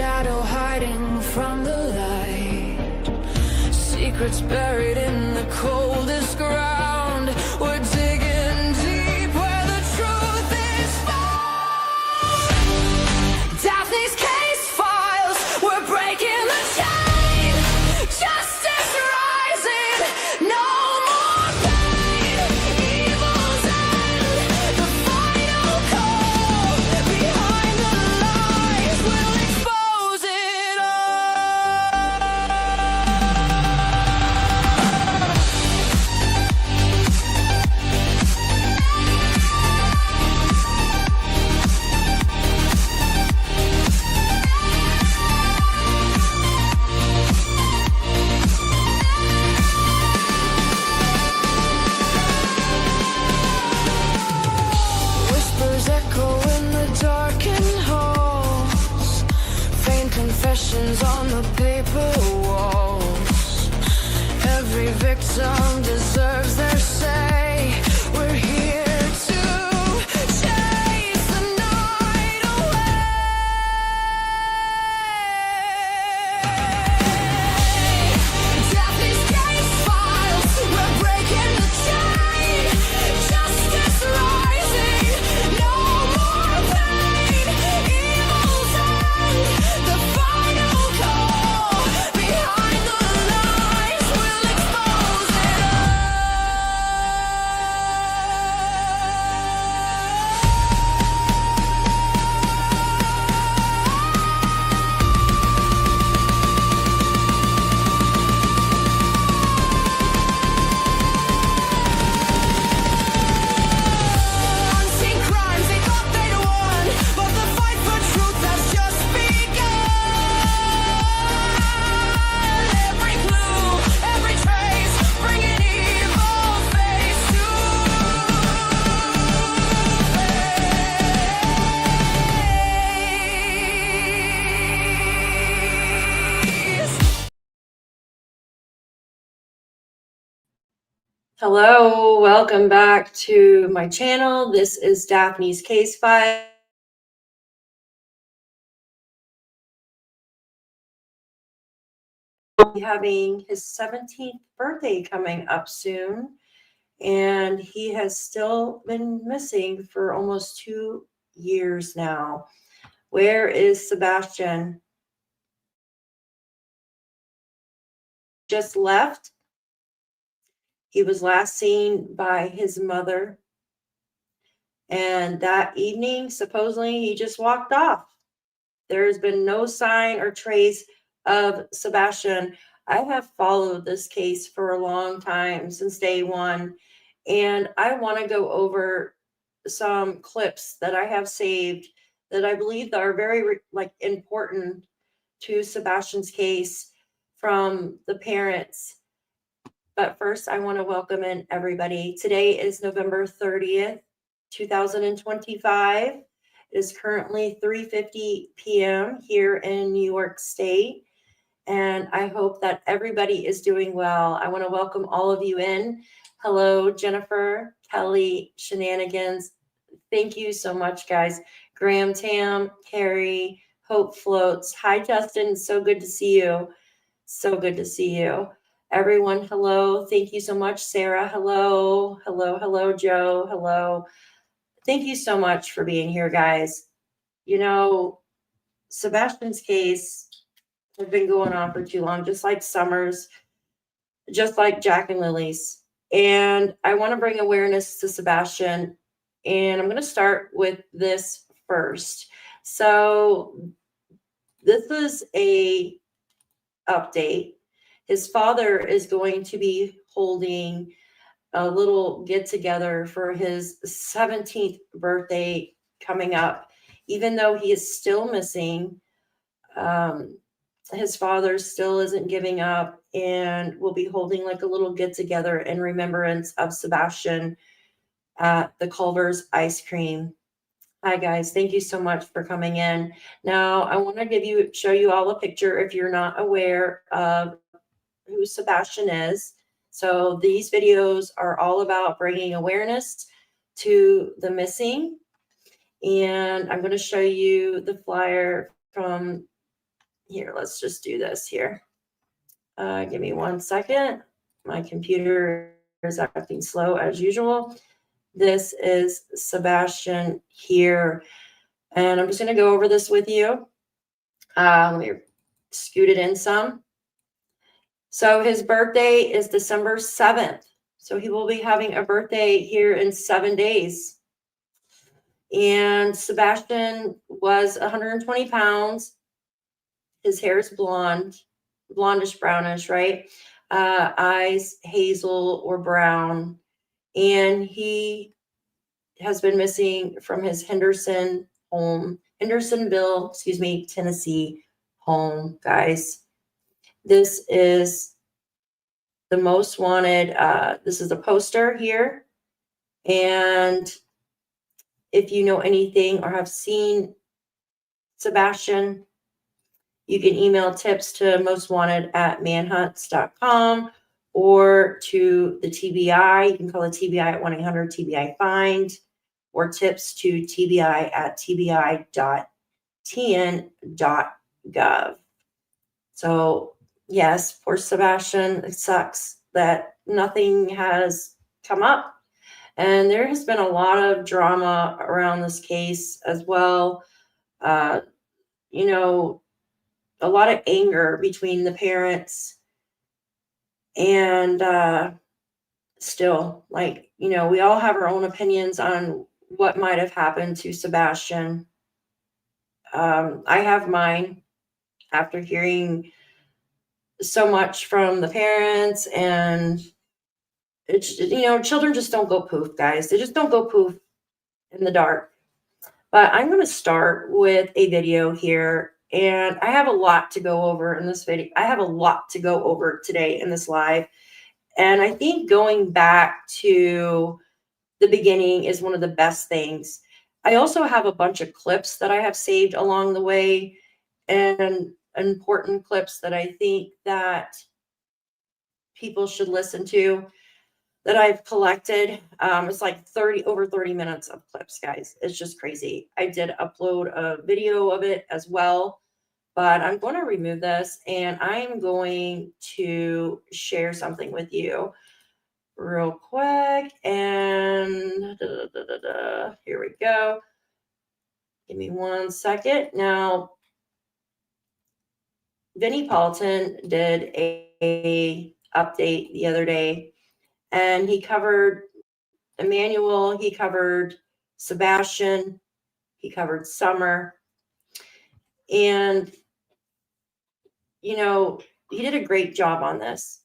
shadow hiding from the light, secrets buried in the coldest ground. We're digging deep where the truth is found. Daphne's case files, we're breaking the chain. Justice rising, no more pain. Evil's end, the final call. Behind the lies, we'll expose it all. Whispers echo in the darkened halls, faint confessions on the paper walls. Every victim deserves their say. We're here to chase the night away. Daphne's case files, we're breaking the chain. Justice rising, no more pain. Evil's end, the final call. Behind the lies, we'll expose it all. Unseen crimes, they thought they'd won, but the fight for truth has just begun. Every clue, every trace, bringing evil face to face. Hello, welcome back to my channel. This is Daphne's Case File. He'll be having his 17th birthday coming up soon, and he has still been missing for almost 2 years now. Where is Sebastian? Just left. He was last seen by his mother, and that evening, supposedly, he just walked off. There has been no sign or trace of Sebastian. I have followed this case for a long time, since day one, and I want to go over some clips that I have saved that I believe that are very important to Sebastian's case from the parents. But first, I want to welcome in everybody. Today is November 30th, 2025. It is currently 3:50 p.m. here in New York State, and I hope that everybody is doing well. I want to welcome all of you in. Hello, Jennifer, Kelly, Shenanigans. Thank you so much, guys. Graham Tam, Carrie, Hope Floats. Hi, Justin. So good to see you. So good to see you. Everyone, hello. Thank you so much. Sarah, hello. Hello, hello, Joe. Hello. Thank you so much for being here, guys. You know, Sebastian's case has been going on for too long, just like Summer's, just like Jack and Lily's. And I want to bring awareness to Sebastian. And I'm going to start with this first. So this is a update. His father is going to be holding a little get together for his 17th birthday coming up. Even though he is still missing, his father still isn't giving up, and will be holding like a little get together in remembrance of Sebastian at the Culver's Ice Cream. Hi guys, thank you so much for coming in. Now I want to show you all a picture if you're not aware of who Sebastian is. So these videos are all about bringing awareness to the missing. And I'm going to show you the flyer from here, let's just do this here. Give me 1 second. My computer is acting slow as usual. This is Sebastian here, and I'm just going to go over this with you. Let me scoot it in some. So his birthday is December 7th. So he will be having a birthday here in 7 days. And Sebastian was 120 pounds. His hair is blonde, blondish brownish, right? Eyes hazel or brown. And he has been missing from his Hendersonville, Tennessee home, guys. This is the most wanted. This is a poster here. And if you know anything or have seen Sebastian, you can email tips to mostwanted@manhunts.com or to the TBI. You can call the TBI at 1-800-TBI-FIND or tips to tbi@tbi.tn.gov. So yes, poor Sebastian, it sucks that nothing has come up. And there has been a lot of drama around this case as well. You know, a lot of anger between the parents and still, like, you know, we all have our own opinions on what might have happened to Sebastian. I have mine after hearing so much from the parents, and it's, you know, children just don't go poof, guys. They just don't go poof in the dark. But I'm going to start with a video here, and I have a lot to go over in this video. I have a lot to go over today in this live. And I think going back to the beginning is one of the best things. I also have a bunch of clips that I have saved along the way, and important clips that I think that people should listen to that I've collected. It's like over 30 minutes of clips, guys. It's just crazy. I did upload a video of it as well, but I'm going to remove this and I'm going to share something with you real quick. And here we go. Give me 1 second. Now, Vinnie Paulton did a update the other day, and he covered Emmanuel, he covered Sebastian, he covered Sumner, and, you know, he did a great job on this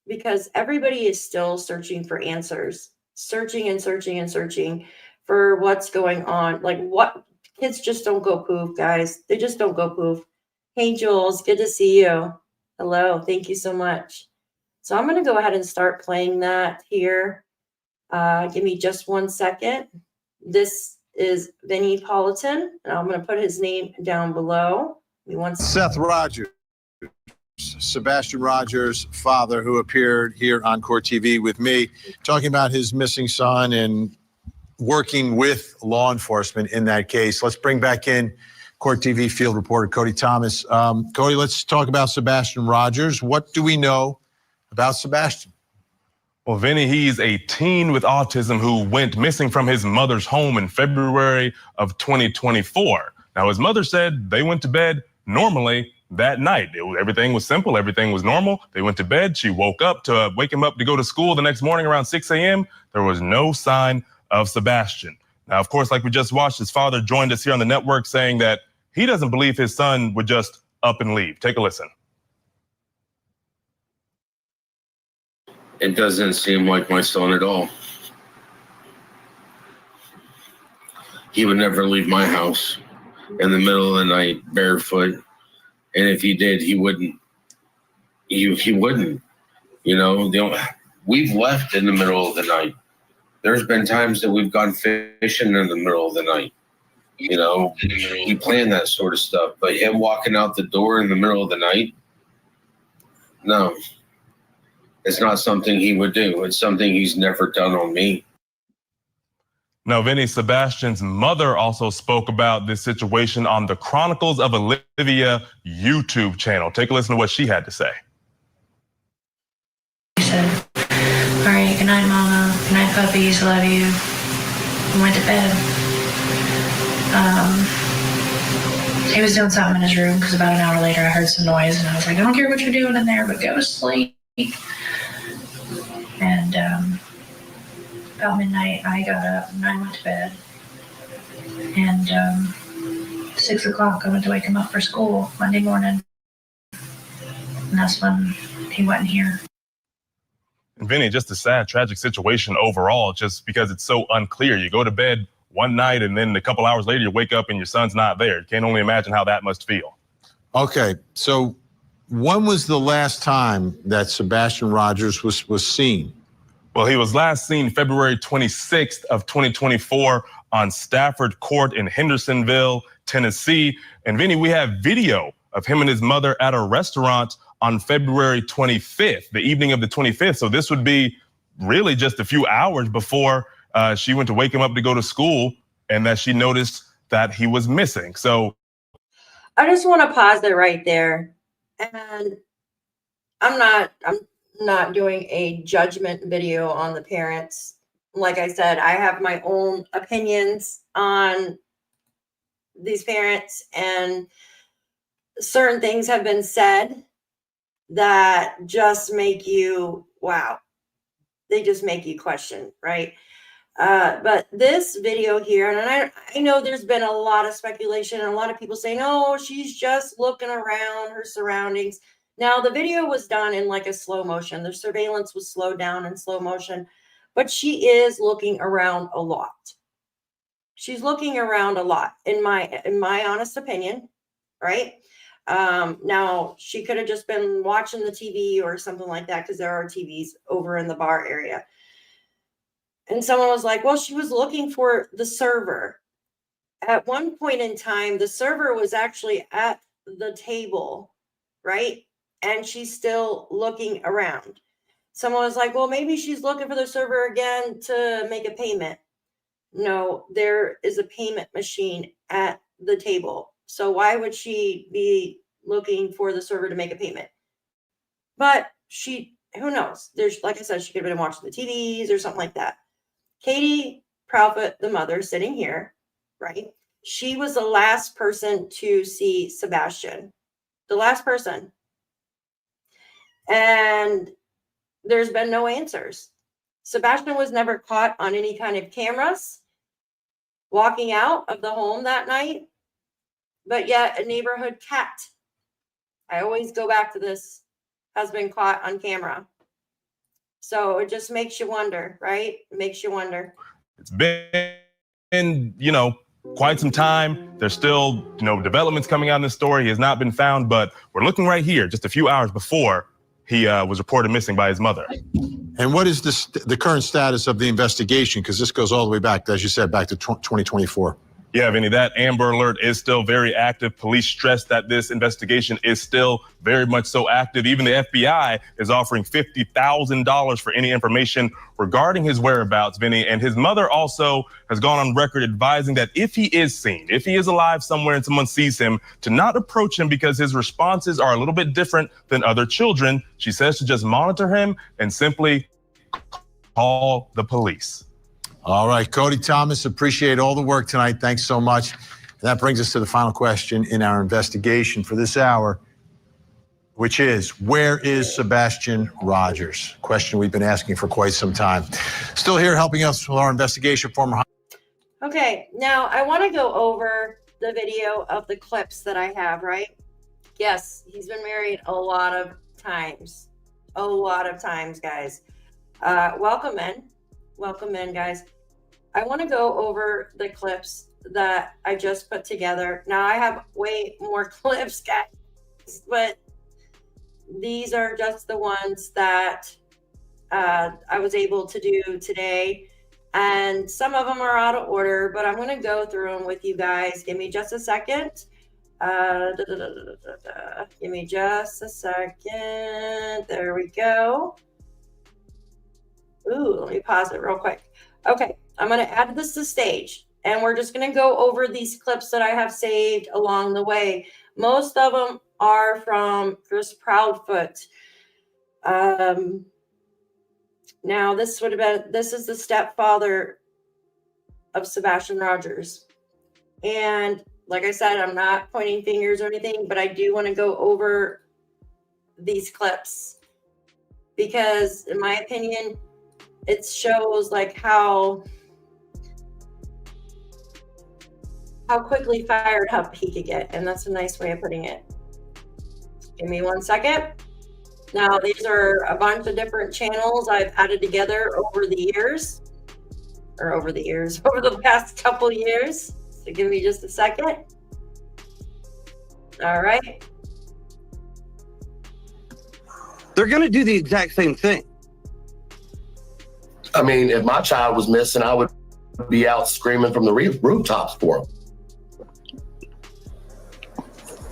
because everybody is still searching for answers, searching and searching and searching for what's going on. Like, what kids just don't go poof, guys. They just don't go poof. Hey, Jules, good to see you. Hello, thank you so much. So I'm going to go ahead and start playing that here. Give me just 1 second. This is Vinnie Paulton, and I'm going to put his name down below. Give me 1 second. Seth Rogers, Sebastian Rogers' father, who appeared here on Court TV with me, talking about his missing son and working with law enforcement in that case. Let's bring back in Court TV field reporter Cody Thomas. Cody, let's talk about Sebastian Rogers. What do we know about Sebastian? Well, Vinny, he's a teen with autism who went missing from his mother's home in February of 2024. Now, his mother said they went to bed normally that night. Everything was simple. Everything was normal. They went to bed. She woke up to wake him up to go to school the next morning around 6 a.m. There was no sign of Sebastian. Now, of course, like we just watched, his father joined us here on the network saying that he doesn't believe his son would just up and leave. Take a listen. It doesn't seem like my son at all. He would never leave my house in the middle of the night barefoot. And if he did, he wouldn't. He wouldn't. You know, we've left in the middle of the night. There's been times that we've gone fishing in the middle of the night. You know, he planned that sort of stuff. But him walking out the door in the middle of the night, no. It's not something he would do. It's something he's never done on me. Now, Vinny, Sebastian's mother also spoke about this situation on the Chronicles of Olivia YouTube channel. Take a listen to what she had to say. He said, all right, good night, Mama. Good night, puppies. Love you. And went to bed. He was doing something in his room because about an hour later I heard some noise and I was like, I don't care what you're doing in there, but go to sleep. And about midnight I got up and I went to bed. And 6 o'clock I went to wake him up for school Monday morning. And that's when he wasn't here. And Vinny, just a sad, tragic situation overall, just because it's so unclear. You go to bed one night and then a couple hours later you wake up and your son's not there. You can't only imagine how that must feel. Okay, so when was the last time that Sebastian Rogers was seen? Well, he was last seen February 26th of 2024 on Stafford Court in Hendersonville, Tennessee. And Vinny, we have video of him and his mother at a restaurant on February 25th, the evening of the 25th. So this would be really just a few hours before she went to wake him up to go to school, and that she noticed that he was missing. So I just want to pause it right there. And I'm not doing a judgment video on the parents. Like I said, I have my own opinions on these parents, and certain things have been said that just make you, wow, they just make you question, right? But this video here, and I know there's been a lot of speculation and a lot of people saying, oh, she's just looking around her surroundings. Now, the video was done in like a slow motion. The surveillance was slowed down in slow motion, but she is looking around a lot. She's looking around a lot, in my honest opinion, right? Now, she could have just been watching the TV or something like that, because there are TVs over in the bar area. And someone was like, well, she was looking for the server. At one point in time, the server was actually at the table, right? And she's still looking around. Someone was like, well, maybe she's looking for the server again to make a payment. No, there is a payment machine at the table. So why would she be looking for the server to make a payment? But who knows? There's, like I said, she could have been watching the TVs or something like that. Katie Proudfoot, the mother, sitting here, right? She was the last person to see Sebastian. The last person. And there's been no answers. Sebastian was never caught on any kind of cameras walking out of the home that night. But yet a neighborhood cat, I always go back to this, has been caught on camera. So it just makes you wonder, right? It makes you wonder. it's been, quite some time. There's still, developments coming out in this story. He has not been found, but we're looking right here, just a few hours before he was reported missing by his mother. And what is the current status of the investigation? Because this goes all the way back, as you said, back to 2024. Yeah, Vinny, that Amber Alert is still very active. Police stress that this investigation is still very much so active. Even the FBI is offering $50,000 for any information regarding his whereabouts, Vinny. And his mother also has gone on record advising that if he is seen, if he is alive somewhere and someone sees him, to not approach him because his responses are a little bit different than other children. She says to just monitor him and simply call the police. All right, Cody Thomas, appreciate all the work tonight. Thanks so much. And that brings us to the final question in our investigation for this hour, which is, where is Sebastian Rogers? Question we've been asking for quite some time. Still here helping us with our investigation, former. Okay, now I want to go over the video of the clips that I have, right? Yes, he's been married a lot of times. A lot of times, guys. Welcome in, guys. I want to go over the clips that I just put together. Now, I have way more clips, guys, but these are just the ones that I was able to do today. And some of them are out of order, but I'm going to go through them with you guys. Give me just a second. Give me just a second. There we go. Ooh, let me pause it real quick. Okay. I'm going to add this to stage, and we're just going to go over these clips that I have saved along the way. Most of them are from Chris Proudfoot. Now this is the stepfather of Sebastian Rogers. And like I said, I'm not pointing fingers or anything, but I do want to go over these clips because in my opinion, it shows like how quickly fired up he could get. And that's a nice way of putting it. Give me 1 second. Now, these are a bunch of different channels I've added together over the past couple years. So give me just a second. All right. They're going to do the exact same thing. I mean, if my child was missing, I would be out screaming from the rooftops for him.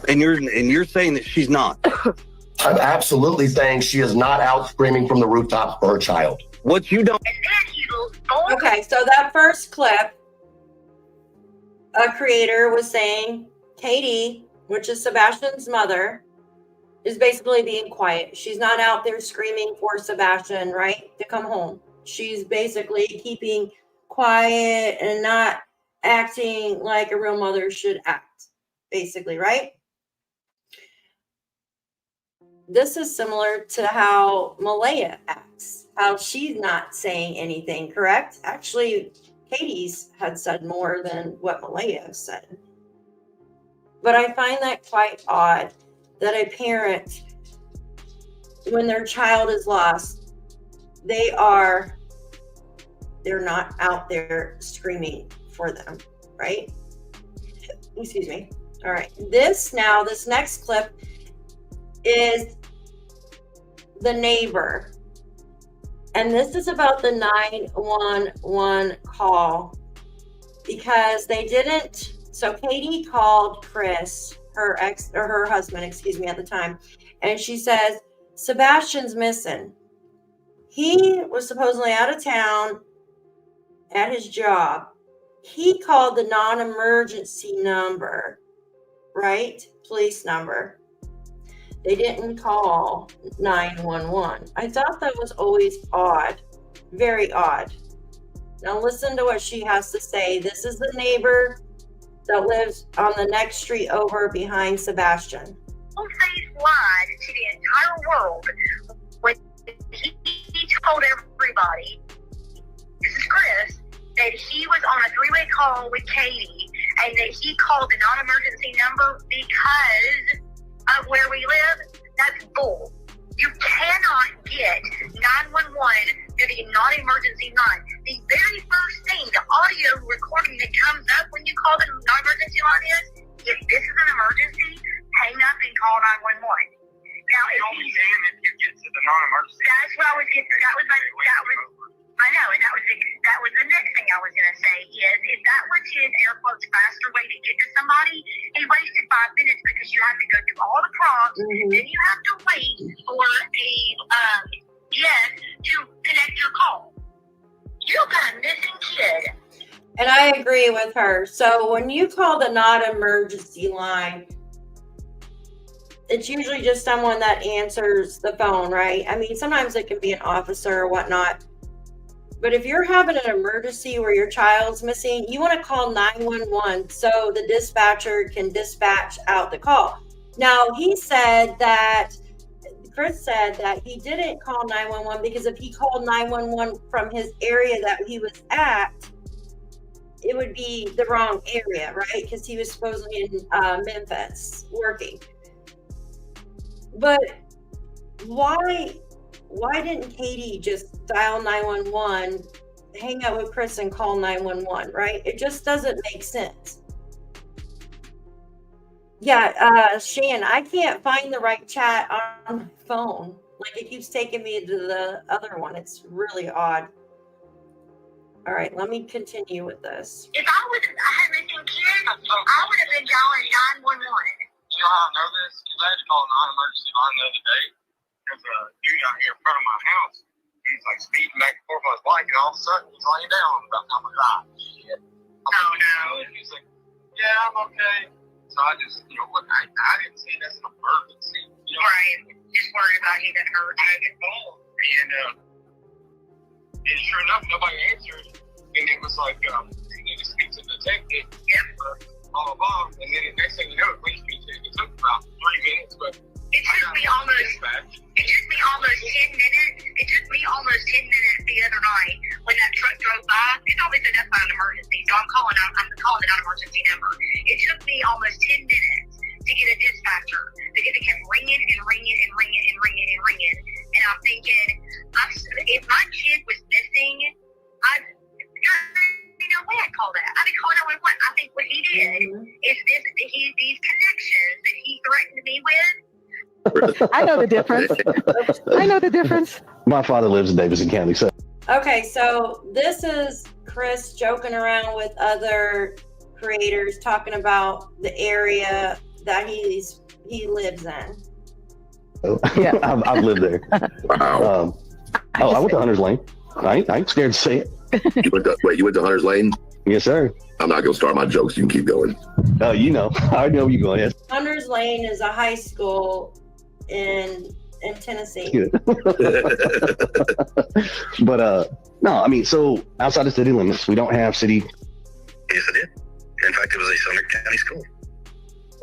And you're saying that she's not. I'm absolutely saying she is not out screaming from the rooftops for her child. What you don't. Okay, so that first clip, a creator was saying Katie, which is Sebastian's mother, is basically being quiet. She's not out there screaming for Sebastian, right, to come home. She's basically keeping quiet and not acting like a real mother should act, basically, right? This is similar to how Malaya acts, how she's not saying anything, correct? Actually, Katie's had said more than what Malaya said. But I find that quite odd that a parent, when their child is lost, they're not out there screaming for them, right? Excuse me. All right. This next clip is the neighbor. And this is about the 911 call because so Katie called Chris, her husband, at the time. And she says, Sebastian's missing. He was supposedly out of town at his job. He called the non-emergency number, right? Police number. They didn't call 911. I thought that was always odd, very odd. Now listen to what she has to say. This is the neighbor that lives on the next street over behind Sebastian. Face lied to the entire world when he told everybody, this is Chris, that he was on a three-way call with Katie and that he called the non-emergency number because of where we live. That's bull. You cannot get 911 to the non-emergency line. The very first thing, the audio recording that comes up when you call the non-emergency line is, if this is an emergency, hang up and call 911. Now, if you get to the non-emergency, that's what I was getting. I know, and that was the next thing I was going to say is, if that was his air quotes faster way to get to somebody, he wasted 5 minutes because you have to go through all the prompts, then you have to wait for a yes to connect your call. You got a missing kid. And I agree with her. So when you call the non-emergency line, it's usually just someone that answers the phone, right? I mean, sometimes it can be an officer or whatnot. But if you're having an emergency where your child's missing, you want to call 911 so the dispatcher can dispatch out the call. Now, Chris said that he didn't call 911 because if he called 911 from his area that he was at, it would be the wrong area, right? Because he was supposedly in Memphis working. But why didn't Katie just dial 911, hang out with Chris and call 911, right? It just doesn't make sense. Yeah, Shan, I can't find the right chat on my phone. Like, it keeps taking me to the other one. It's really odd. All right, let me continue with this. If I had missing kids, I would have been dialing 911. You know how I know this? Because I had to call a non-emergency line the other day because a dude out here in front of my house, he he's like speeding back and forth on his bike, and all of a sudden he's laying down. I'm like, ah, shit. Oh, no. And he's like, yeah, I'm okay. So I just, look, I didn't see this as an emergency. Right. Just worried about you getting hurt. I get called, and sure enough, nobody answered. And it was like, you need to speak to the detective. Yep. Blah, blah, blah. And then the next thing you know, police beat you. It took about 3 minutes, but It took me almost 10 minutes. It took me almost 10 minutes the other night when that truck drove by. It always said that's not an emergency, so I'm calling it an emergency number. It took me almost 10 minutes to get a dispatcher because it kept ringing and ringing and ringing and ringing and ringing. And I'm thinking, if my kid was missing, I'd call that. I'd be calling 911. I think what he did is these connections that he threatened me with. I know the difference. I know the difference. My father lives in Davidson County, so Okay, so this is Chris joking around with other creators talking about the area that he lives in. Yeah. I've lived there. Wow. I went to Hunter's Lane. I ain't scared to say it. You went to Hunter's Lane? Yes, sir. I'm not gonna start my jokes. You can keep going. Oh, I know you go ahead. Hunter's Lane is a high school in Tennessee. But no, I mean, so outside the city limits, we don't have city. Yes, I did. In fact, it was a Sumner County school.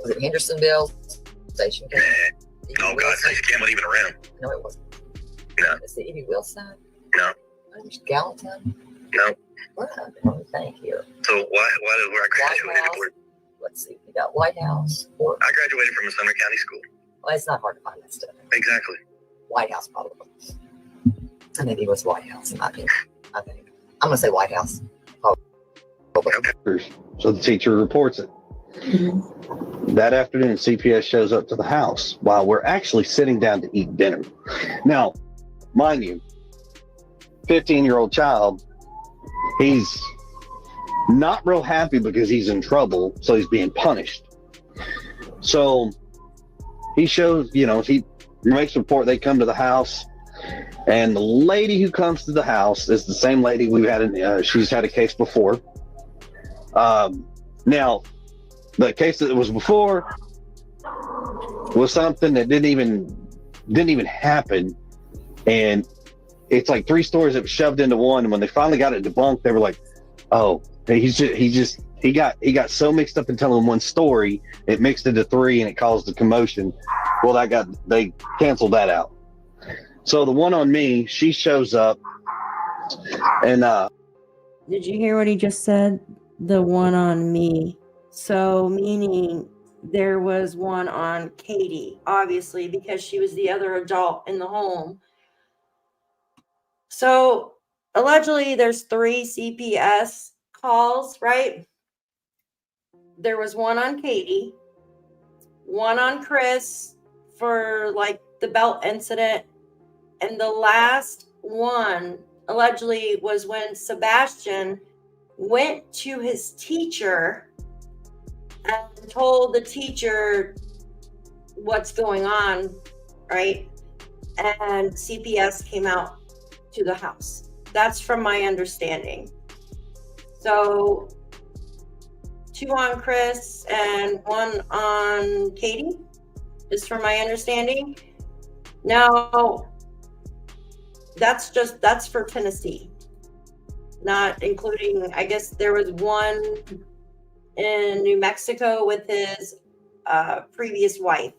Was it Hendersonville Station? Oh God, Station Camp wasn't even around. No, it wasn't. No. Is it Evie Wilson? No. Gallatin? No. Well, let me think here. So where I graduated? White House. Let's see. We got White House. Or, I graduated from a Sumner County school. well, it's not hard to find that stuff. Exactly. White House, probably. I think it was White House, in my opinion. I think. I'm going to say White House. Probably. Okay. So the teacher reports it. That afternoon, CPS shows up to the house while we're actually sitting down to eat dinner. Now, mind you, 15-year-old child, he's not real happy because he's in trouble, so he's being punished. So he shows, he makes a report. They come to the house, and the lady who comes to the house is the same lady we've had. She's had a case before. Now, the case that was before was something that didn't even happen, and it's like 3 stories that were shoved into one. And when they finally got it debunked, they were like, "Oh, he got so mixed up in telling one story, it mixed into 3, and it caused a commotion." Well, they canceled that out. So the one on me, she shows up, and Did you hear what he just said? The one on me. So meaning there was one on Katie, obviously, because she was the other adult in the home. So allegedly there's 3 CPS calls, right? There was one on Katie, one on Chris for like the belt incident, and the last one allegedly was when Sebastian went to his teacher and told the teacher what's going on, right? And CPS came out to the house. That's from my understanding. So 2 on Chris and 1 on Katie is from my understanding. Now, that's for Tennessee, not including, I guess there was one in New Mexico with his previous wife.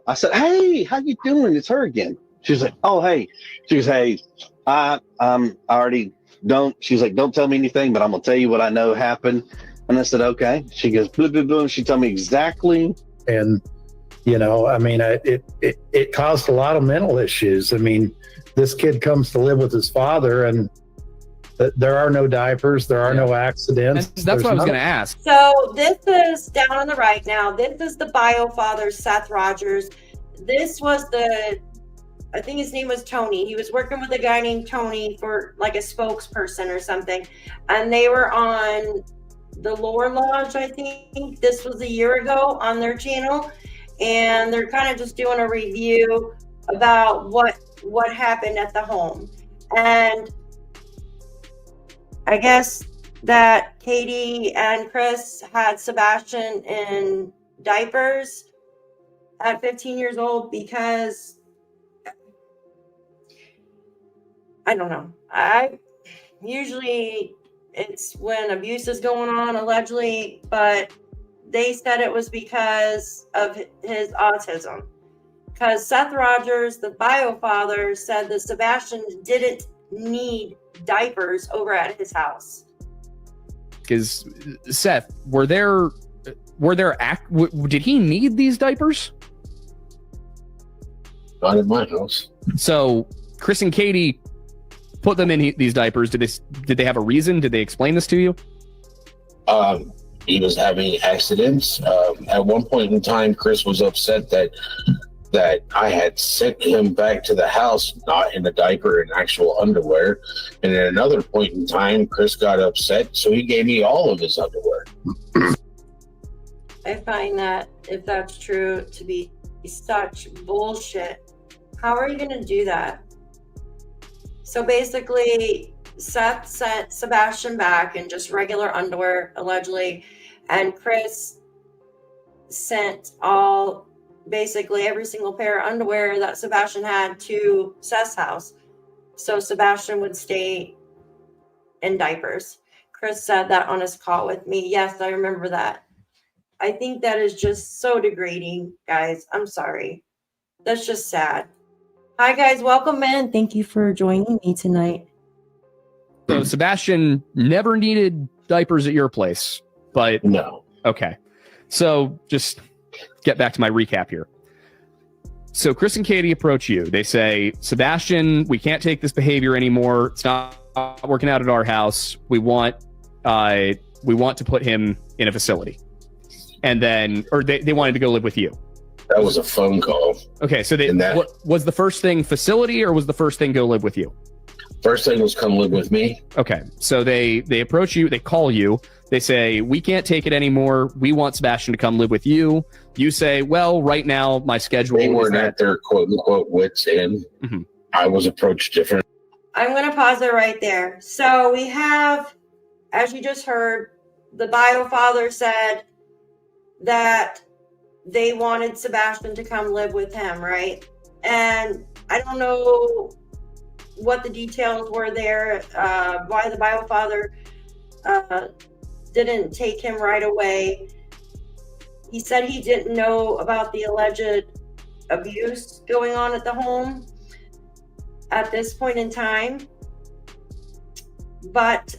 I said, "Hey, how you doing? It's her again." She's like, "Oh, hey." She goes, "Hey, I already don't." She's like, "Don't tell me anything, but I'm gonna tell you what I know happened." And I said, "Okay." She goes, "Blah, blah, blah." She told me exactly. And I mean, it caused a lot of mental issues. I mean, this kid comes to live with his father, and there are no diapers, there are no accidents. That's what I was going to ask. So this is down on the right now. This is the bio father, Seth Rogers. This was I think his name was Tony. He was working with a guy named Tony for like a spokesperson or something. And they were on the Lore Lodge, I think. This was a year ago on their channel. And they're kind of just doing a review about what happened at the home. And I guess that Katie and Chris had Sebastian in diapers at 15 years old because I don't know. I usually it's when abuse is going on, allegedly, but they said it was because of his autism. Because Seth Rogers, the bio father, said that Sebastian didn't need diapers over at his house. Because Seth, did he need these diapers? Not in my house. So Chris and Katie put them in these diapers. Did they have a reason? Did they explain this to you? He was having accidents. At one point in time, Chris was upset that I had sent him back to the house, not in a diaper, in actual underwear. And at another point in time, Chris got upset, so he gave me all of his underwear. I find that, if that's true, to be such bullshit. How are you going to do that? So basically, Seth sent Sebastian back in just regular underwear, allegedly, and Chris sent basically every single pair of underwear that Sebastian had to Seth's house. So Sebastian would stay in diapers. Chris said that on his call with me. Yes, I remember that. I think that is just so degrading, guys. I'm sorry. That's just sad. Hi, guys. Welcome in. Thank you for joining me tonight. So Sebastian never needed diapers at your place, but no. Okay. So just get back to my recap here. So Chris and Katie approach you. They say, Sebastian, we can't take this behavior anymore. It's not working out at our house. We want to put him in a facility. And then, or they wanted to go live with you. That was a phone call. Okay, so what was the first thing, facility, or was the first thing go live with you? First thing was come live with me. Okay, so they approach you, they call you, they say, we can't take it anymore. We want Sebastian to come live with you. You say, well, right now my schedule. They weren't at their quote unquote wits end. Mm-hmm. I was approached different. I'm going to pause it right there. So we have, as you just heard, the bio father said that they wanted Sebastian to come live with him, right? And I don't know what the details were there, why the bio father didn't take him right away. He said he didn't know about the alleged abuse going on at the home at this point in time. But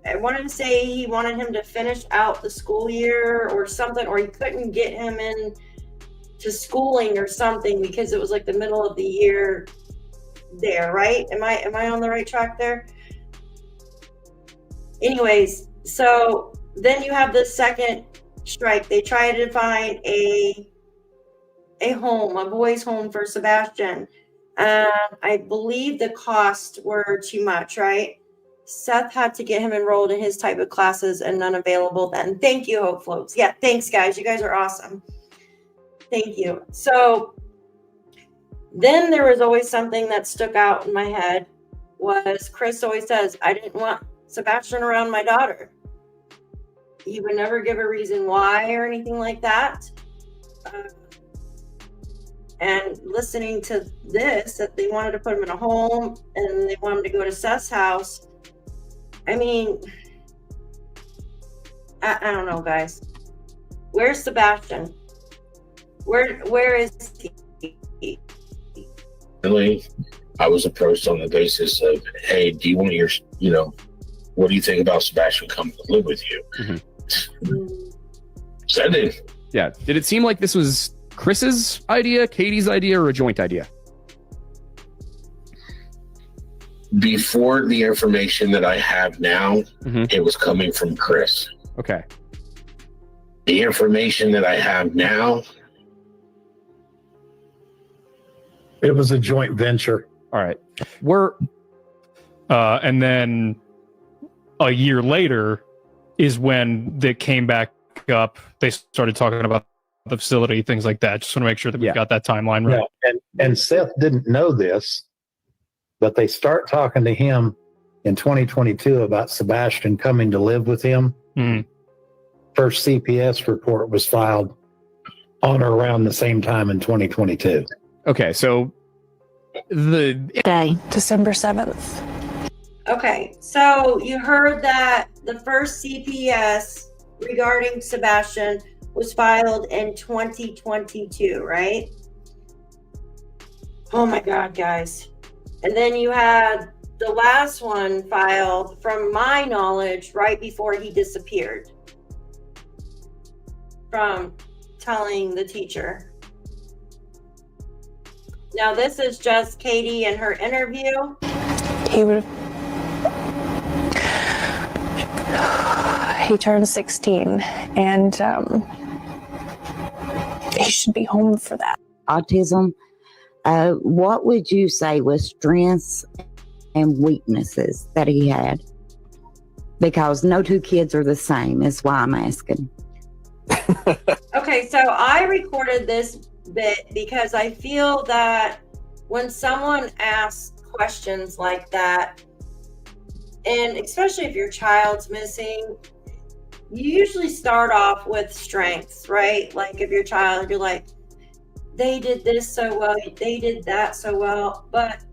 I wanted to say he wanted him to finish out the school year or something, or he couldn't get him in to schooling or something because it was like the middle of the year there, right? Am I on the right track there? Anyways, so then you have the second strike. They try to find a home, a boys' home for Sebastian. I believe the costs were too much, right? Seth had to get him enrolled in his type of classes and none available then. Thank you, Hope Floats. Yeah, thanks, guys. You guys are awesome. Thank you. So then there was always something that stuck out in my head was Chris always says, I didn't want Sebastian around my daughter. He would never give a reason why or anything like that. And listening to this, that they wanted to put him in a home and they wanted him to go to Seth's house. I mean, I don't know, guys. Where's Sebastian? Where is he? Really, I was approached on the basis of, hey, do you want what do you think about Sebastian coming to live with you? Mm-hmm. Said it. Yeah. Did it seem like this was Chris's idea, Katie's idea, or a joint idea? Before the information that I have now, mm-hmm. It was coming from Chris. Okay. The information that I have now, it was a joint venture. All right. And then a year later is when they came back up. They started talking about the facility, things like that. Just want to make sure that we've got that timeline right. Yeah. And Seth didn't know this but they start talking to him in 2022 about Sebastian coming to live with him. First CPS report was filed on or around the same time in 2022. Okay, so the day, December 7th. Okay, so you heard that the first CPS regarding Sebastian was filed in 2022, right? Oh my God, guys. And then you had the last one filed, from my knowledge, right before he disappeared, from telling the teacher. Now, this is just Katie and her interview. He turned 16 and he should be home for that. Autism, what would you say was strengths and weaknesses that he had? Because no two kids are the same, is why I'm asking. Okay, so I recorded this bit because I feel that when someone asks questions like that, and especially if your child's missing, you usually start off with strengths, right? Like if your child, you're like, they did this so well, they did that so well. But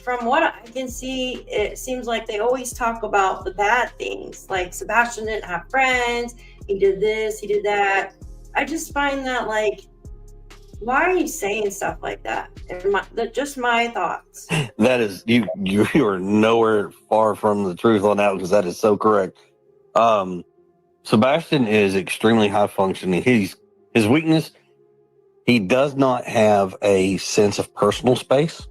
from what I can see, it seems like they always talk about the bad things. Like Sebastian didn't have friends, he did this, he did that. I just find that, like, why are you saying stuff like that? Just my thoughts. That is, you are nowhere far from the truth on that, because that is so correct. Sebastian is extremely high functioning. His weakness, he does not have a sense of personal space.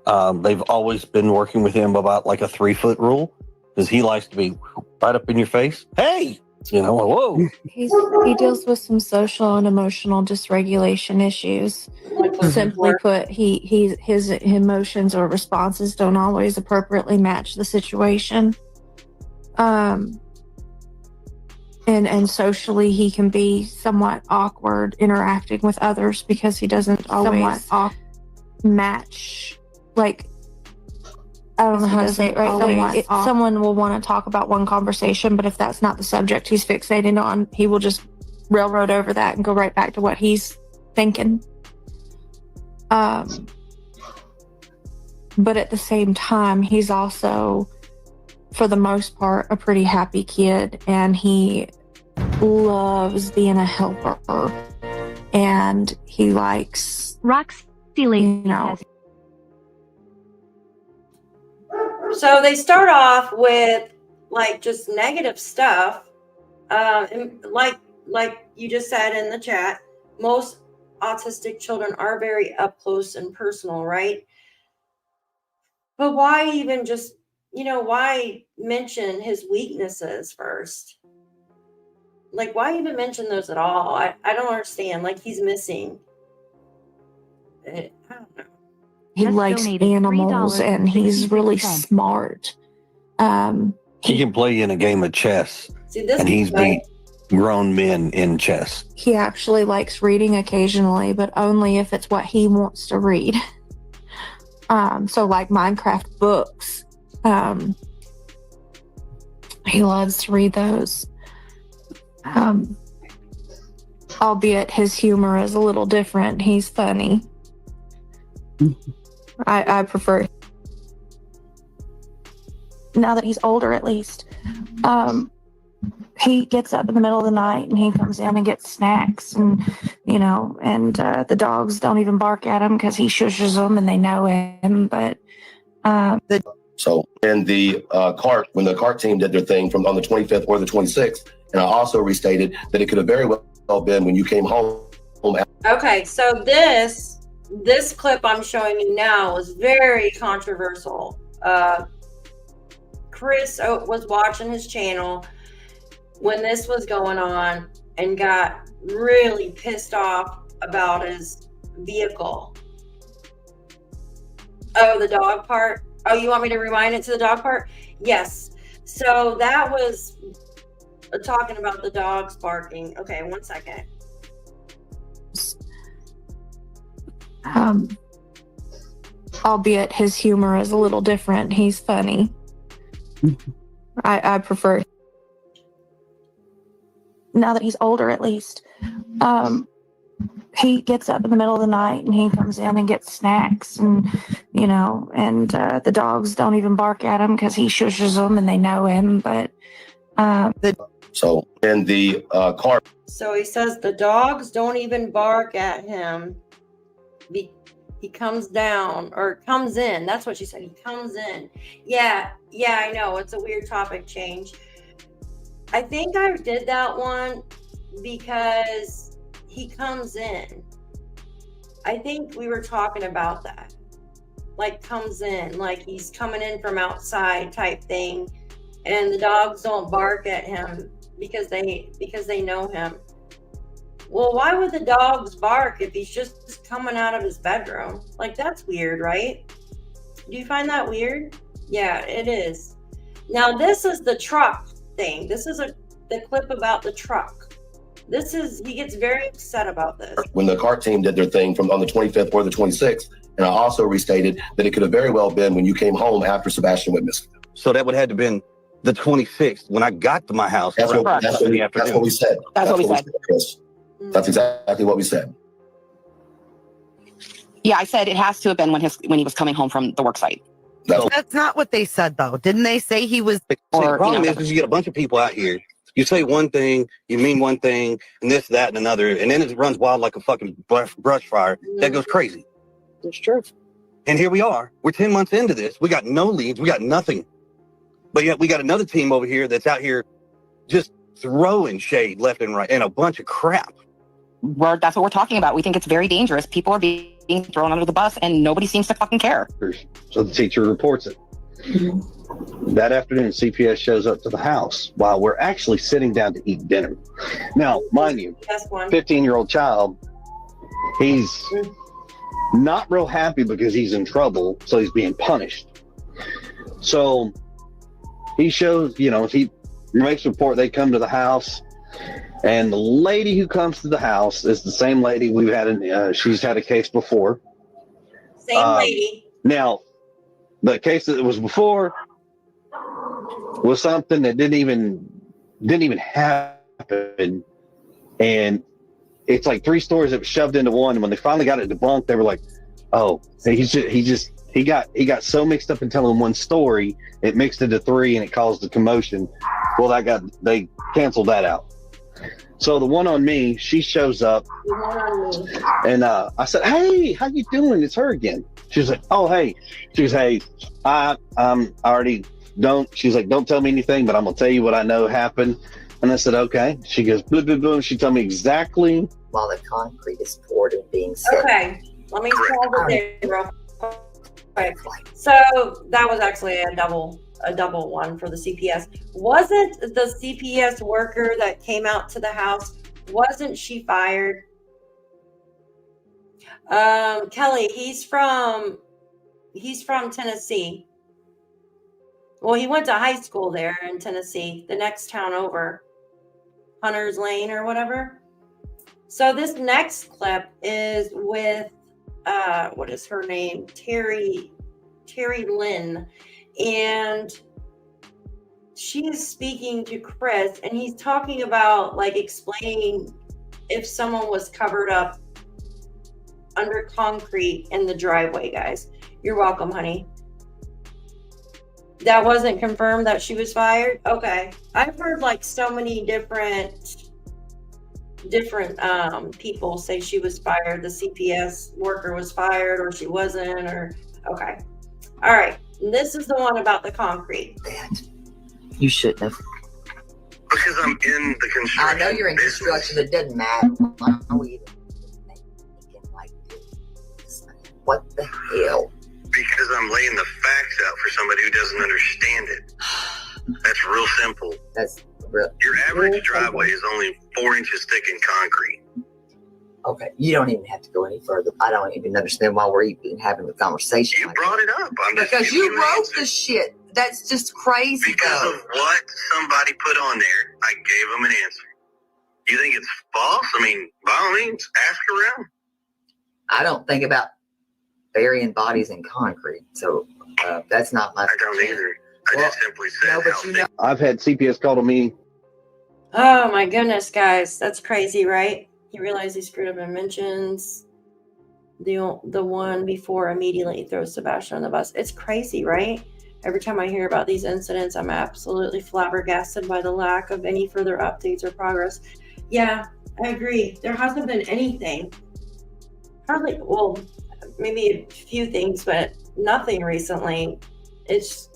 They've always been working with him about like a 3-foot rule, because he likes to be right up in your face. Hey, whoa. He deals with some social and emotional dysregulation issues. Simply put, his emotions or responses don't always appropriately match the situation. And socially, he can be somewhat awkward interacting with others because he doesn't always match, like, I don't know how to say it right. Someone will want to talk about one conversation, but if that's not the subject he's fixated on, he will just railroad over that and go right back to what he's thinking. But at the same time, he's also, for the most part, a pretty happy kid, and he loves being a helper, and he likes So they start off with like just negative stuff, and like you just said in the chat, most autistic children are very up close and personal, right? But why even just, why mention his weaknesses first? Like, why even mention those at all? I don't understand. Like, he's missing. I don't know. He likes animals and he's really smart. He can play in a game of chess, See, this and he's is like, beat grown men in chess. He actually likes reading occasionally, but only if it's what he wants to read. So like Minecraft books. He loves to read those. Albeit his humor is a little different. He's funny. I prefer, now that he's older at least, he gets up in the middle of the night and he comes in and gets snacks, and the dogs don't even bark at him because he shushes them and they know him. But so in the when the CART team did their thing on the 25th or the 26th, and I also restated that it could have very well been when you came home. Okay, so this clip I'm showing you now was very controversial. Chris was watching his channel when this was going on and got really pissed off about his vehicle. Oh, the dog part? Oh, you want me to rewind it to the dog part? Yes. So that was talking about the dogs barking. Okay, 1 second. albeit his humor is a little different. He's funny. I prefer now that he's older, at least. He gets up in the middle of the night and he comes in and gets snacks, and the dogs don't even bark at him because he shushes them and they know him. But So in the car. So he says the dogs don't even bark at him. He comes down or comes in. That's what she said. He comes in. Yeah, I know. It's a weird topic change. I think I did that one because he comes in. I think we were talking about that. Like comes in, like he's coming in from outside type thing. And the dogs don't bark at him because they know him. Well, why would the dogs bark if he's just coming out of his bedroom? Like, that's weird, right? Do you find that weird? Yeah, it is. Now, this is the truck thing. This is the clip about the truck. He gets very upset about this. When the CART team did their thing on the 25th or the 26th, and I also restated that it could have very well been when you came home after Sebastian went missing. So that would have to been the 26th when I got to my house. That's what we said. That's what we said. Chris. That's exactly what we said. Yeah, I said it has to have been when he was coming home from the work site. That's not what they said, though. Didn't they say he was? The problem is you get a bunch of people out here. You say one thing, you mean one thing, and this, that, and another, and then it runs wild like a fucking brush fire. That goes crazy. It's true. And here we are. We're 10 months into this. We got no leads. We got nothing. But yet we got another team over here that's out here just throwing shade left and right and a bunch of crap. That's what we're talking about. We think it's very dangerous. People are being thrown under the bus and nobody seems to fucking care. So the teacher reports it. That afternoon, CPS shows up to the house while we're actually sitting down to eat dinner. Now, mind you, 15-year-old child, he's not real happy because he's in trouble, so he's being punished. So he shows, he makes a report. They come to the house, and the lady who comes to the house is the same lady we've had. She's had a case before. Same lady. Now, the case that was before was something that didn't even happen, and it's like 3 stories that were shoved into one. And when they finally got it debunked, they were like, "Oh, he got so mixed up in telling one story, it mixed into 3, and it caused a commotion." Well, they canceled that out. So the one on me, she shows up, and I said, "Hey, how you doing? It's her again." She was like, "Oh, hey." She was, "Hey, I already don't." She's like, "Don't tell me anything, but I'm gonna tell you what I know happened." And I said, "Okay." She goes, "Boom, boom, boom." She told me exactly. While the concrete is poured and being set. Okay, let me solve it real quick. So that was actually a double one for the CPS. Wasn't the CPS worker that came out to the house, wasn't she fired? Kelly, he's from Tennessee. Well, he went to high school there in Tennessee, the next town over, Hunter's Lane or whatever. So this next clip is with what is her name? Terry Lynn. And she's speaking to Chris, and he's talking about like explaining if someone was covered up under concrete in the driveway, guys. You're welcome, honey. That wasn't confirmed that she was fired? Okay. I've heard like so many different people say she was fired, the CPS worker was fired, or she wasn't, or okay. All right. And this is the one about the concrete. You shouldn't have. Because I'm in the construction. I know you're in construction. It doesn't matter. Why are we even thinking like this? What the hell? Because I'm laying the facts out for somebody who doesn't understand it. That's real simple. That's real. Your average driveway is only 4 inches thick in concrete. Okay, you don't even have to go any further. I don't even understand why we're even having the conversation. You brought it up. Because you wrote the shit. That's just crazy. Because of what somebody put on there, I gave them an answer. You think it's false? I mean, by all means, ask around. I don't think about burying bodies in concrete. So that's not my. I don't either. I just simply said No, but how you know, I've had CPS call to me. Oh my goodness, guys, that's crazy, right? You realize he screwed up and mentions the one before immediately throws Sebastian on the bus. It's crazy, right? Every time I hear about these incidents, I'm absolutely flabbergasted by the lack of any further updates or progress. Yeah, I agree. There hasn't been anything. Hardly, well, maybe a few things, but nothing recently. It's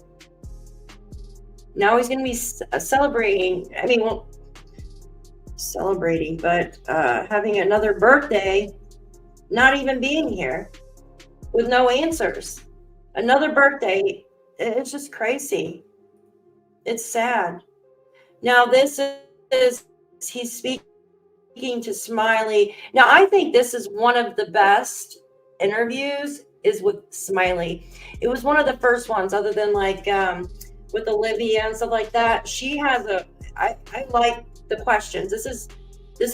now he's going to be celebrating. I mean, well, celebrating, but having another birthday, not even being here with no answers. Another birthday. It's just crazy. It's sad. Now this is he's speaking to Smiley. Now I think this is one of the best interviews is with Smiley. It was one of the first ones, other than like with Olivia and stuff like that. She has I like the questions. This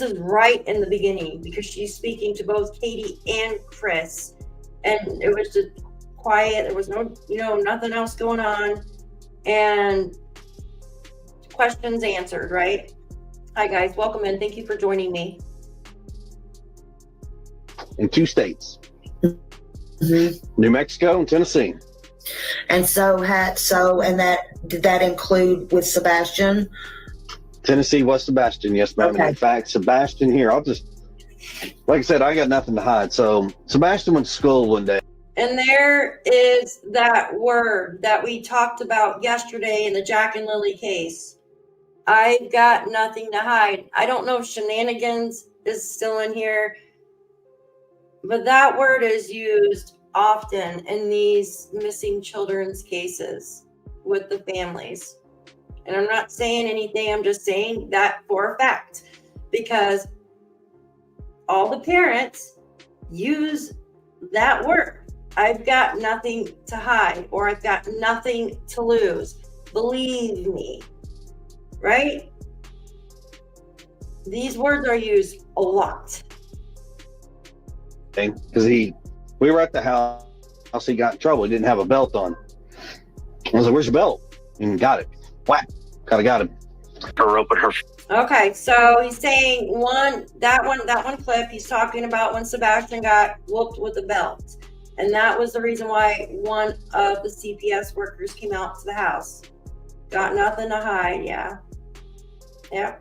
is right in the beginning because she's speaking to both Katie and Chris, and it was just quiet. There was no, nothing else going on, and questions answered, right? Hi guys, welcome in. Thank you for joining me. In 2 states, New Mexico and Tennessee. And did that include with Sebastian? Tennessee was Sebastian, yes, ma'am. Okay. In fact, Sebastian here, like I said, I got nothing to hide. So Sebastian went to school one day. And there is that word that we talked about yesterday in the Jack and Lily case. I've got nothing to hide. I don't know if shenanigans is still in here, but that word is used often in these missing children's cases with the families. And I'm not saying anything, I'm just saying that for a fact, because all the parents use that word. I've got nothing to hide, or I've got nothing to lose. Believe me, right? These words are used a lot. Because we were at the house, he got in trouble. He didn't have a belt on. I was like, "Where's your belt?" And got it. Whack. Got him. Her open her. Okay, so he's saying that one clip, he's talking about when Sebastian got whooped with a belt. And that was the reason why one of the CPS workers came out to the house. Got nothing to hide, yeah. Yeah.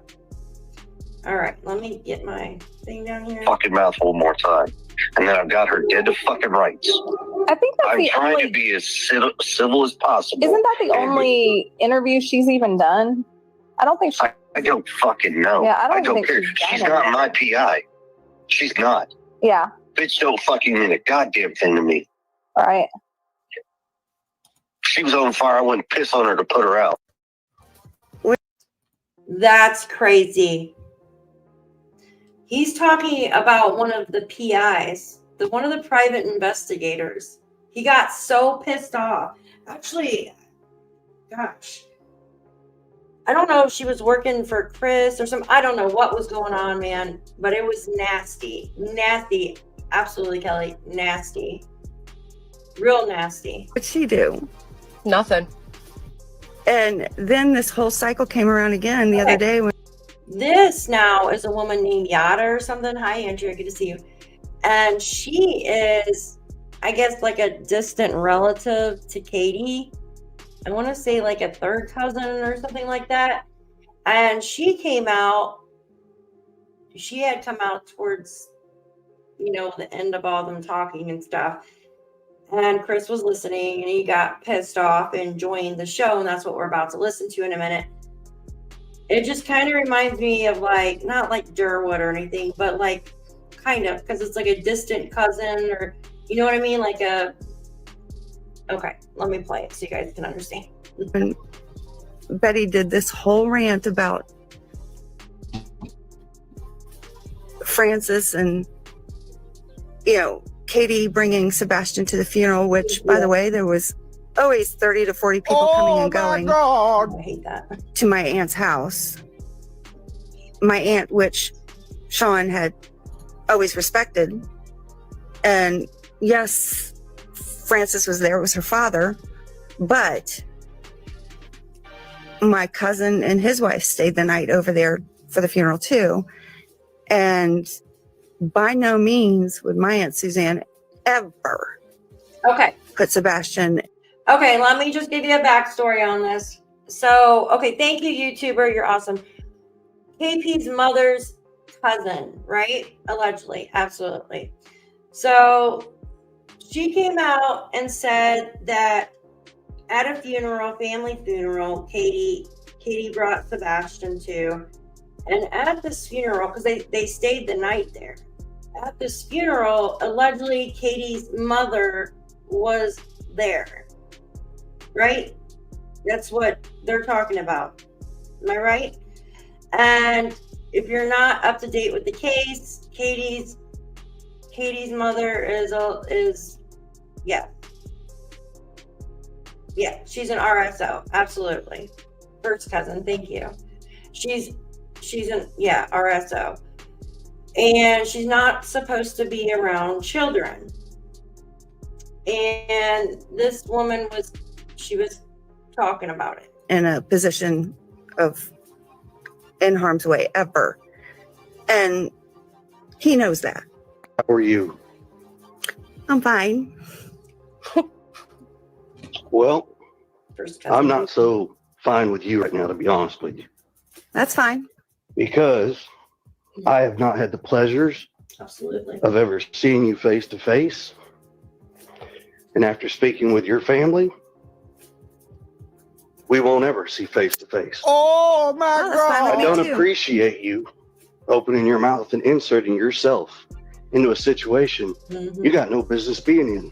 All right, let me get my thing down here. Fucking mouth one more time. And then I've got her dead to fucking rights. I think that's I'm trying to be as civil as possible. Isn't that the only interview she's even done? I don't think she. I don't fucking know. Yeah, I don't think care. She's not my PI. She's not. Yeah. Bitch don't fucking mean a goddamn thing to me. All right. She was on fire. I wouldn't piss on her to put her out. That's crazy. He's talking about one of the PIs, one of the private investigators. He got so pissed off. Actually, gosh, I don't know if she was working for Chris or something. I don't know what was going on, man, but it was nasty. Nasty. Absolutely, Kelly. Nasty. Real nasty. What'd she do? Nothing. And then this whole cycle came around again the other day when This now is a woman named Yada or something. Hi, Andrea. Good to see you. And she is, I guess, like a distant relative to Katie. I want to say like a third cousin or something like that. And she came out, she had come out towards, the end of all them talking and stuff. And Chris was listening and he got pissed off and joined the show. And that's what we're about to listen to in a minute. It just kind of reminds me of like, not like Durwood or anything, but like kind of, because it's like a distant cousin or, you know what I mean? Like okay, let me play it so you guys can understand. when Betty did this whole rant about Francis and, Katie bringing Sebastian to the funeral, which, by the way, there was always 30 to 40 people coming and going I hate that. to my aunt's house. My aunt, which Sean had always respected. And yes, Francis was there. It was her father. But my cousin and his wife stayed the night over there for the funeral too. And by no means would my Aunt Suzanne ever put Sebastian. Okay, let me just give you a backstory on this. So, okay, thank you, YouTuber. You're awesome. KP's mother's cousin, right? Allegedly, absolutely. So she came out and said that at a funeral, family funeral, Katie brought Sebastian to, and at this funeral, because they stayed the night there. At this funeral, allegedly Katie's mother was there, right? That's what they're talking about. Am I right? And if you're not up to date with the case, Katie's mother is she's an RSO, absolutely. First cousin, thank you. She's an RSO. And she's not supposed to be around children. And this woman was talking about it. In a position of in harm's way ever. And he knows that. How are you? I'm fine. Well, First cousin. I'm not so fine with you right now, to be honest with you, That's fine. because I have not had the pleasures Absolutely. of ever seeing you face to face. And after speaking with your family, we won't ever see face to face. Oh my I don't appreciate you opening your mouth and inserting yourself into a situation you got no business being in.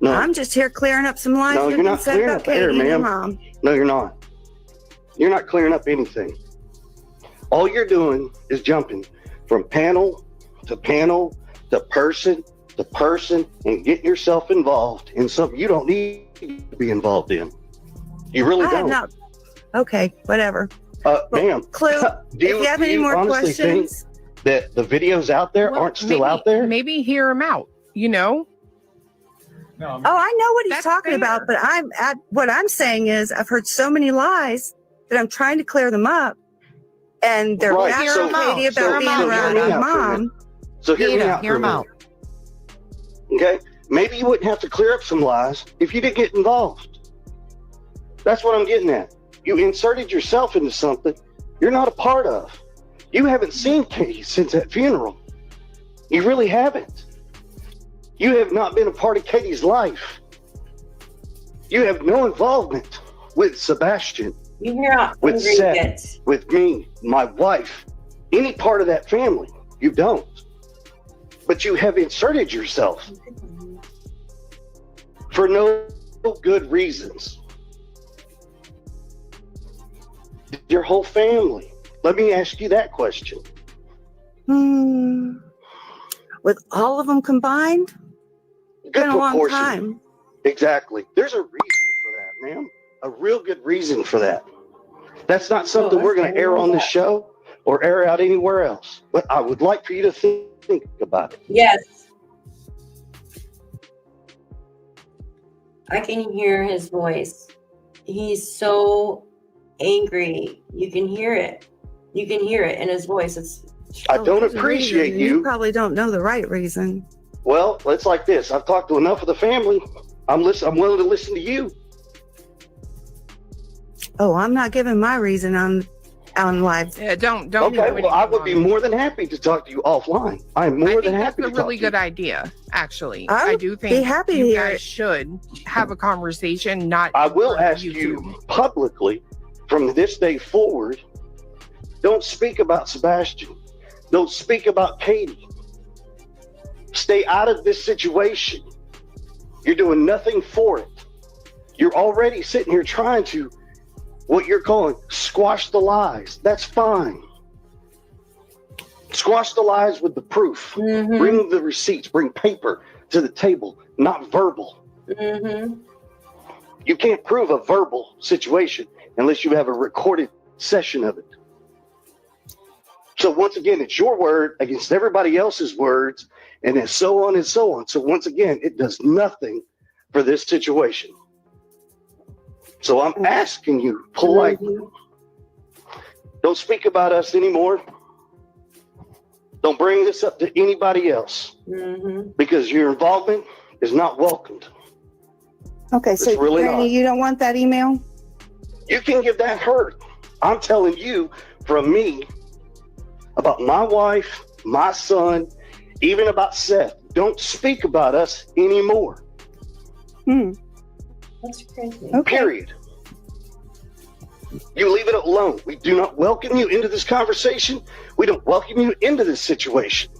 No, I'm just here clearing up some lies no, that you're have been not said clearing about up Katie air, and your ma'am. mom. No, you're not. You're not clearing up anything. All you're doing is jumping from panel to panel to person and getting yourself involved in something you don't need to be involved in. You really I have don't. not. Okay, whatever. Ma'am, Clue, if you have any more honestly think questions, that the videos out there aren't still out there? Maybe hear him out, you know? oh, I know what he's talking about, but what I'm saying is I've heard so many lies that I'm trying to clear them up. And they're Right, bashing so- Katie about so being hear around me her out for a mom. minute. So hear me out for a minute. Okay? Maybe you wouldn't have to clear up some lies if you didn't get involved. That's what I'm getting at. You inserted yourself into something you're not a part of. You haven't seen Katie since that funeral. You really haven't. You have not been a part of Katie's life. You have no involvement with Sebastian, You hear how with angry he Seth, gets. with me, my wife, any part of that family. You don't. But you have inserted yourself for no good reasons. Your whole family. Let me ask you that question. With all of them combined, Good been a long proportion. time. Exactly. There's a reason for that, ma'am. A real good reason for that. That's not something we're going to air on this show or air out anywhere else. But I would like for you to think about it. Yes. I can hear his voice. He's so angry. You can hear it. You can hear it in his voice. I don't There's a appreciate reason. you. You probably don't know the right reason. Well, it's like this. I've talked to enough of the family. I'm willing to listen to you. Oh, I'm not giving my reason on live. Yeah, don't. Okay, well, I would be more than happy to talk to you offline. I'm more than happy That's to a really talk to good idea, actually. I I would do be think happy to you hear guys it. should have a conversation, not I will on ask YouTube. you publicly from this day forward, don't speak about Sebastian. Don't speak about Katie. Stay out of this situation. You're doing nothing for it. You're already sitting here trying to, what you're calling, squash the lies. That's fine. Squash the lies with the proof. Bring the receipts. Bring paper to the table, not verbal. You can't prove a verbal situation unless you have a recorded session of it. So once again, it's your word against everybody else's words, and then so on and so on. So once again, it does nothing for this situation. So I'm asking you politely, don't speak about us anymore. Don't bring this up to anybody else because your involvement is not welcomed. Okay, so It's really Granny, not. you don't want that email? You can give that hurt. I'm telling you from me about my wife, my son, even about Seth. Don't speak about us anymore. That's crazy. Period. You leave it alone. We do not welcome you into this conversation. We don't welcome you into this situation.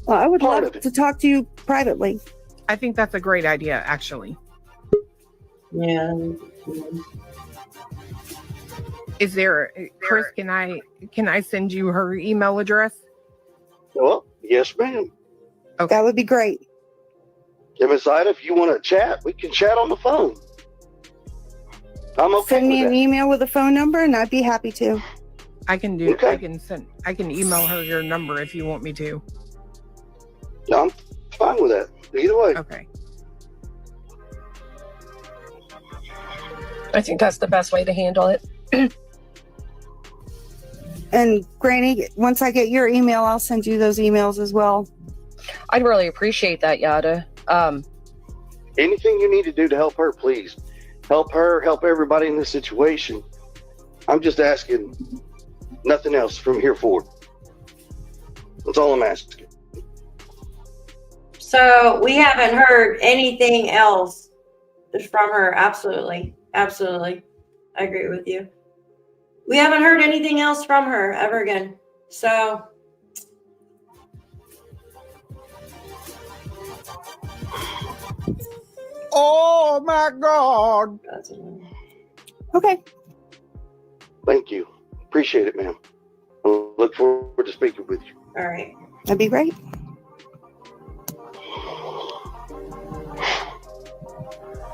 Well, I would love to talk to you privately. I think that's a great idea, actually. Yeah. Is there, Chris? Can I send you her email address? Well, yes, ma'am. That would be great. Yeah, Miss Ida, if you want to chat, we can chat on the phone. I'm okay. Send me with an that. email with a phone number, and I'd be happy to. I can do. I can email her your number if you want me to. Yeah, I'm fine with that. Either way. Okay. I think that's the best way to handle it. And Granny, once I get your email, I'll send you those emails as well. I'd really appreciate that, Yada. Anything you need to do to help her, please. Help her, help everybody in this situation. I'm just asking nothing else from here forward. That's all I'm asking. So we haven't heard anything else from her. Absolutely. Absolutely. I agree with you. We haven't heard anything else from her ever again. So oh my God. Okay. Thank you. Appreciate it, ma'am. I look forward to speaking with you. All right. That'd be great.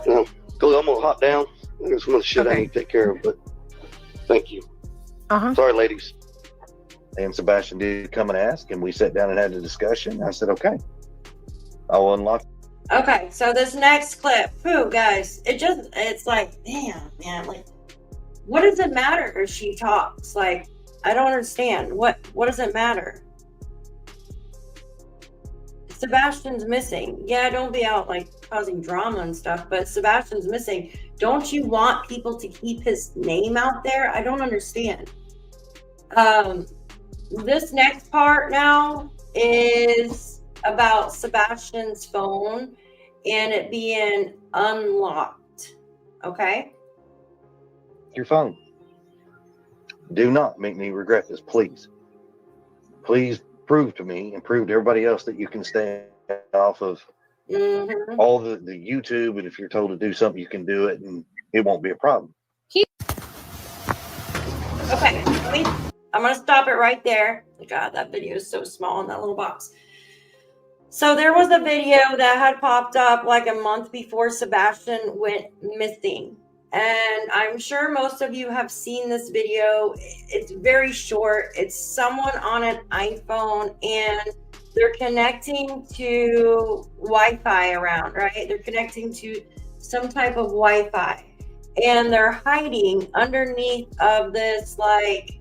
I'm gonna hop down. There's some other shit I need to take care of, but thank you. Sorry, ladies. And Sebastian did come and ask, and we sat down and had a discussion. I said, okay, I'll unlock. Okay, so this next clip, guys, it's like, damn, man, like, what does it matter if she talks? Like, I don't understand. What does it matter? Sebastian's missing. Yeah, don't be out like causing drama and stuff, but Sebastian's missing. Don't you want people to keep his name out there? I don't understand. This next part now is about Sebastian's phone and it being unlocked. Okay? Your phone. Do not make me regret this, please. Please prove to me and prove to everybody else that you can stay off of all the YouTube, and if you're told to do something, you can do it, and it won't be a problem. Okay, I'm going to stop it right there. God, that video is so small in that little box. So there was a video that had popped up like a month before Sebastian went missing. And I'm sure most of you have seen this video. It's very short. It's someone on an iPhone and they're connecting to Wi-Fi around, right? They're connecting to some type of Wi-Fi. And they're hiding underneath of this, like,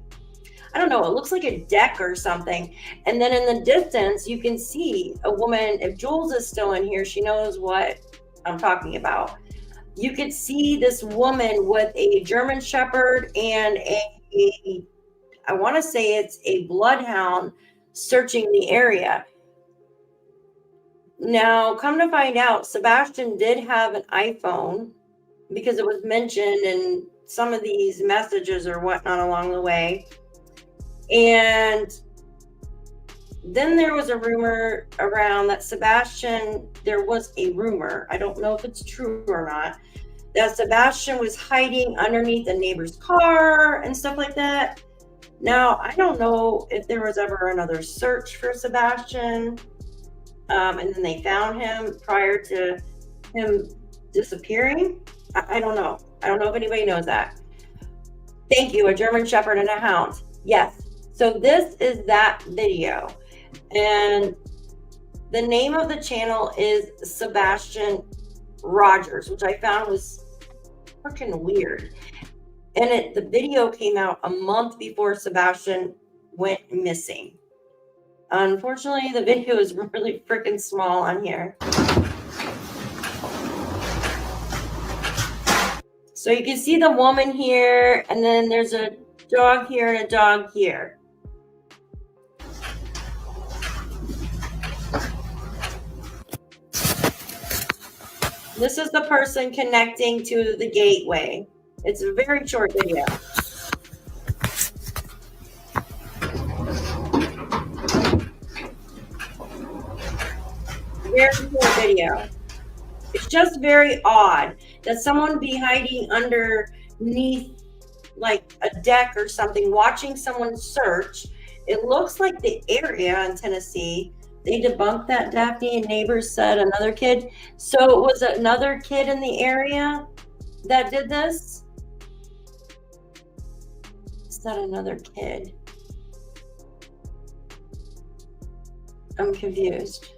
I don't know, it looks like a deck or something. And then in the distance, you can see a woman. If Jules is still in here, she knows what I'm talking about. You could see this woman with a German Shepherd and I want to say it's a bloodhound searching the area. Now, come to find out, Sebastian did have an iPhone because it was mentioned in some of these messages or whatnot along the way. And then there was a rumor around that there was a rumor, I don't know if it's true or not, that Sebastian was hiding underneath a neighbor's car and stuff like that. Now, I don't know if there was ever another search for Sebastian, and then they found him prior to him disappearing. I don't know. I don't know if anybody knows that. Thank you, a German Shepherd and a hound. Yes. So this is that video. And the name of the channel is Sebastian Rogers, which I found was freaking weird. And the video came out a month before Sebastian went missing. Unfortunately, the video is really freaking small on here. So you can see the woman here, and then there's a dog here and a dog here. This is the person connecting to the gateway. It's a very short video. Very short video. It's just very odd that someone be hiding underneath like a deck or something, watching someone search. It looks like the area in Tennessee. They debunked that, Daphne, and neighbors said another kid. So it was another kid in the area that did this? Is that another kid? I'm confused.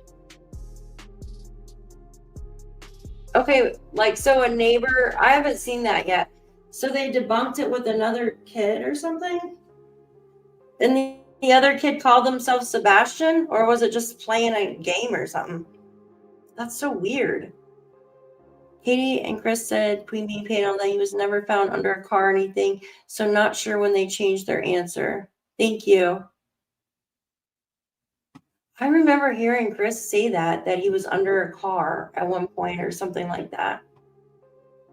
Okay, like, so a neighbor, I haven't seen that yet. So they debunked it with another kid or something? And the other kid called themselves Sebastian? Or was it just playing a game or something? That's so weird. Katie and Chris said Queen Bee panel that he was never found under a car or anything. So not sure when they changed their answer. Thank you. I remember hearing Chris say that he was under a car at one point or something like that.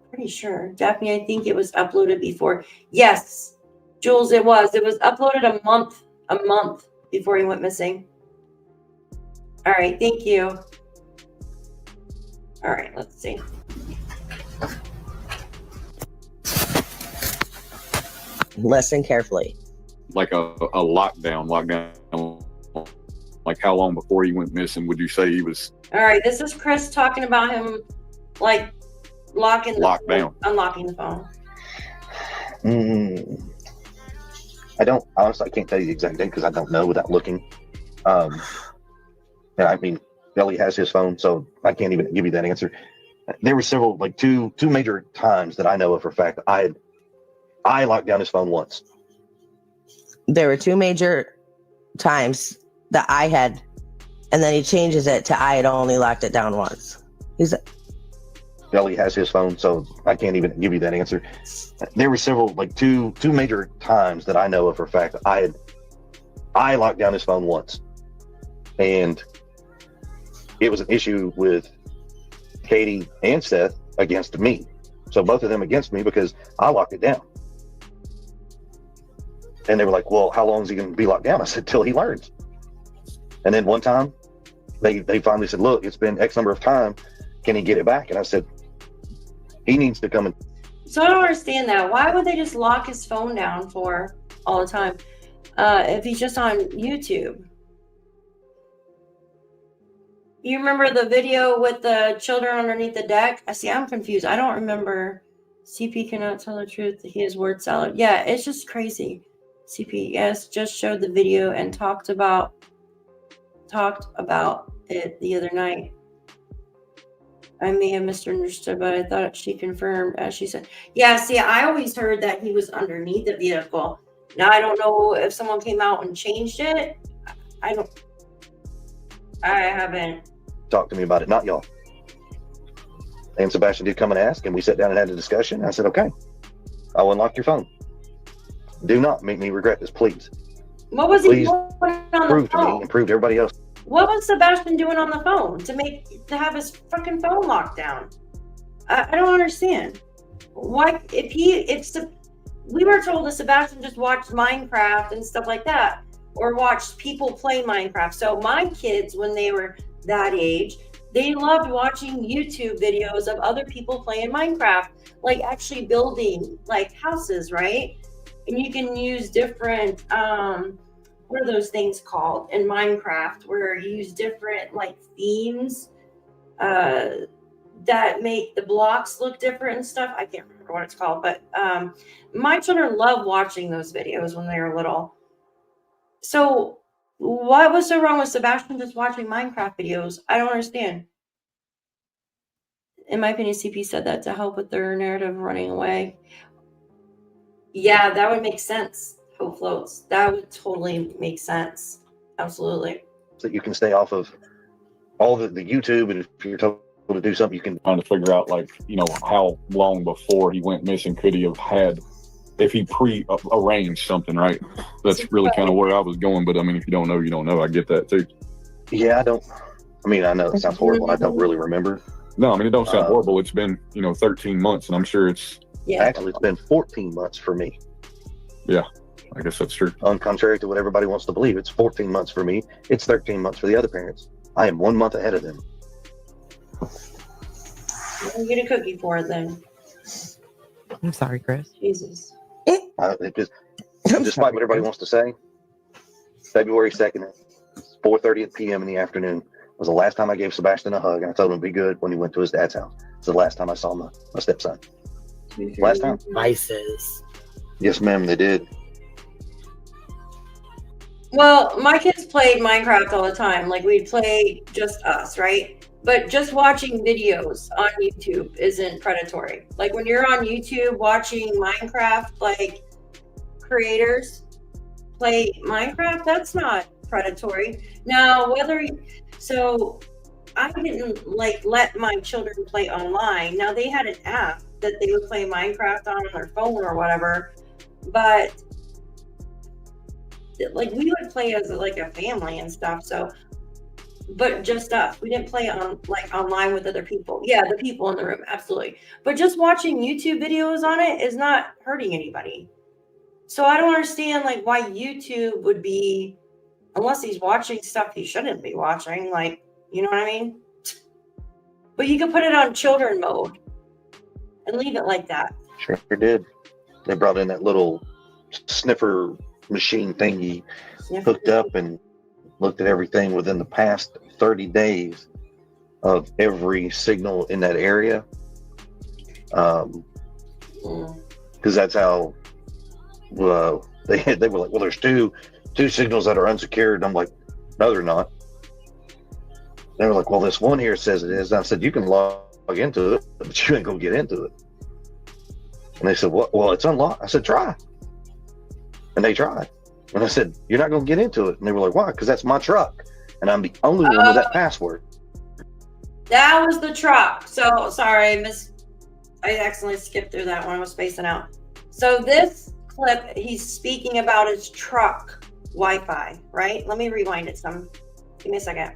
Pretty sure. Daphne, I think it was uploaded before. Yes, Jules, it was. It was uploaded a month before he went missing. All right, thank you. All right, let's see. Listen carefully. Like a lockdown. Like how long before he went missing would you say he was All right, this is Chris talking about him like locked down, unlocking the phone. I don't, honestly, I can't tell you the exact date because I don't know without looking. Yeah, I mean, Ellie has his phone, so I can't even give you that answer. There were several, like two major times that I know of for a fact. I locked down his phone once. There were two major times that I had, and then he changes it to I had only locked it down once. Ellie has his phone, so I can't even give you that answer. There were several, like two major times that I know of for a fact. I locked down his phone once, and it was an issue with Katie and Seth against me. So both of them against me because I locked it down. And they were like, well, how long is he going to be locked down? I said, till he learns. And then one time they finally said, look, it's been X number of time. Can he get it back? And I said, he needs to come in. So I don't understand that. Why would they just lock his phone down for all the time if he's just on YouTube? You remember the video with the children underneath the deck? I'm confused. I don't remember. CP cannot tell the truth. He is word salad. Yeah, it's just crazy. CPS just showed the video and talked about it the other night. I may have misunderstood, but I thought she confirmed, as she said. Yeah, see, I always heard that he was underneath the vehicle. Now, I don't know if someone came out and changed it. I haven't. Talk to me about it, not y'all. And Sebastian did come and ask, and we sat down and had a discussion. I said, okay, I'll unlock your phone. Do not make me regret this, please. What was he doing on the Prove to phone? me and prove to everybody else. What was Sebastian doing on the phone to have his fucking phone locked down? I don't understand. Why, we were told that Sebastian just watched Minecraft and stuff like that, or watched people play Minecraft. So my kids, when they were that age, they loved watching YouTube videos of other people playing Minecraft, like actually building like houses, right? And you can use different, what are those things called in Minecraft, where you use different like themes that make the blocks look different and stuff. I can't remember what it's called, but my children love watching those videos when they were little. So what was so wrong with Sebastian just watching Minecraft videos? I don't understand. In my opinion, CP said that to help with their narrative running away. Yeah, that would make sense. Hope floats. That would totally make sense. Absolutely. That you can stay off of all the YouTube, and if you're told to do something, you can. Trying to figure out, like, you know, how long before he went missing could he have had, if he pre-arranged something, right? That's really kind of where I was going. But I mean, if you don't know, you don't know. I get that too. Yeah, I don't. I mean, I know it sounds horrible. I don't really remember. No, I mean, it don't sound horrible. It's been, 13 months, and I'm sure it's. Yeah. Actually, it's been 14 months for me. Yeah, I guess that's true. On contrary to what everybody wants to believe, it's 14 months for me. It's 13 months for the other parents. I am 1 month ahead of them. I'll get a cookie for it then. I'm sorry, Chris. Jesus. Despite what everybody wants to say, February 2nd, 4:30 p.m. in the afternoon was the last time I gave Sebastian a hug, and I told him to be good when he went to his dad's house. It's the last time I saw my stepson. Last time. Vices. Yes, ma'am, they did. Well, my kids played Minecraft all the time. Like, we'd play Just Us, right? But just watching videos on YouTube isn't predatory. Like, when you're on YouTube watching Minecraft, like, creators play Minecraft, that's not predatory. Now, so I didn't, like, let my children play online. Now, they had an app that they would play Minecraft on their phone or whatever, but like, we would play as like a family and stuff. So, but just us, we didn't play on like online with other people. Yeah, the people in the room, absolutely. But just watching YouTube videos on it is not hurting anybody. So I don't understand like why YouTube would be, unless he's watching stuff he shouldn't be watching. Like, you know what I mean? But you could put it on children mode and leave it like that. Sure did. They brought in that little sniffer machine thingy, hooked up and looked at everything within the past 30 days of every signal in that area. Because that's how they were like, well, there's two signals that are unsecured. And I'm like, no, they're not. They were like, well, this one here says it is. And I said, you can log into it, but you ain't gonna get into it. And they said, well, it's unlocked. I said, try. And they tried. And I said, you're not going to get into it. And they were like, why? Because that's my truck. And I'm the only one with that password. That was the truck. So, sorry, I accidentally skipped through that one. I was spacing out. So this clip, he's speaking about his truck Wi-Fi, right? Let me rewind it some. Give me a second.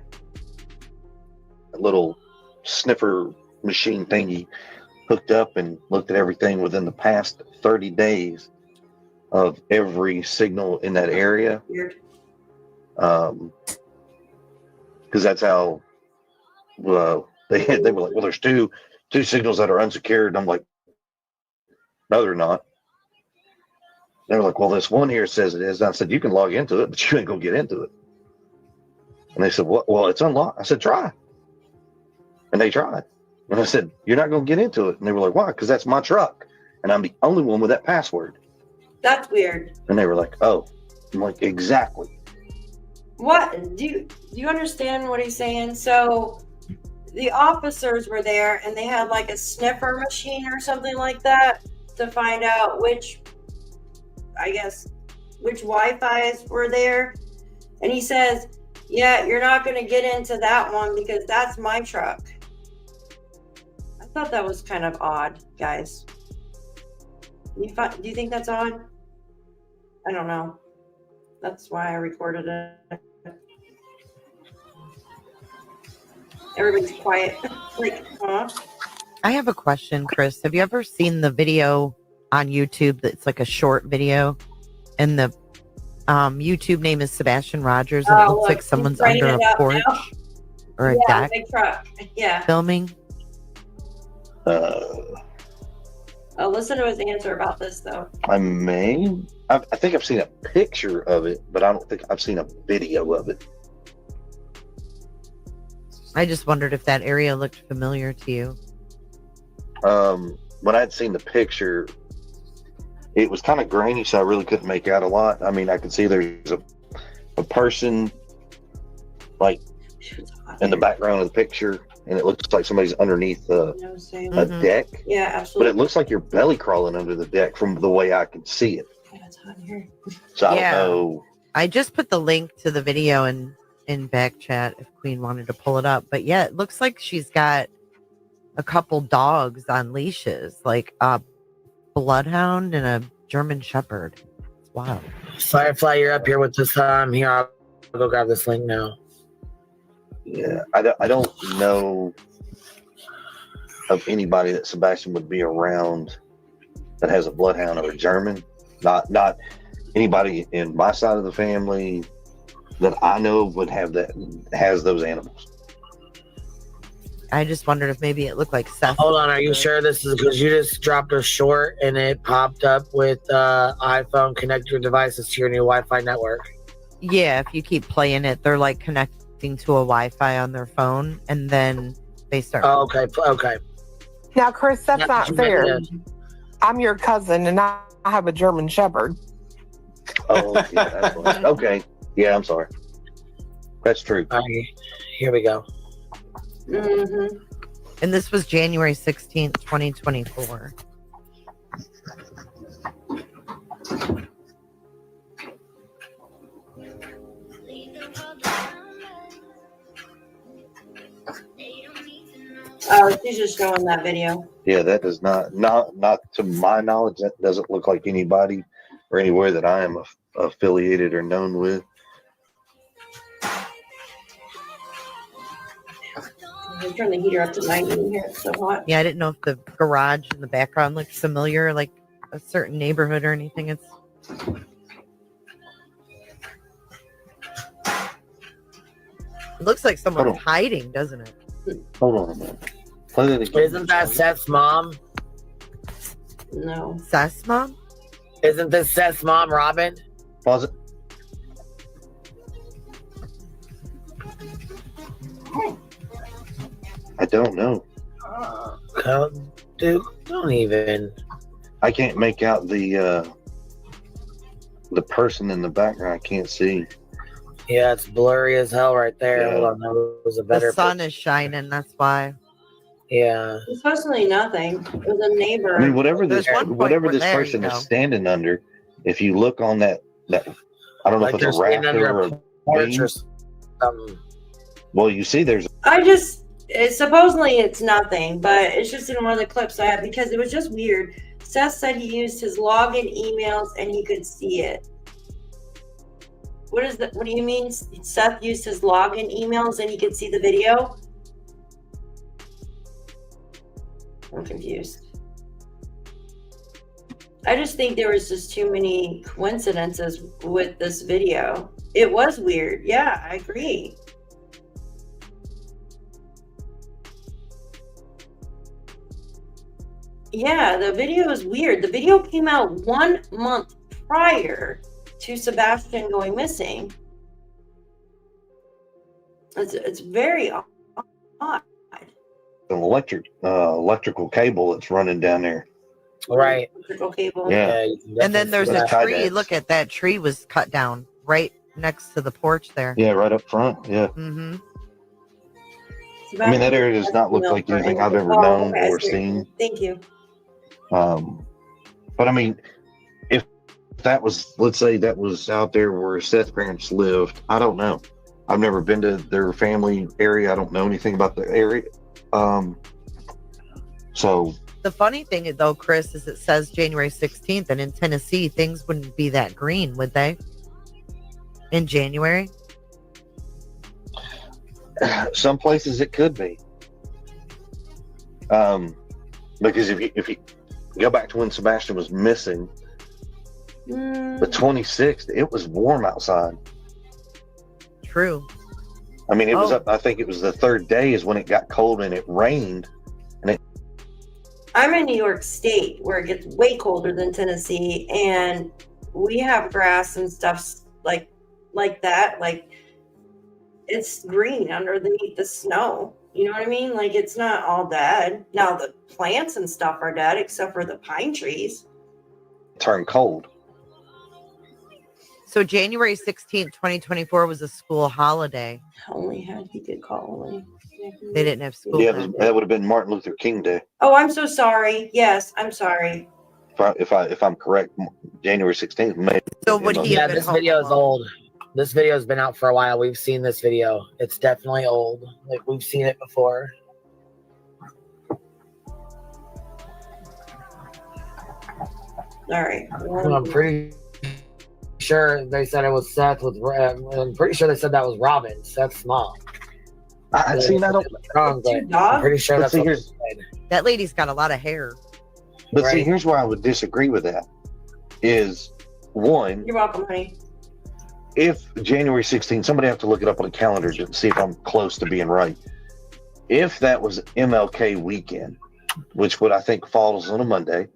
A little sniffer machine thingy hooked up and looked at everything within the past 30 days of every signal in that area. Weird. Because that's how they were like, well, there's two signals that are unsecured. And I'm like, no, they're not. They were like, well, this one here says it is. And I said, you can log into it, but you ain't gonna get into it. And they said, well, it's unlocked. I said, try. And they tried. And I said, you're not going to get into it. And they were like, why? Because that's my truck. And I'm the only one with that password. That's weird. And they were like, oh. I'm like, exactly. What? Do you understand what he's saying? So the officers were there and they had like a sniffer machine or something like that to find out which Wi-Fi's were there. And he says, yeah, you're not going to get into that one because that's my truck. I thought that was kind of odd, guys. Do you think that's odd? I don't know. That's why I recorded it. Everybody's quiet. Like, huh? I have a question, Chris. Have you ever seen the video on YouTube that's like a short video? And the YouTube name is Sebastian Rogers, and it looks like someone's under a porch or a deck. Big truck. Yeah. Filming. I'll listen to his answer about this, though. I think I've seen a picture of it, but I don't think I've seen a video of it. I just wondered if that area looked familiar to you. When I'd seen the picture, it was kind of grainy, so I really couldn't make out a lot. I mean, I could see there's a person like in the background of the picture, and it looks like somebody's underneath a deck. Yeah, But absolutely. it looks like you're belly crawling under the deck from the way I can see it. Yeah, it's hot in here. So I Yeah. don't know. I just put the link to the video in back chat if Queen wanted to pull it up. But yeah, it looks like she's got a couple dogs on leashes, like a bloodhound and a German shepherd. It's wild. Firefly, you're up here with this. Here, I'll go grab this link now. Yeah, I don't know of anybody that Sebastian would be around that has a bloodhound or a German. Not anybody in my side of the family that I know would have that, has those animals. I just wondered if maybe it looked like Seth. Hold on, are you sure this is because you just dropped a short and it popped up with iPhone connect your devices to your new Wi-Fi network? Yeah, if you keep playing it, they're like connecting to a Wi-Fi on their phone, and then they start. Oh, okay. Now, Chris, that's Yeah, not you fair. mentioned I'm your cousin, and I have a German Shepherd. Oh, yeah, that's right. Okay. Yeah, I'm sorry. That's true. All right, here we go. Mm-hmm. And this was January 16th, 2024. Oh, she's just showing that video. Yeah, that does not to my knowledge, that doesn't look like anybody or anywhere that I am affiliated or known with. I'm turn the heater up to 90 in here. It's so hot. Yeah, I didn't know if the garage in the background looked familiar, like a certain neighborhood or anything. It looks like someone's hiding, doesn't it? Hold on a minute. Play that again. Isn't that Seth's mom? No. Seth's mom? Isn't this Seth's mom, Robin? Pause it. I don't know. Dude, don't even. I can't make out the person in the background. I can't see. Yeah, it's blurry as hell right there. Yeah. Hold on, that was a better. The sun is shining, that's why. Yeah. It's supposedly nothing. It was a neighbor. I mean, whatever this There's one point whatever where this there person you is go. standing under, if you look on that I don't know Like if it's a they're standing rafter under or a a porch beam. or something. Well, you see, there's Supposedly it's nothing, but it's just in one of the clips I have because it was just weird. Seth said he used his login emails and he could see it. What is that? What do you mean? Seth used his login emails and he could see the video? I'm confused. I just think there was just too many coincidences with this video. It was weird. Yeah, I agree. Yeah, the video is weird. The video came out 1 month prior to Sebastian going missing. It's very odd. an electrical cable that's running down there. Right. Electrical cable. Yeah. And then there's a That's tied tree. in. Look at that tree was cut down right next to the porch there. Yeah, right up front. Yeah. Mm-hmm. I mean, that area does not look like anything I've ever known or seen. Thank you. But I mean, if that was, let's say that was out there where Seth's parents lived, I don't know. I've never been to their family area. I don't know anything about the area. So The funny thing is, though, Chris, is it says January 16th, and in Tennessee, things wouldn't be that green, would they? In January? some places it could be. Because if you go back to when Sebastian was missing, the 26th, it was warm outside. True. I mean, it was Oh. up, I think it was the third day is when it got cold and it rained. And it, I'm in New York State where it gets way colder than Tennessee, and we have grass and stuff like that. Like it's green underneath the snow. You know what I mean? Like it's not all dead. Now the plants and stuff are dead except for the pine trees. turned cold. So January 16th, 2024 was a school holiday. Only had he could call only. They didn't have school. Yeah, that day. that would have been Martin Luther King Day. Oh, I'm so sorry. Yes, I'm sorry. If I'm correct, January 16th. May So would he Yeah, have been this home video is alone? old. This video has been out for a while. We've seen this video. It's definitely old. Like, we've seen it before. All right. I'm pretty sure they said it was Seth with. I'm pretty sure they said that was Robin, Seth's mom. I see. I don't. Wrong, but I'm pretty sure But that's see, what they here's- said. That lady's got a lot of hair. But see, Right. here's where I would disagree with that. Is one, You're welcome, honey. if January 16th, somebody have to look it up on a calendar to see if I'm close to being right. If that was MLK weekend, which would I think falls on a Monday,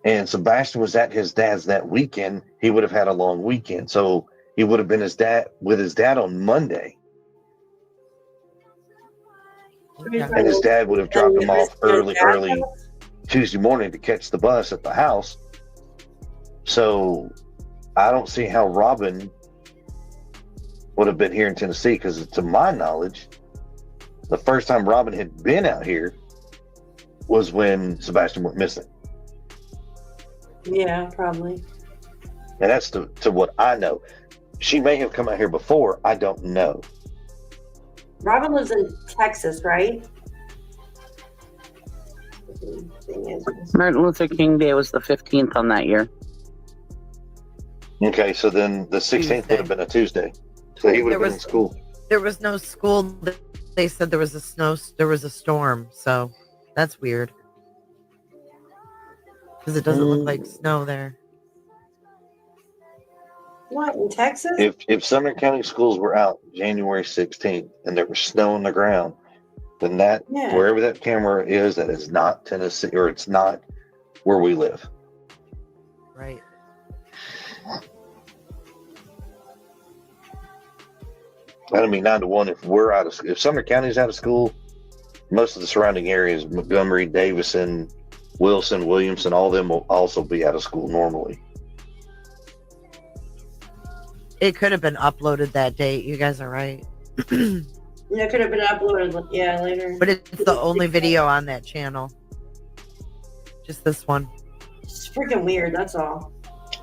and Sebastian was at his dad's that weekend, he would have had a long weekend. So he would have been his dad on Monday, and his dad would have dropped him off early Tuesday morning to catch the bus at the house. So I don't see how Robin would have been here in Tennessee, because to my knowledge, the first time Robin had been out here was when Sebastian went missing. Yeah, probably. And that's to what I know. She may have come out here before. I don't know. Robin lives in Texas, right? Martin Luther King Day was the 15th on that year. Okay, so then the 16th would have been a Tuesday. So he would have been in school. There was no school. They said there was a storm. So that's weird. Because it doesn't look like snow there. What, in Texas? If Sumner County schools were out January 16th and there was snow on the ground, then that wherever that camera is, that is not Tennessee, or it's not where we live. Right. I don't mean 9 to 1. If Sumner County's out of school, most of the surrounding areas, Montgomery, Davison, Wilson, Williamson, all of them will also be out of school normally. It could have been uploaded that date. You guys are right. It could have been uploaded, yeah, later. But it's the only video on that channel. Just this one. It's freaking weird, that's all.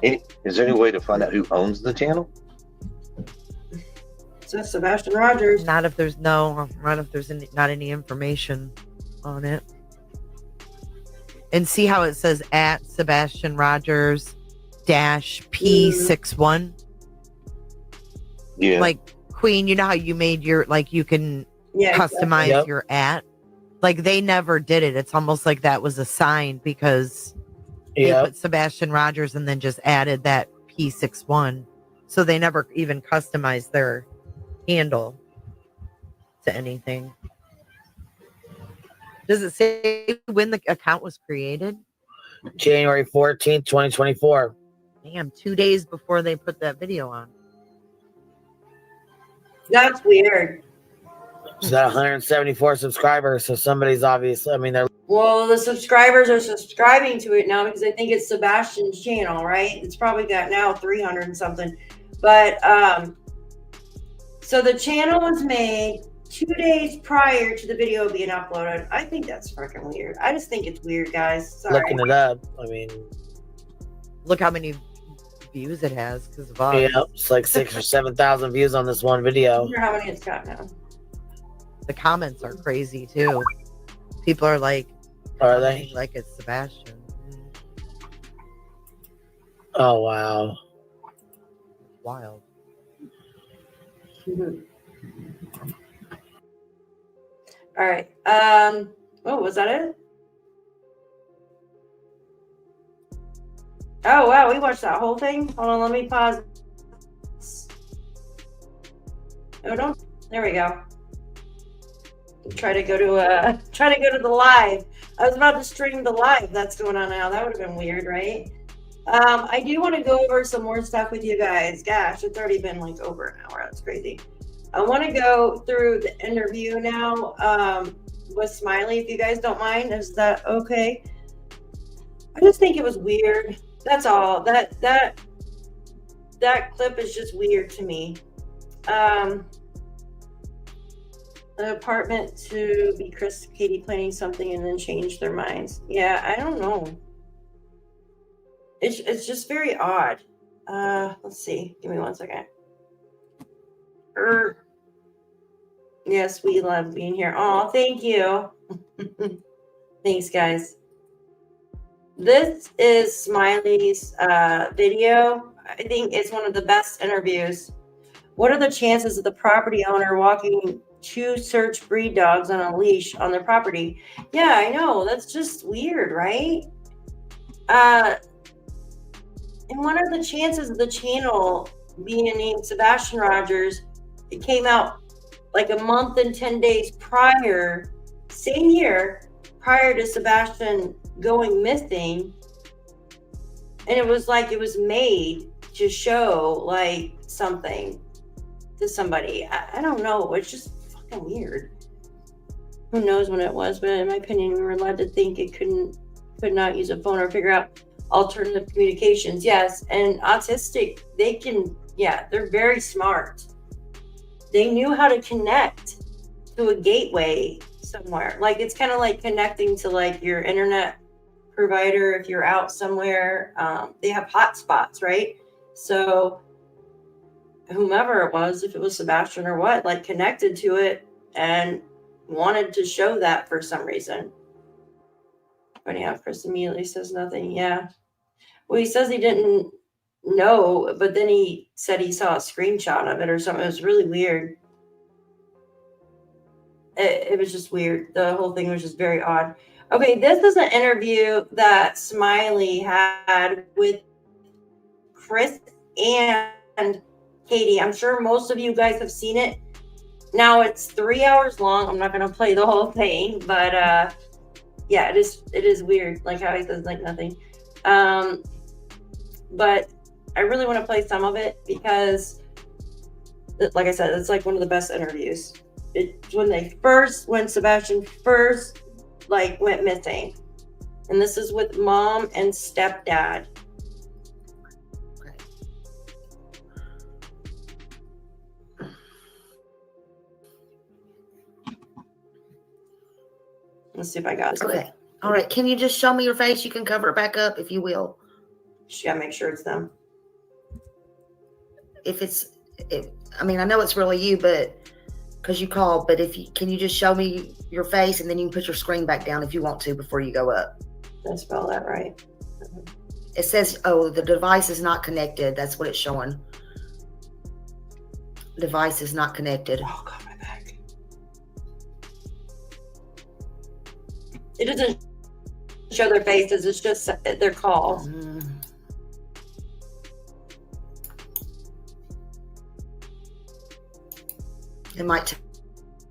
Is there any way to find out who owns the channel? It's Sebastian Rogers. Not if there's not any information on it. And see how it says at Sebastian Rogers -P61. Yeah. Like Queen, you know how you made your, like, you can customize your at? Like, they never did it. It's almost like that was a sign, because they put Sebastian Rogers and then just added that P61. So they never even customized their handle to anything. Does it say when the account was created? January 14th, 2024. Damn, 2 days before they put that video on. That's weird. She's got 174 subscribers, so somebody's obviously, I mean, they're. Well, the subscribers are subscribing to it now because I think it's Sebastian's channel, right? It's probably got now 300 and something. But so the channel was made 2 days prior to the video being uploaded. I think that's freaking weird. I just think it's weird, guys. Sorry. Looking it up. I mean, look how many views it has because of us. Yeah, it's like 6,000 or 7,000 views on this one video. I wonder how many it's got now. The comments are crazy too. People are like, are they? Like it's Sebastian. Oh, wow. Wild. All right. Oh, was that it? Oh, wow. We watched that whole thing. Hold on. Let me pause. Oh, don't. There we go. Try to go to the live. I was about to stream the live that's going on now. That would have been weird, right? I do want to go over some more stuff with you guys. Gosh, it's already been like over an hour. That's crazy. I want to go through the interview now with Smiley, if you guys don't mind. Is that okay? I just think it was weird. That's all. That clip is just weird to me. the apartment to be Chris, Katie planning something and then change their minds. Yeah, I don't know. It's just very odd. Let's see. Give me 1 second. Yes, we love being here. Oh, thank you. Thanks, guys. This is Smiley's video. I think it's one of the best interviews. What are the chances of the property owner walking 2 search breed dogs on a leash on their property? Yeah, I know. That's just weird, right? And what are the chances of the channel being named Sebastian Rogers? It came out like a month and 10 days prior, same year, prior to Sebastian going missing. And it was like it was made to show like something to somebody. I don't know. It's just fucking weird. Who knows when it was, but in my opinion, we were led to think it could not use a phone or figure out alternative communications. Yes, and autistic, they can, yeah, they're very smart. They knew how to connect to a gateway somewhere. Like it's kind of like connecting to like your internet provider if you're out somewhere. They have hotspots, right? So whomever it was, if it was Sebastian or what, like connected to it and wanted to show that for some reason. But yeah, Chris immediately says nothing. Yeah. Well, he says he didn't know, but then he said he saw a screenshot of it or something. It was really weird. It was just weird. The whole thing was just very odd. Okay, this is an interview that Smiley had with Chris and Katie. I'm sure most of you guys have seen it. Now it's 3 hours long. I'm not going to play the whole thing, but yeah, it is weird, like how he says like nothing. But I really want to play some of it because, like I said, it's like one of the best interviews. It's when Sebastian first like went missing, and this is with mom and stepdad. Let's see if I got it. Okay. All right. Can you just show me your face? You can cover it back up if you will. Yeah, make sure it's them. I mean, I know it's really you, but because you called, but can you just show me your face and then you can put your screen back down if you want to before you go up. Did I spell that right? It says, oh, the device is not connected. That's what it's showing. Device is not connected. Oh, God, my back. It doesn't show their faces. It's just their calls. It might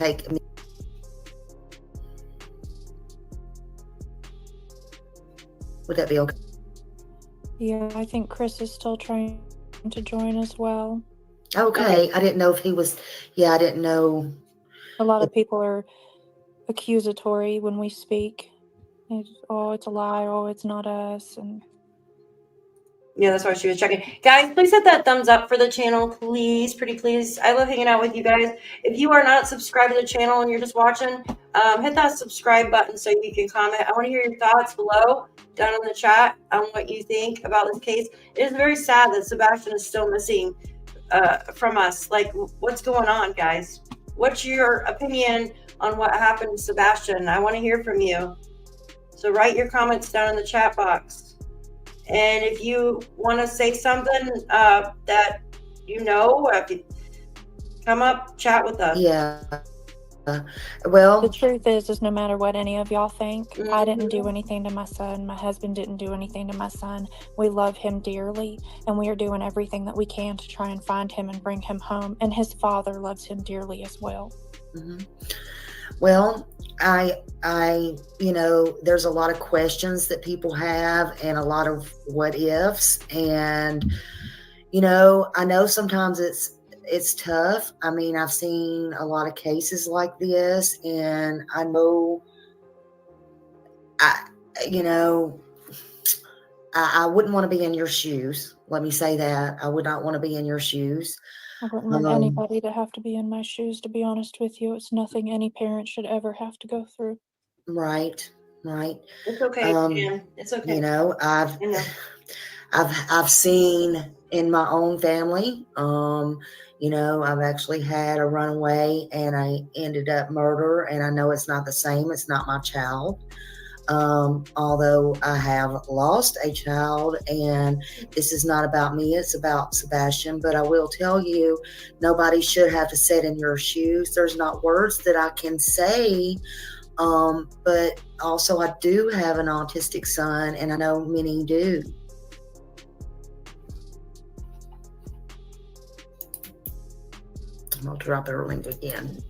take me. Would that be okay? Yeah, I think Chris is still trying to join as well. Okay. I didn't know if he was. Yeah, I didn't know. A lot of people are accusatory when we speak. It's a lie. Oh, it's not us. And yeah, that's why she was checking. Guys, please hit that thumbs up for the channel, please. Pretty please. I love hanging out with you guys. If you are not subscribed to the channel and you're just watching, hit that subscribe button so you can comment. I want to hear your thoughts below, down in the chat, on what you think about this case. It is very sad that Sebastian is still missing from us. Like, what's going on, guys? What's your opinion on what happened to Sebastian? I want to hear from you. So write your comments down in the chat box. And if you want to say something that if you come up, chat with us. Yeah. Well, the truth is no matter what any of y'all think, I didn't do anything to my son. My husband didn't do anything to my son. We love him dearly, and we are doing everything that we can to try and find him and bring him home. And his father loves him dearly as well. Mm-hmm. Well, I, there's a lot of questions that people have and a lot of what ifs. And, I know sometimes it's tough. I mean, I've seen a lot of cases like this, and I know, I wouldn't want to be in your shoes. Let me say that. I would not want to be in your shoes. I wouldn't want anybody to have to be in my shoes, to be honest with you. It's nothing any parent should ever have to go through. Right. It's okay, Jan. It's okay. You know, I know. I've seen in my own family, you know, I've actually had a runaway and I ended up murder, and I know it's not the same. It's not my child. Although I have lost a child, and this is not about me, it's about Sebastian. But I will tell you, nobody should have to sit in your shoes. There's not words that I can say. But also I do have an autistic son, and I know many do. I'll drop her link again.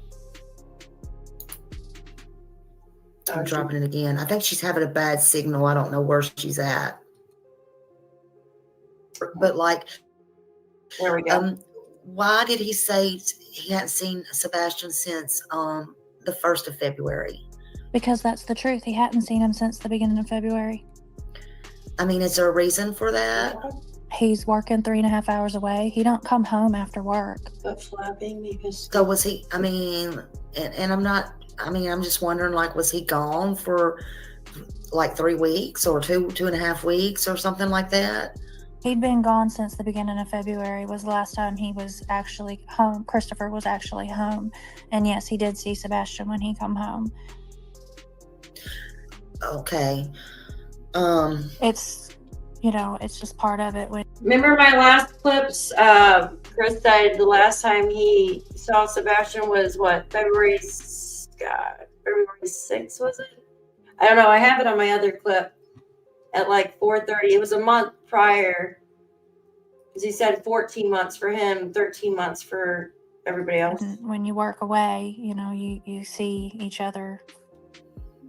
I'm dropping it again. I think she's having a bad signal. I don't know where she's at. But like, there we go. Why did he say he hadn't seen Sebastian since the 1st of February? Because that's the truth. He hadn't seen him since the beginning of February. I mean, is there a reason for that? He's working 3.5 hours away. He don't come home after work. But flapping because. So was he? I mean, and I'm not. I mean, I'm just wondering, like, was he gone for like 3 weeks or 2.5 weeks or something like that? He'd been gone since the beginning of February was the last time he was actually home. Christopher was actually home. And yes, he did see Sebastian when he come home. Okay. It's, you know, it's just part of it. Remember my last clips? Chris said the last time he saw Sebastian was what, February 6th, was it? I don't know. I have it on my other clip at like 4:30. It was a month prior, because he said 14 months for him, 13 months for everybody else. When you work away, you know, you see each other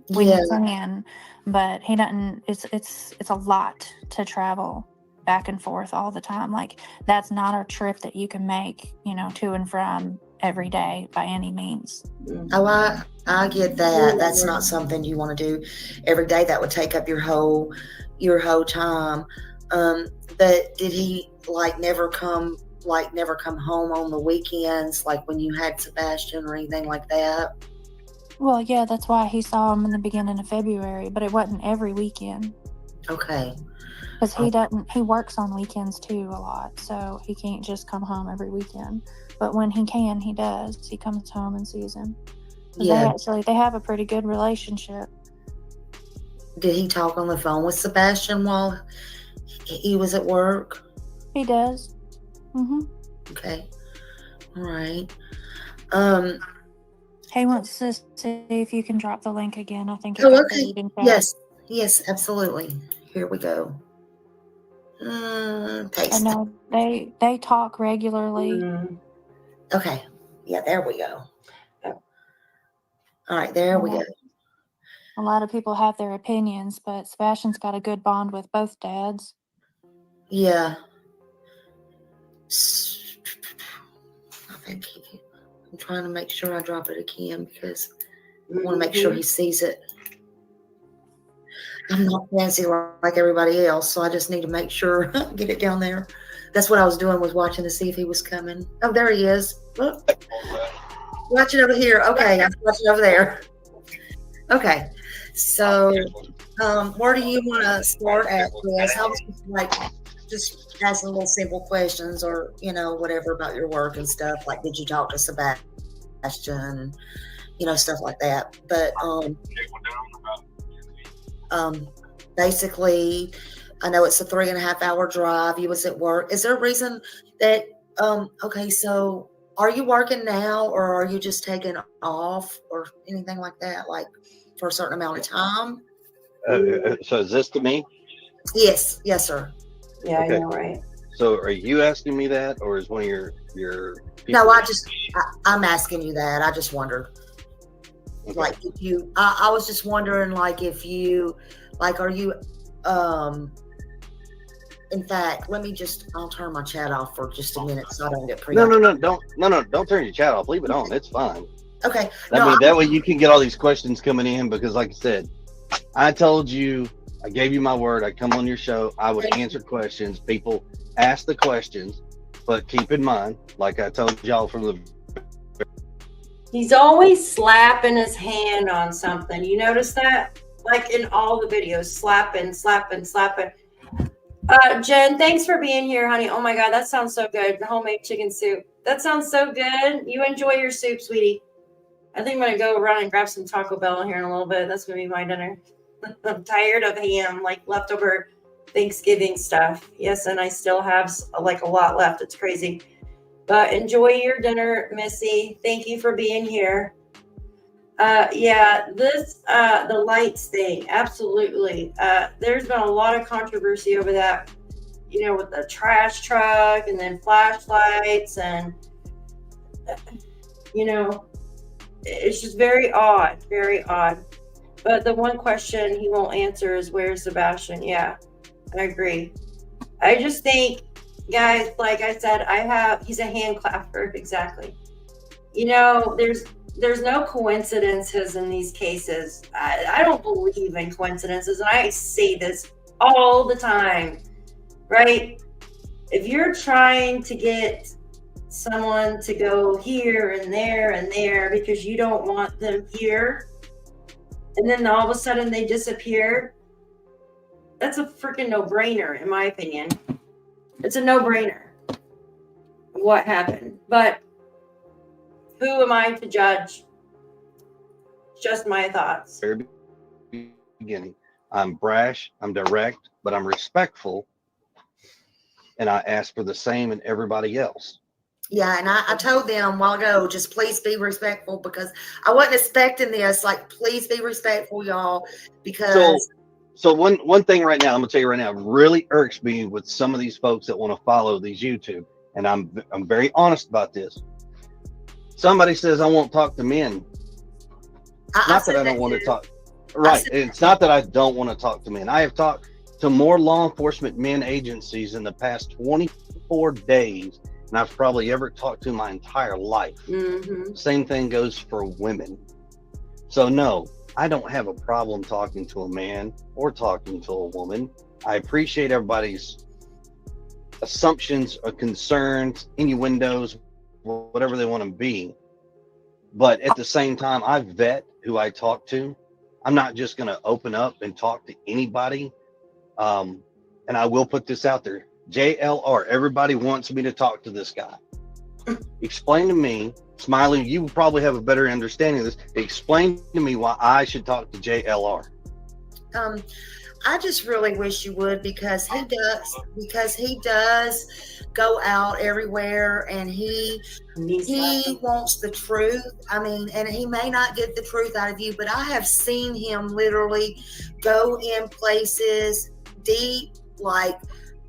when you can, but he doesn't. It's a lot to travel back and forth all the time. Like, that's not a trip that you can make, you know, to and from every day by any means. Oh, I get that. That's not something you want to do every day. That would take up your whole time. But did he never come home on the weekends, like when you had Sebastian or anything like that? Well, yeah, that's why he saw him in the beginning of February, but it wasn't every weekend. Okay. Because he works on weekends too a lot, so he can't just come home every weekend. But when he can, he does. He comes home and sees him. Yeah. They have a pretty good relationship. Did he talk on the phone with Sebastian while he was at work? He does. Okay. All right. He wants to see if you can drop the link again. I think. Okay. Yes, absolutely. Here we go. Paste. I know they talk regularly. Okay. Yeah, there we go. All right, there we go. A lot of people have their opinions, but Sebastian's got a good bond with both dads. Yeah. I think I'm trying to make sure I drop it again because I want to make sure he sees it. I'm not fancy like everybody else, so I just need to make sure get it down there. That's what I was doing, was watching to see if he was coming. Oh, there he is. Look. Watch it over here. Okay, I'm watching over there. Okay, so where do you want to start at, Chris? How just asking little simple questions, or whatever about your work and stuff. Like, did you talk to Sebastian? Stuff like that. But basically, I know it's a 3.5 hour drive. You was at work. Is there a reason that? Okay, so are you working now, or are you just taking off, or anything like that, like for a certain amount of time? So is this to me? Yes, sir. Yeah, okay. I know, right? So are you asking me that, or is one of your people? No, I'm asking you that. I just wondered. Okay. Like, if you, I was just wondering, like, if you, like, are you, in fact, I'll turn my chat off for just a minute so I don't get No, don't turn your chat off. Leave it on. It's fine. Okay. That way you can get all these questions coming in, because like I said, I told you, I gave you my word. I'd come on your show. I would answer questions. People ask the questions. But keep in mind, like I told y'all from the He's always slapping his hand on something. You notice that? Like in all the videos, slapping. Jen, thanks for being here, honey. Oh my God, that sounds so good. The homemade chicken soup. That sounds so good. You enjoy your soup, sweetie. I think I'm going to go run and grab some Taco Bell here in a little bit. That's going to be my dinner. I'm tired of ham, like leftover Thanksgiving stuff. Yes, and I still have like a lot left. It's crazy. But enjoy your dinner, Missy. Thank you for being here. The lights thing, absolutely. There's been a lot of controversy over that, with the trash truck and then flashlights and, it's just very odd. But the one question he won't answer is, where's Sebastian? Yeah, I agree. I just think, guys, like I said, he's a hand clapper. Exactly. There's no coincidences in these cases. I don't believe in coincidences, and I say this all the time, right? If you're trying to get someone to go here and there because you don't want them here, and then all of a sudden they disappear, that's a freaking no-brainer, in my opinion. It's a no-brainer what happened. But who am I to judge? Just my thoughts. very beginning, I'm brash, I'm direct, but I'm respectful, and I ask for the same in everybody else. Yeah, and I told them a while ago, just please be respectful, because I wasn't expecting this. Like, please be respectful, y'all, because So one thing right now, I'm gonna tell you right now, really irks me with some of these folks that want to follow these YouTube, and I'm very honest about this. Somebody says I won't talk to men. Not that I don't want to talk. Right. It's not that I don't want to talk to men. I have talked to more law enforcement men agencies in the past 24 days than I've probably ever talked to my entire life. Mm-hmm. Same thing goes for women. So no, I don't have a problem talking to a man or talking to a woman. I appreciate everybody's assumptions or concerns, innuendos, whatever they want to be. But at the same time, I vet who I talk to. I'm not just going to open up and talk to anybody. And I will put this out there. JLR, everybody wants me to talk to this guy. Explain to me, Smiley, you probably have a better understanding of this. Explain to me why I should talk to JLR. I just really wish you would, because he does go out everywhere, and he wants the truth. I mean, and he may not get the truth out of you, but I have seen him literally go in places deep, like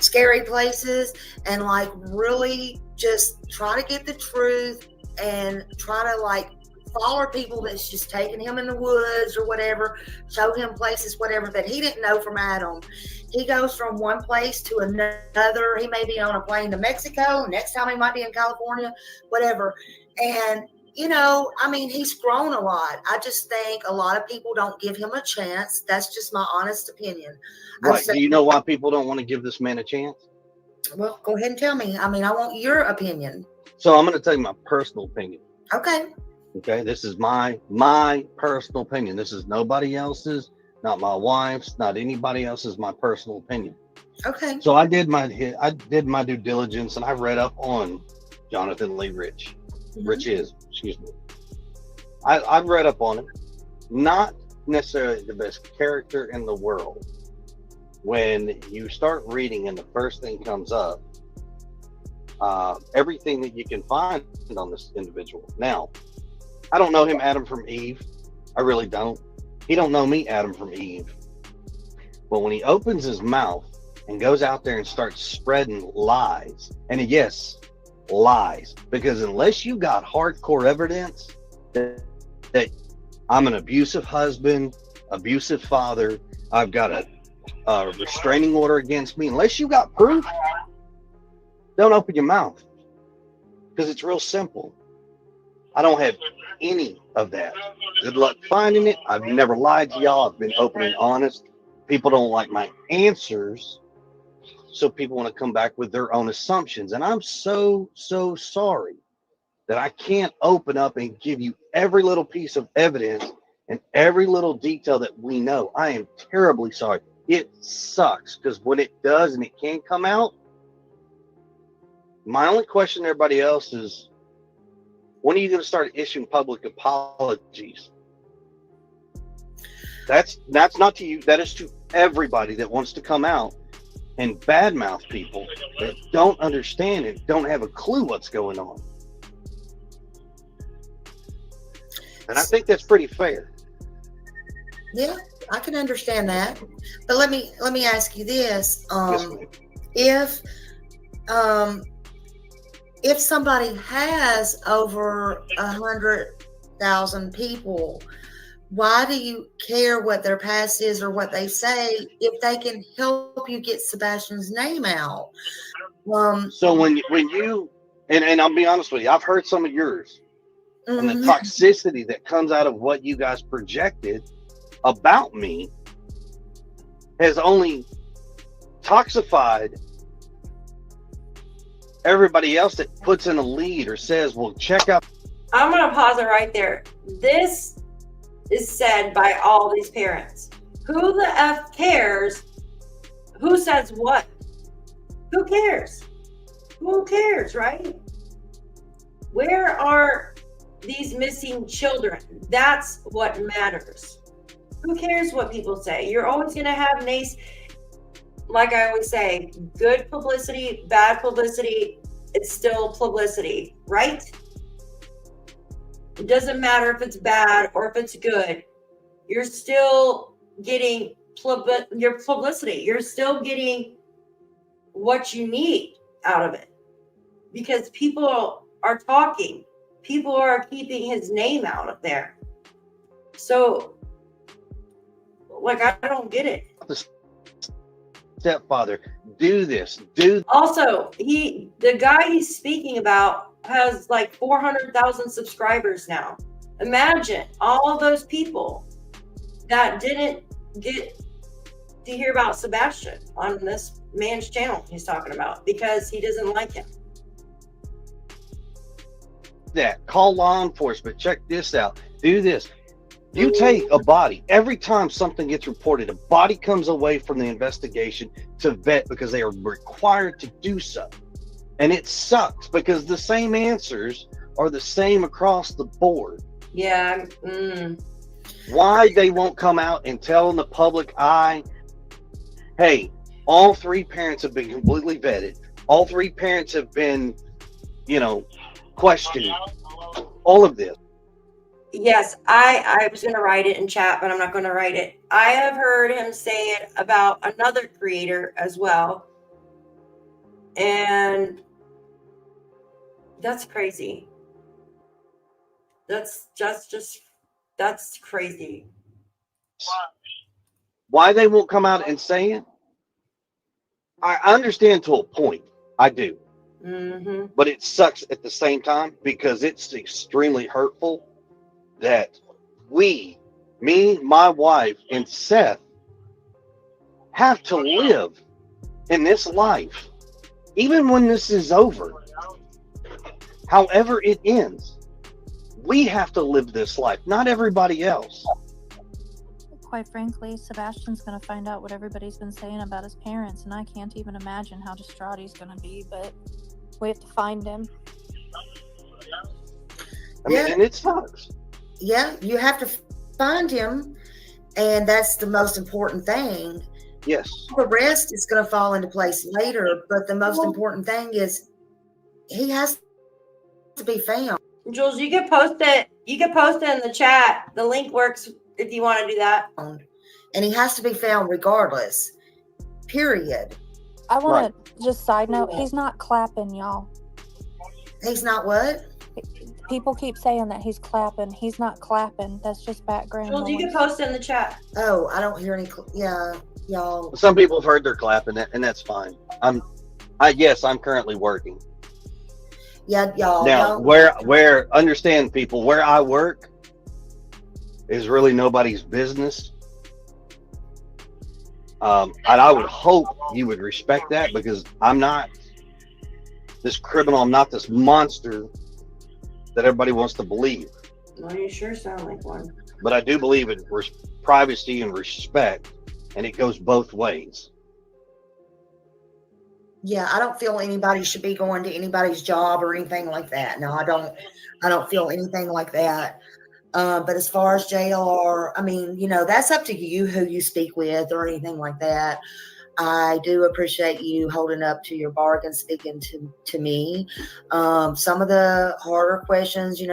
scary places, and like really just try to get the truth and try to like follow people that's just taking him in the woods or whatever, show him places, whatever, that he didn't know from Adam. He goes from one place to another. He may be on a plane to Mexico. Next time he might be in California, whatever. And, I mean, he's grown a lot. I just think a lot of people don't give him a chance. That's just my honest opinion. Right. Do you know why people don't want to give this man a chance? Well, go ahead and tell me. I mean, I want your opinion. So I'm going to tell you my personal opinion. Okay. Okay, this is my personal opinion. This is nobody else's, not my wife's, not anybody else's. My personal opinion. Okay. So I did my due diligence, and I read up on Jonathan Lee Rich. Excuse me. I've read up on him. Not necessarily the best character in the world. When you start reading, and the first thing comes up, everything that you can find on this individual. Now, I don't know him, Adam from Eve. I really don't. He don't know me, Adam from Eve. But when he opens his mouth and goes out there and starts spreading lies, and yes, lies, because unless you got hardcore evidence that I'm an abusive husband, abusive father, I've got a restraining order against me, unless you got proof, don't open your mouth, because it's real simple. I don't have any of that. Good luck finding it. I've never lied to y'all. I've been open and honest. People don't like my answers, so people want to come back with their own assumptions. And I'm so sorry that I can't open up and give you every little piece of evidence and every little detail that we know. I am terribly sorry. It sucks, because when it does and it can come out, my only question to everybody else is, when are you going to start issuing public apologies? That's not to you. That is to everybody that wants to come out and badmouth people that don't understand it, don't have a clue what's going on. And I think that's pretty fair. Yeah, I can understand that. But let me ask you this: Yes, if somebody has over 100,000 people, why do you care what their past is or what they say if they can help you get Sebastian's name out? So when you and I'll be honest with you, I've heard some of yours, and the toxicity that comes out of what you guys projected about me has only toxified everybody else that puts in a lead or says, well, check out. I'm going to pause it right there. This is said by all these parents. Who the F cares? Who says what? Who cares? Who cares, right? Where are these missing children? That's what matters. Who cares what people say? You're always going to have like I always say, good publicity, bad publicity, it's still publicity, right? It doesn't matter if it's bad or if it's good. You're still getting your publicity. You're still getting what you need out of it, because people are talking. People are keeping his name out of there. So, like, I don't get it. Stepfather, do this. Also, the guy he's speaking about has like 400,000 subscribers now. Imagine all those people that didn't get to hear about Sebastian on this man's channel he's talking about because he doesn't like him. That call law enforcement. Check this out. Do this. You take a body, every time something gets reported, a body comes away from the investigation to vet because they are required to do so. And it sucks because the same answers are the same across the board. Yeah. Why they won't come out and tell in the public eye, hey, all three parents have been completely vetted. All three parents have been, questioned. All of this. Yes, I was going to write it in chat, but I'm not going to write it. I have heard him say it about another creator as well. And that's crazy. That's crazy. Why they won't come out and say it? I understand to a point. I do. Mm-hmm. But it sucks at the same time because it's extremely hurtful that me, my wife, and Seth have to live in this life, even when this is over. However it ends, we have to live this life, not everybody else. Quite frankly, Sebastian's going to find out what everybody's been saying about his parents, and I can't even imagine how distraught he's going to be, but we have to find him. I mean, and it sucks. Yeah, you have to find him, and that's the most important thing. Yes. The rest is going to fall into place later, but the most important thing is he has to be found. Jules, you can post it. You can post it in the chat. The link works if you want to do that. And he has to be found regardless. Period. I want to just side note, he's not clapping, y'all. He's not what? People keep saying that he's clapping. He's not clapping. That's just background Jules, you noise. can post it in the chat. Oh, I don't hear any. Yeah, y'all. Some people have heard they're clapping it, and that's fine. Yes, I'm currently working. Yeah, y'all. Now, where understand people, where I work is really nobody's business. And I would hope you would respect that, because I'm not this criminal. I'm not this monster that everybody wants to believe. Well, you sure sound like one. But I do believe in privacy and respect, and it goes both ways. Yeah, I don't feel anybody should be going to anybody's job or anything like that. No, I don't feel anything like that. But as far as JLR, I mean, that's up to you who you speak with or anything like that. I do appreciate you holding up to your bargain, speaking to me. Some of the harder questions, it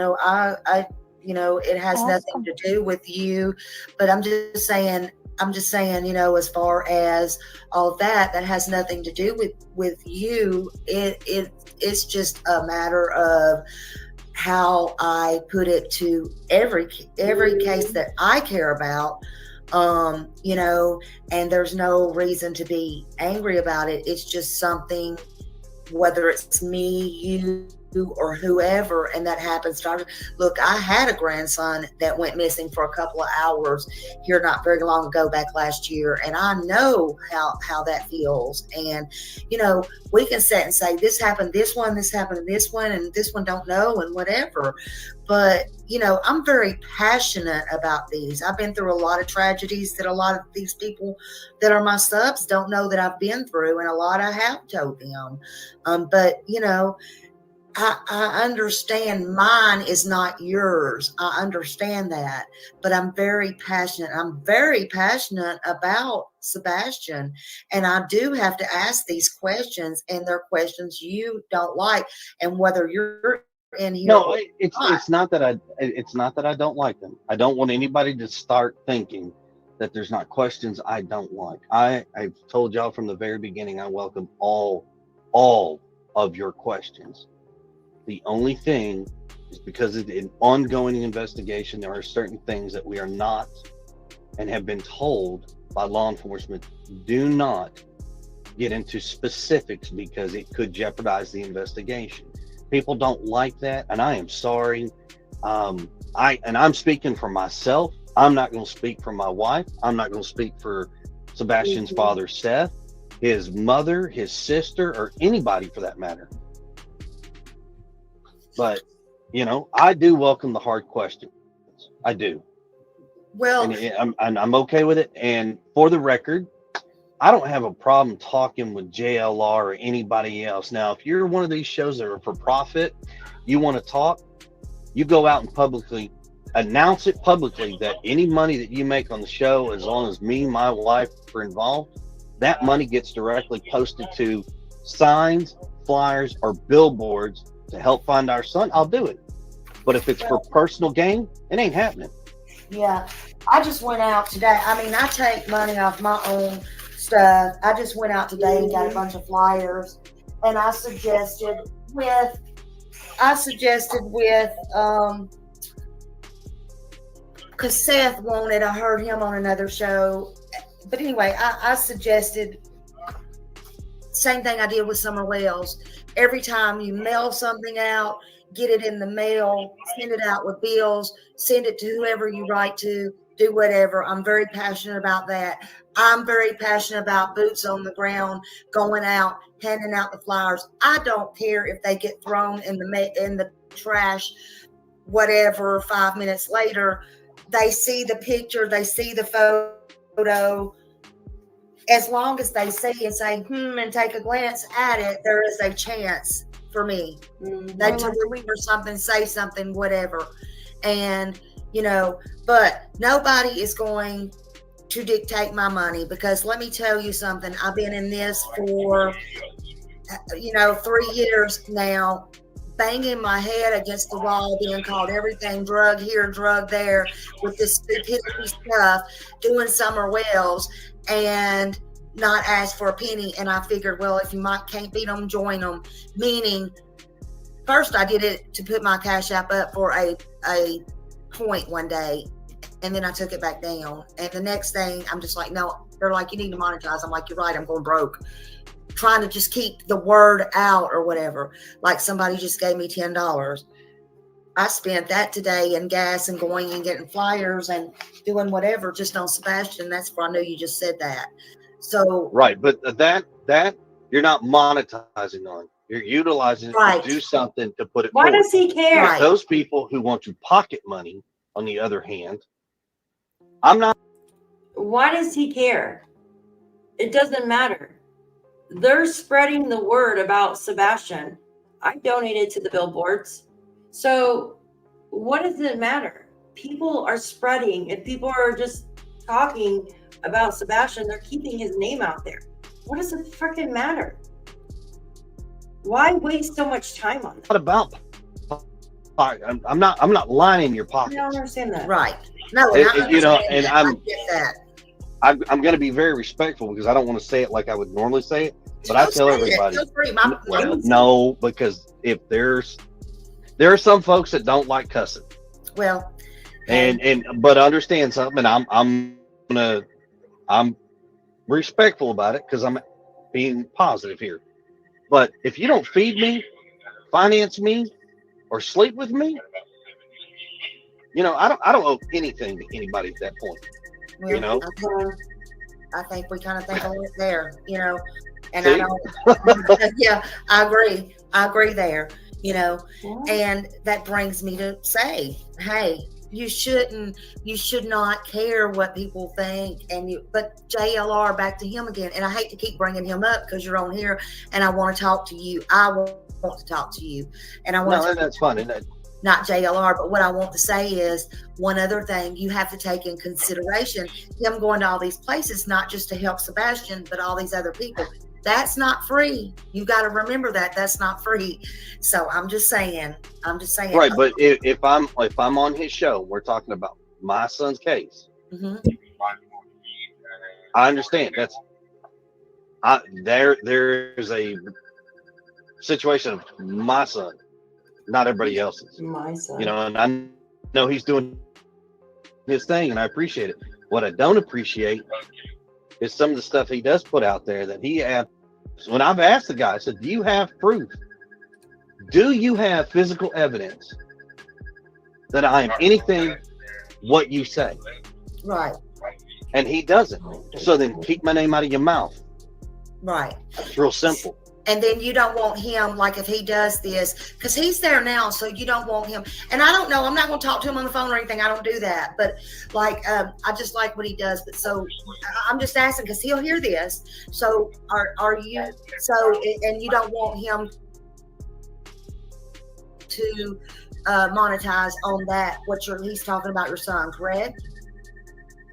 has nothing to do with you, but I'm just saying, as far as all that has nothing to do with you. It's just a matter of how I put it to every case that I care about. And there's no reason to be angry about it. It's just something, whether it's me, you, or whoever, and that happens. Look, I had a grandson that went missing for a couple of hours here not very long ago, back last year, and I know how that feels. And we can sit and say this happened, this happened, and this one don't know, and whatever. But I'm very passionate about these. I've been through a lot of tragedies that a lot of these people that are my subs don't know that I've been through, and a lot I have told them. But I understand mine is not yours. I understand that, but I'm very passionate. I'm very passionate about Sebastian, and I do have to ask these questions, and they're questions you don't like, and whether you're in here. No, it's not that I don't like them. I don't want anybody to start thinking that there's not questions I don't like. I've told y'all from the very beginning, I welcome all of your questions. The only thing is, because of an ongoing investigation, there are certain things that we are not and have been told by law enforcement, do not get into specifics because it could jeopardize the investigation. People don't like that, and I am sorry. I'm speaking for myself. I'm not going to speak for my wife. I'm not going to speak for Sebastian's father, Seth, his mother, his sister, or anybody for that matter. But, I do welcome the hard questions. I do. Well, and I'm okay with it. And for the record, I don't have a problem talking with JLR or anybody else. Now, if you're one of these shows that are for profit, you want to talk, you go out and publicly announce it publicly that any money that you make on the show, as long as me, my wife are involved, that money gets directly posted to signs, flyers, or billboards to help find our son. I'll do it. But if it's for personal gain, it ain't happening. Yeah, I just went out today. I mean, I take money off my own stuff. I just went out today and got a bunch of flyers, and I suggested with because Seth wanted, I heard him on another show. But anyway, I suggested same thing I did with Summer Wells. Every time you mail something out, get it in the mail, send it out with bills, send it to whoever you write to, do whatever. I'm very passionate about that. I'm very passionate about boots on the ground, going out, handing out the flyers. I don't care if they get thrown in the trash, whatever, 5 minutes later. They see the picture, they see the photo. As long as they see and say, and take a glance at it, there is a chance for me. They tweet or something, say something, whatever. And, but nobody is going to dictate my money, because let me tell you something. I've been in this for, 3 years now, banging my head against the wall, being called everything, drug here, drug there, with this stupidity stuff, doing Summer Wells, and not ask for a penny. And I figured, well, if you can't beat them, join them. Meaning, first I did it to put my Cash App up for a point one day, and then I took it back down. And the next thing, I'm just like, no. They're like, you need to monetize. I'm like, you're right, I'm going broke. Trying to just keep the word out or whatever. Like, somebody just gave me $10. I spent that today in gas and going and getting flyers and doing whatever just on Sebastian. That's where I knew you just said that. So right, but that you're not monetizing on. You're utilizing it Right. to do something to put it Why forward. does he care? Right. Those people who want to pocket money, on the other hand, I'm not. Why does he care? It doesn't matter. They're spreading the word about Sebastian. I donated to the billboards. So what does it matter? People are spreading. If people are just talking about Sebastian, they're keeping his name out there. What does it freaking matter? Why waste so much time on that? Not about. I'm not lining your I pockets. don't understand that. right. No, You know, and I I'm get that. I'm going to be very respectful because I don't want to say it like I would normally say it, but I tell everybody, well, no, because if there are some folks that don't like cussing, Well, but understand something, and I'm respectful about it because I'm being positive here. But if you don't feed me, finance me, or sleep with me, you know, I don't owe anything to anybody at that point. well, You know, I think we kind of think a lot there, you know, and See? I don't. Yeah, I agree. I agree there, you know, and that brings me to say, hey, you should not care what people think. But JLR, back to him again, and I hate to keep bringing him up because you're on here, and I want to talk to you. I want to talk to you, and I want. No, that's fine. Isn't it? Not JLR, but what I want to say is one other thing you have to take in consideration, him going to all these places, not just to help Sebastian, but all these other people. That's not free. You got to remember that that's not free. So I'm just saying. Right, but if I'm on his show, we're talking about my son's case. Mm-hmm. I understand there's a situation of my son, not everybody else's. My son. You know, and I know he's doing his thing, and I appreciate it. What I don't appreciate is some of the stuff he does put out there that he has. When I've asked the guy, I said, do you have proof? Do you have physical evidence that I am anything what you say? Right. And he doesn't. So then keep my name out of your mouth. Right. It's real simple. And then you don't want him, like if he does this, because he's there now, so you don't want him. And I don't know, I'm not going to talk to him on the phone or anything. I don't do that. But like, I just like what he does. But so I'm just asking because he'll hear this. So are you, and you don't want him to monetize on that, he's talking about your son, correct?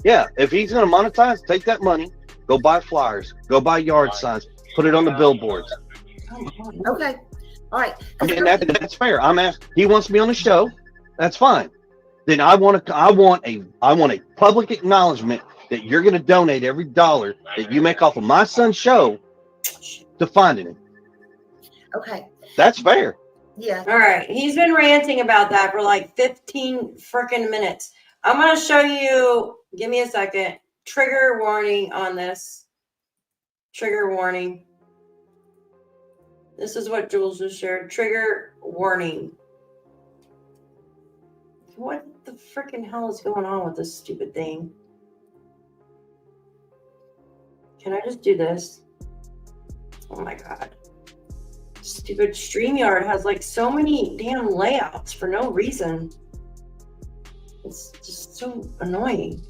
Yeah. If he's going to monetize, take that money, go buy flyers, go buy yard signs, put it on the billboards. Okay. All right. I mean, that's fair. He wants me on the show. That's fine. Then I want a public acknowledgement that you're going to donate every dollar that you make off of my son's show to finding him. Okay. That's fair. Yeah. All right. He's been ranting about that for like 15 freaking minutes. I'm going to show you. Give me a second. Trigger warning on this. Trigger warning. This is what Jules just shared. Trigger warning. What the freaking hell is going on with this stupid thing? Can I just do this? Oh my God. Stupid StreamYard has like so many damn layouts for no reason. It's just so annoying.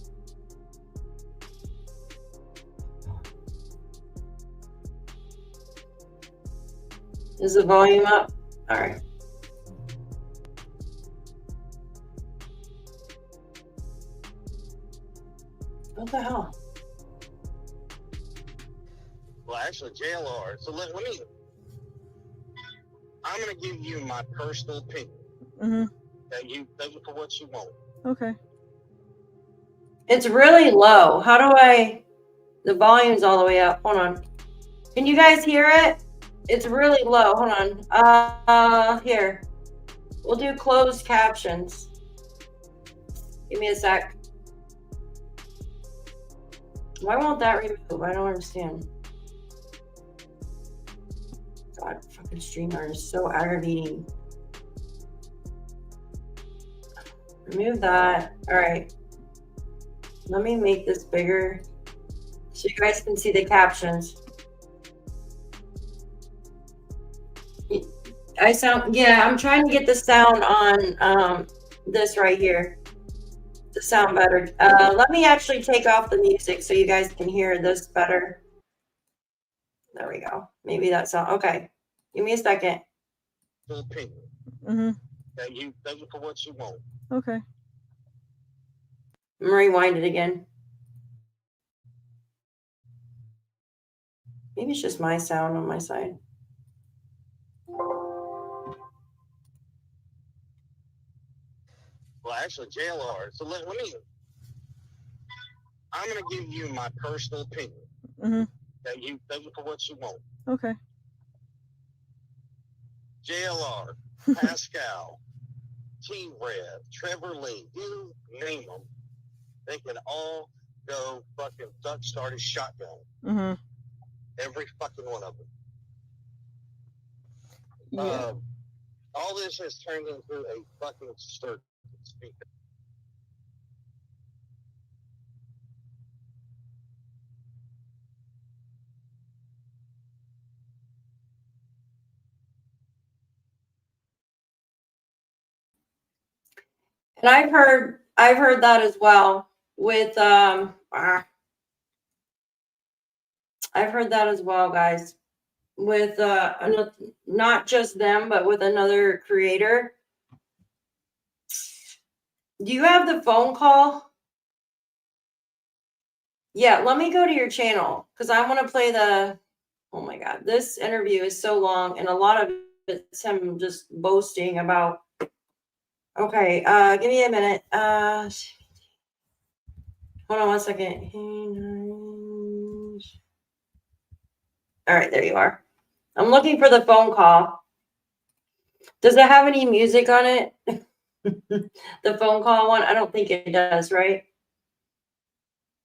Is the volume up? All right. What the hell? Well, actually, JLR. So let me. I'm going to give you my personal opinion. Mm-hmm. And you take it for what you want. Okay. It's really low. How do I? The volume's all the way up. Hold on. Can you guys hear it? It's really low. Hold on. Here. We'll do closed captions. Give me a sec. Why won't that remove? I don't understand. God, fucking StreamYard is so aggravating. Remove that. All right. Let me make this bigger. So you guys can see the captions. I'm trying to get the sound on this right here to sound better. Let me actually take off the music so you guys can hear this better. There we go. Maybe that's okay. Give me a second. Mm-hmm. That you take it for what you want. Okay. I'm gonna rewind it again. Maybe it's just my sound on my side. Well, actually, JLR. So let me. I'm going to give you my personal opinion. Mm-hmm. That you take it for what you want. Okay. JLR, Pascal, T-Red, Trevor Lee, you name them, they can all go fucking duck start a shotgun. Mm-hmm. Every fucking one of them. Yeah. All this has turned into a fucking circus. And I've heard that as well with I've heard that as well, guys, with not just them, but with another creator. Do you have the phone call? Yeah, let me go to your channel because I want to play the. Oh my God, this interview is so long, and a lot of it's him just boasting about. Okay, give me a minute. Hold on one second. All right, there you are. I'm looking for the phone call. Does it have any music on it? The phone call one? I don't think it does, right?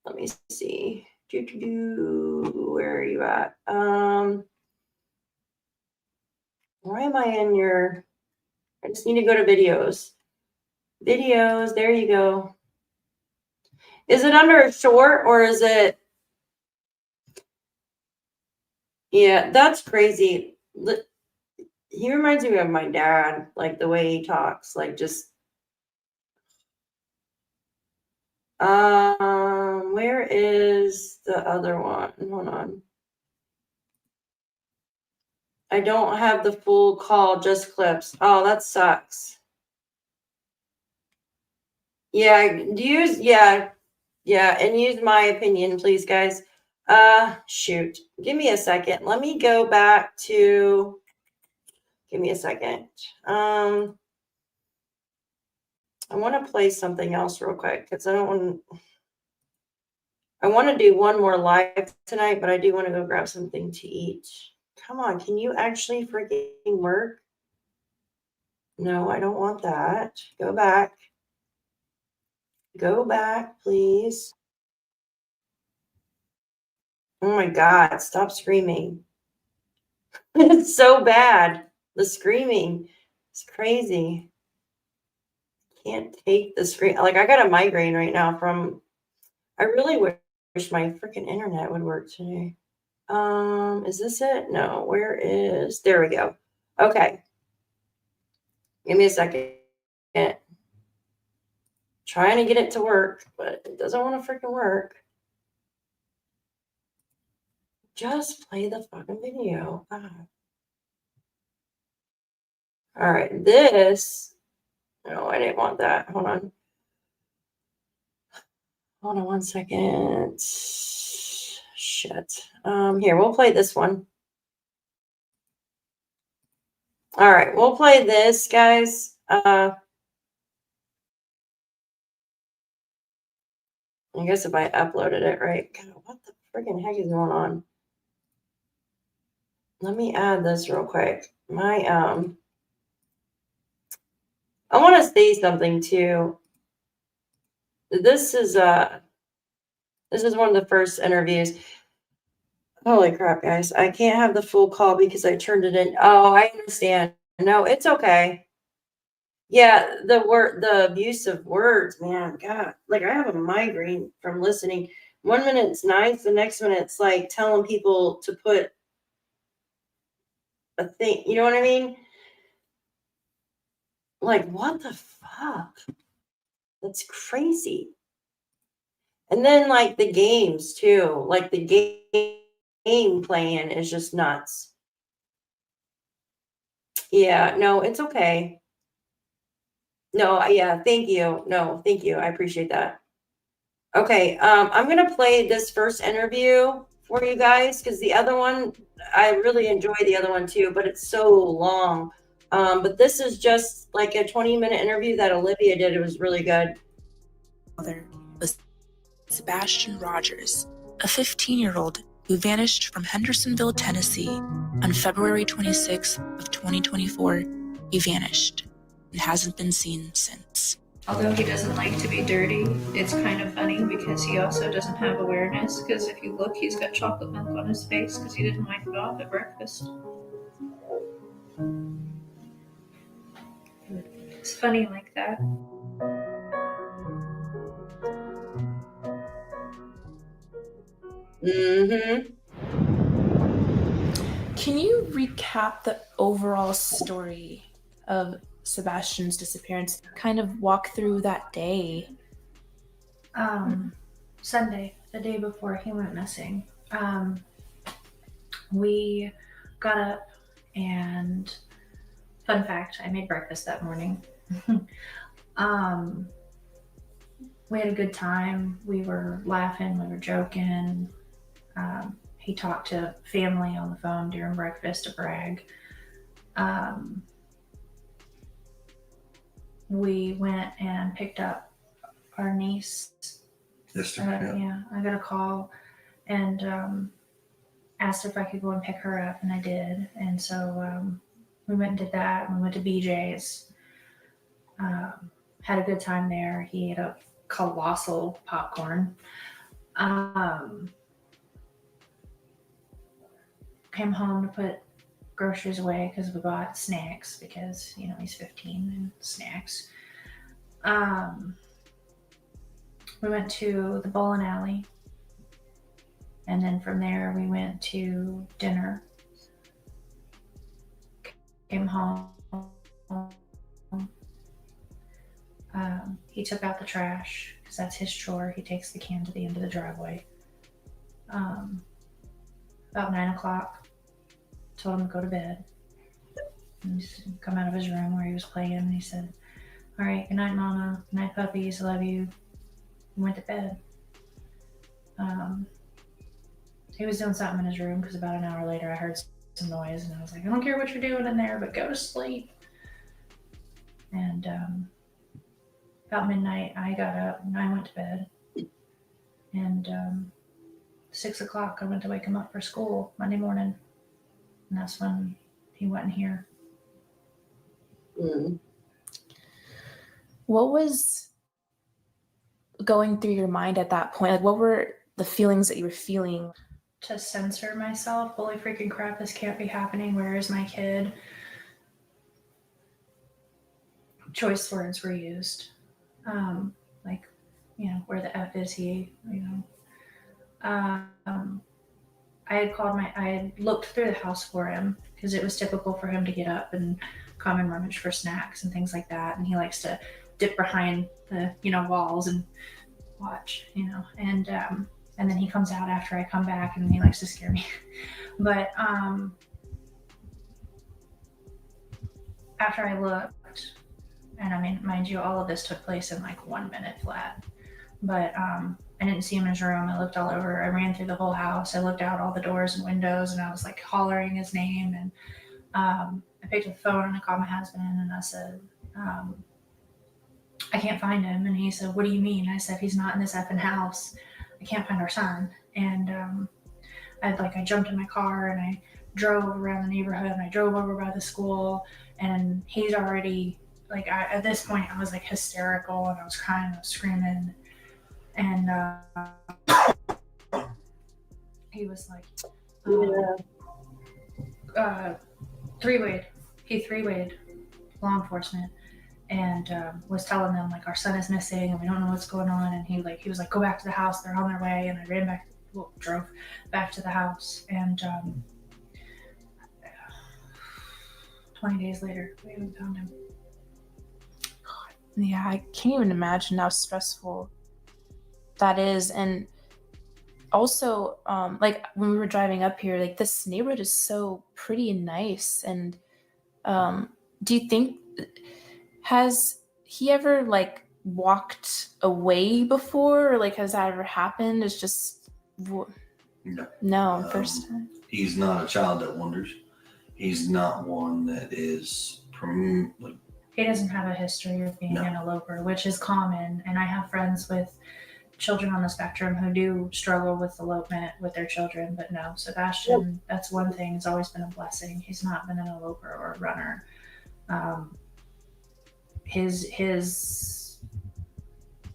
Let me see. Where are you at? Why am I in your... I just need to go to videos. Videos, there you go. Is it under a short or is it... Yeah, that's crazy. He reminds me of my dad, like the way he talks, like just... Where is the other one? Hold on. I don't have the full call, just clips. Oh, that sucks. Yeah, and use my opinion, please, guys. Shoot. Give me a second. Let me go back to... Give me a second. I want to play something else real quick because I want to do one more live tonight, but I do want to go grab something to eat. Come on, can you actually freaking work? No, I don't want that. Go back. Go back, please. Oh my God, stop screaming. It's so bad. The screaming is crazy. Can't take the screen. Like, I got a migraine right now from... I really wish my freaking internet would work today. Is this it? No, where is... There we go. Okay. Give me a second. Trying to get it to work, but it doesn't want to freaking work. Just play the fucking video. God. All right, this... No, I didn't want that. Hold on. Hold on one second. Shit. Here, we'll play this one. All right, we'll play this, guys. I guess if I uploaded it, right? God, what the friggin' heck is going on? Let me add this real quick. I want to say something too. This is one of the first interviews. Holy crap, guys. I can't have the full call because I turned it in. Oh, I understand. No, it's okay. Yeah, the abuse of words, man. God, like I have a migraine from listening. 1 minute it's nice, the next minute it's like telling people to put a thing, you know what I mean? Like, what the fuck? That's crazy. And then like the games too, like the game playing is just nuts. Yeah, no, it's okay. No, yeah, thank you. No, thank you. I appreciate that. Okay, I'm gonna play this first interview for you guys because the other one, I really enjoy the other one too, but it's so long. But this is just like a 20-minute interview that Olivia did. It was really good. Father was Sebastian Rogers, a 15-year-old who vanished from Hendersonville, Tennessee on February 26th of 2024. He vanished and hasn't been seen since. Although he doesn't like to be dirty, it's kind of funny because he also doesn't have awareness, because if you look, he's got chocolate milk on his face because he didn't wipe it off at breakfast. It's funny like that. Mm-hmm. Can you recap the overall story of Sebastian's disappearance? Kind of walk through that day. Sunday, the day before he went missing. We got up and, fun fact, I made breakfast that morning. We had a good time. We were laughing, we were joking. He talked to family on the phone during breakfast to brag. We went and picked up our niece. Yeah, I got a call and asked if I could go and pick her up, and I did. And so we went and did that. We went to BJ's. Had a good time there. He ate a colossal popcorn. Came home to put groceries away because we bought snacks because, you know, he's 15 and snacks. We went to the bowling alley, and then from there we went to dinner. Came home. He took out the trash because that's his chore. He takes the can to the end of the driveway. About 9 o'clock, told him to go to bed. And he's come out of his room where he was playing, and he said, "All right, good night, Mama. Good night, puppies. Love you." And went to bed. He was doing something in his room because about an hour later I heard some noise, and I was like, "I don't care what you're doing in there, but go to sleep." And about midnight, I got up and I went to bed. And 6 o'clock, I went to wake him up for school Monday morning, and that's when he went in here. What was going through your mind at that point? Like, what were the feelings that you were feeling? To censor myself. Holy freaking crap, this can't be happening. Where is my kid? Choice words were used. Like, you know, where the F is he? You know. I had looked through the house for him because it was typical for him to get up and come and rummage for snacks and things like that. And he likes to dip behind the, you know, walls and watch, you know, and then he comes out after I come back and he likes to scare me. But after I looked, and I mean, mind you, all of this took place in like 1 minute flat, but I didn't see him in his room. I looked all over. I ran through the whole house. I looked out all the doors and windows, and I was like hollering his name. And I picked up the phone and I called my husband, and I said, "I can't find him." And he said, "What do you mean?" I said, "He's not in this effing house. I can't find our son." And I jumped in my car and I drove around the neighborhood, and I drove over by the school, and he's already like, at this point I was like hysterical, and I was crying, I was screaming. And he was like, three-wayed. He three-wayed law enforcement. and was telling them like our son is missing and we don't know what's going on. And he was like, go back to the house. They're on their way. And I drove back to the house, and 20 days later, we haven't found him. Yeah, I can't even imagine how stressful that is. And also, like when we were driving up here, like this neighborhood is so pretty and nice. And do you think, has he ever like walked away before, or like has that ever happened? It's just no, first time. He's not a child that wanders. He's not one that is like, He doesn't have a history of being an eloper, which is common. And I have friends with children on the spectrum who do struggle with elopement with their children. But no, Sebastian, that's one thing. It's always been a blessing. He's not been an eloper or a runner. His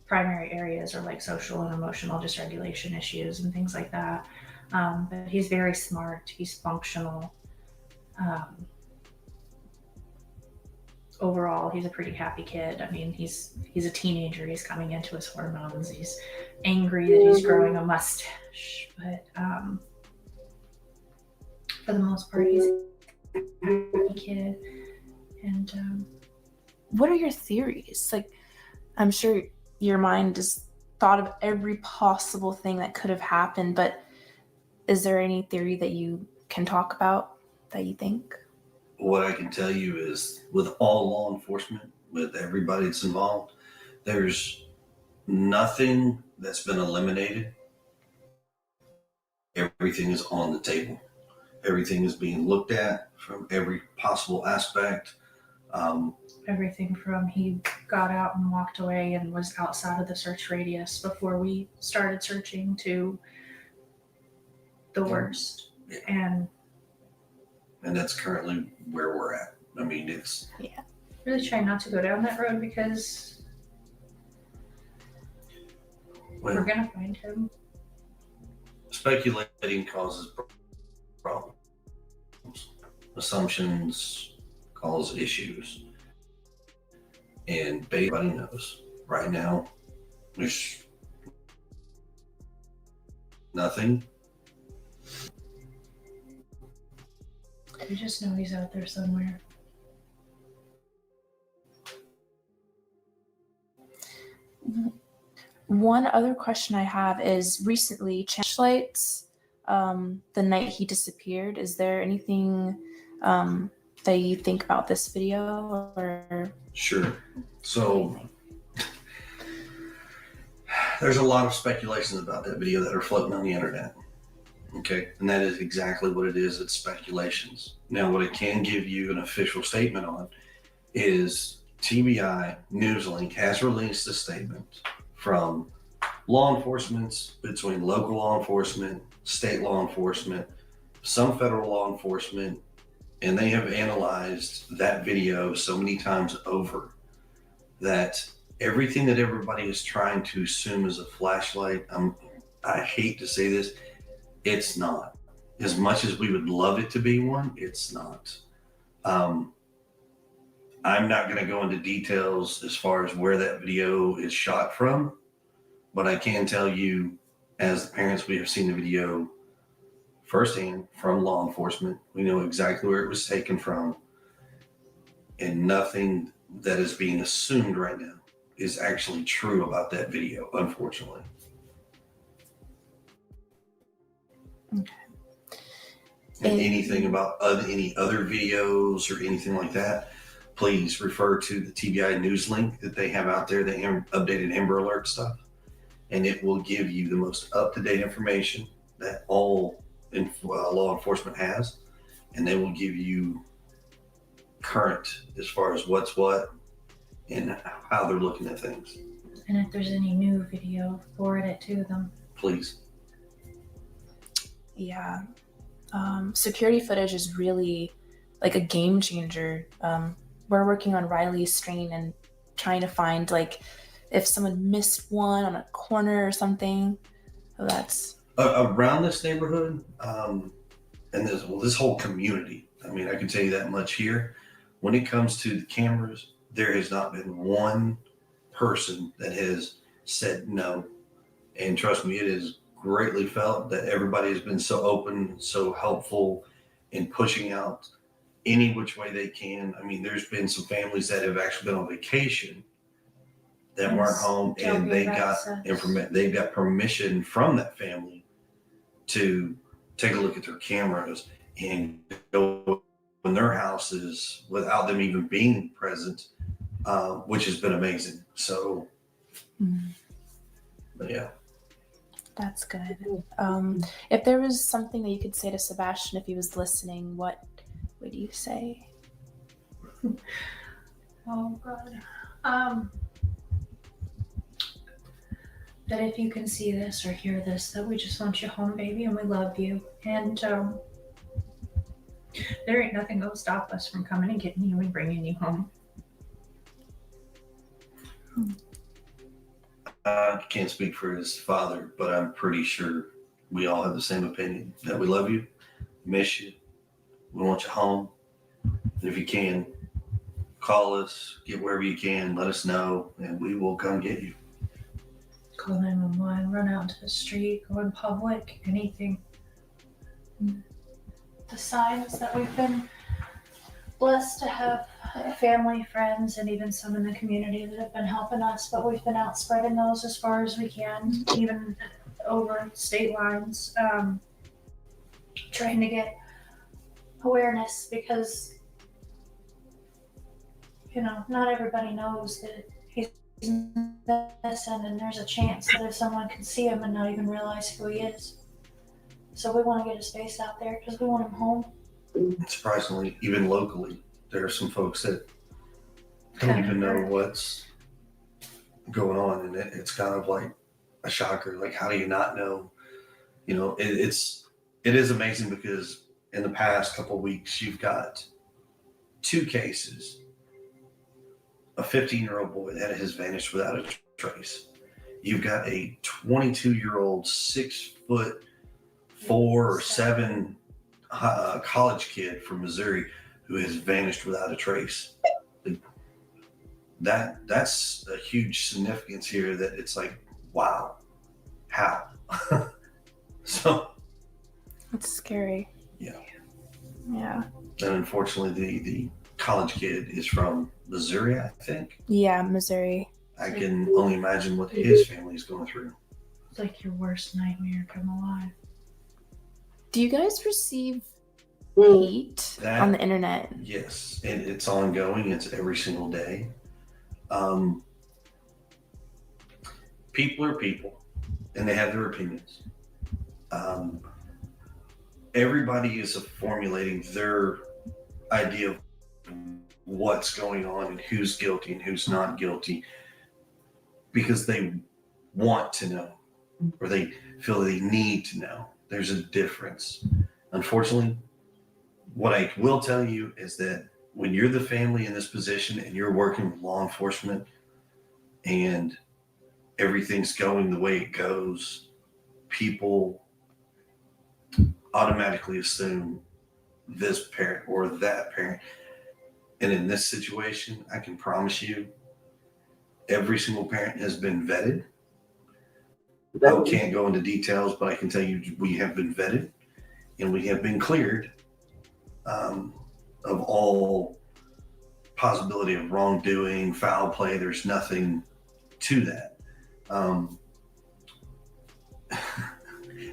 primary areas are like social and emotional dysregulation issues and things like that. But he's very smart. He's functional. Overall, he's a pretty happy kid. I mean, he's a teenager. He's coming into his hormones. He's angry that he's growing a mustache, but for the most part, he's a happy kid. And what are your theories? Like, I'm sure your mind has thought of every possible thing that could have happened, but is there any theory that you can talk about that you think? what I can tell you is with all law enforcement, with everybody that's involved, there's nothing that's been eliminated. Everything is on the table. Everything is being looked at from every possible aspect. Everything from he got out and walked away and was outside of the search radius before we started searching to the worst. And that's currently where we're at. I mean, it's... Yeah. Really trying not to go down that road because we're going to find him. Speculating causes problems. Assumptions cause issues. And everybody knows right now there's nothing. We just know he's out there somewhere. One other question I have is recently lights, the night he disappeared. Is there anything that you think about this video? Or Sure. So there's a lot of speculations about that video that are floating on the internet. Okay, and that is exactly what it is. It's speculations. Now, what I can give you an official statement on is TBI Newslink has released a statement from law enforcement, between local law enforcement, state law enforcement, some federal law enforcement, and they have analyzed that video so many times over that everything that everybody is trying to assume is a flashlight, I hate to say this, it's not. As much as we would love it to be one, it's not. I'm not going to go into details as far as where that video is shot from, but I can tell you, as the parents, we have seen the video firsthand from law enforcement. We know exactly where it was taken from, and nothing that is being assumed right now is actually true about that video, unfortunately. Okay. And anything about any other videos or anything like that, please refer to the TBI news link that they have out there, the updated Amber Alert stuff, and it will give you the most up-to-date information that all law enforcement has, and they will give you current as far as what's what and how they're looking at things. And if there's any new video, forward it to them. Please. Yeah. Security footage is really like a game changer. We're working on Riley's strain and trying to find like if someone missed one on a corner or something. So that's around this neighborhood, and this whole community. I mean, I can tell you that much here. When it comes to the cameras, there has not been one person that has said no. And trust me, it is greatly felt that everybody has been so open, so helpful in pushing out any which way they can. I mean, there's been some families that have actually been on vacation that weren't home, and they got they got permission from that family to take a look at their cameras and go in their houses without them even being present, which has been amazing. So, but yeah. That's good. If there was something that you could say to Sebastian if he was listening, what would you say? Oh God. That if you can see this or hear this, that we just want you home, baby, and we love you. And there ain't nothing gonna stop us from coming and getting you and bringing you home. I can't speak for his father, but I'm pretty sure we all have the same opinion that we love you, miss you, we want you home. And if you can, call us, get wherever you can, let us know, and we will come get you. Call 911, run out into the street, go in public, anything. The signs that we've been blessed to have family, friends, and even some in the community that have been helping us, but we've been out spreading those as far as we can, even over state lines, trying to get awareness because, you know, not everybody knows that he's missing, and there's a chance that if someone can see him and not even realize who he is. So we want to get his face out there because we want him home. Surprisingly, even locally, there are some folks that don't even know what's going on, and it's kind of like a shocker. Like, how do you not know? You know, it is amazing because in the past couple of weeks, you've got 2 cases. A 15-year-old boy that has vanished without a trace. You've got a 22-year-old 6'4" or 7" college kid from Missouri who has vanished without a trace. That's a huge significance here. That it's like, wow, how? So That's scary. Yeah. Yeah. And unfortunately, the college kid is from Missouri, I think. Yeah, Missouri. I can only imagine what his family is going through. It's like your worst nightmare come alive. Do you guys receive hate on the internet? Yes, and it's ongoing. It's every single day. People are people, and they have their opinions. Everybody is formulating their idea of what's going on and who's guilty and who's not guilty because they want to know or they feel they need to know. There's a difference. Unfortunately, what I will tell you is that when you're the family in this position and you're working with law enforcement and everything's going the way it goes, people automatically assume this parent or that parent. And in this situation, I can promise you, every single parent has been vetted. I can't go into details, but I can tell you we have been vetted and we have been cleared of all possibility of wrongdoing, foul play. There's nothing to that.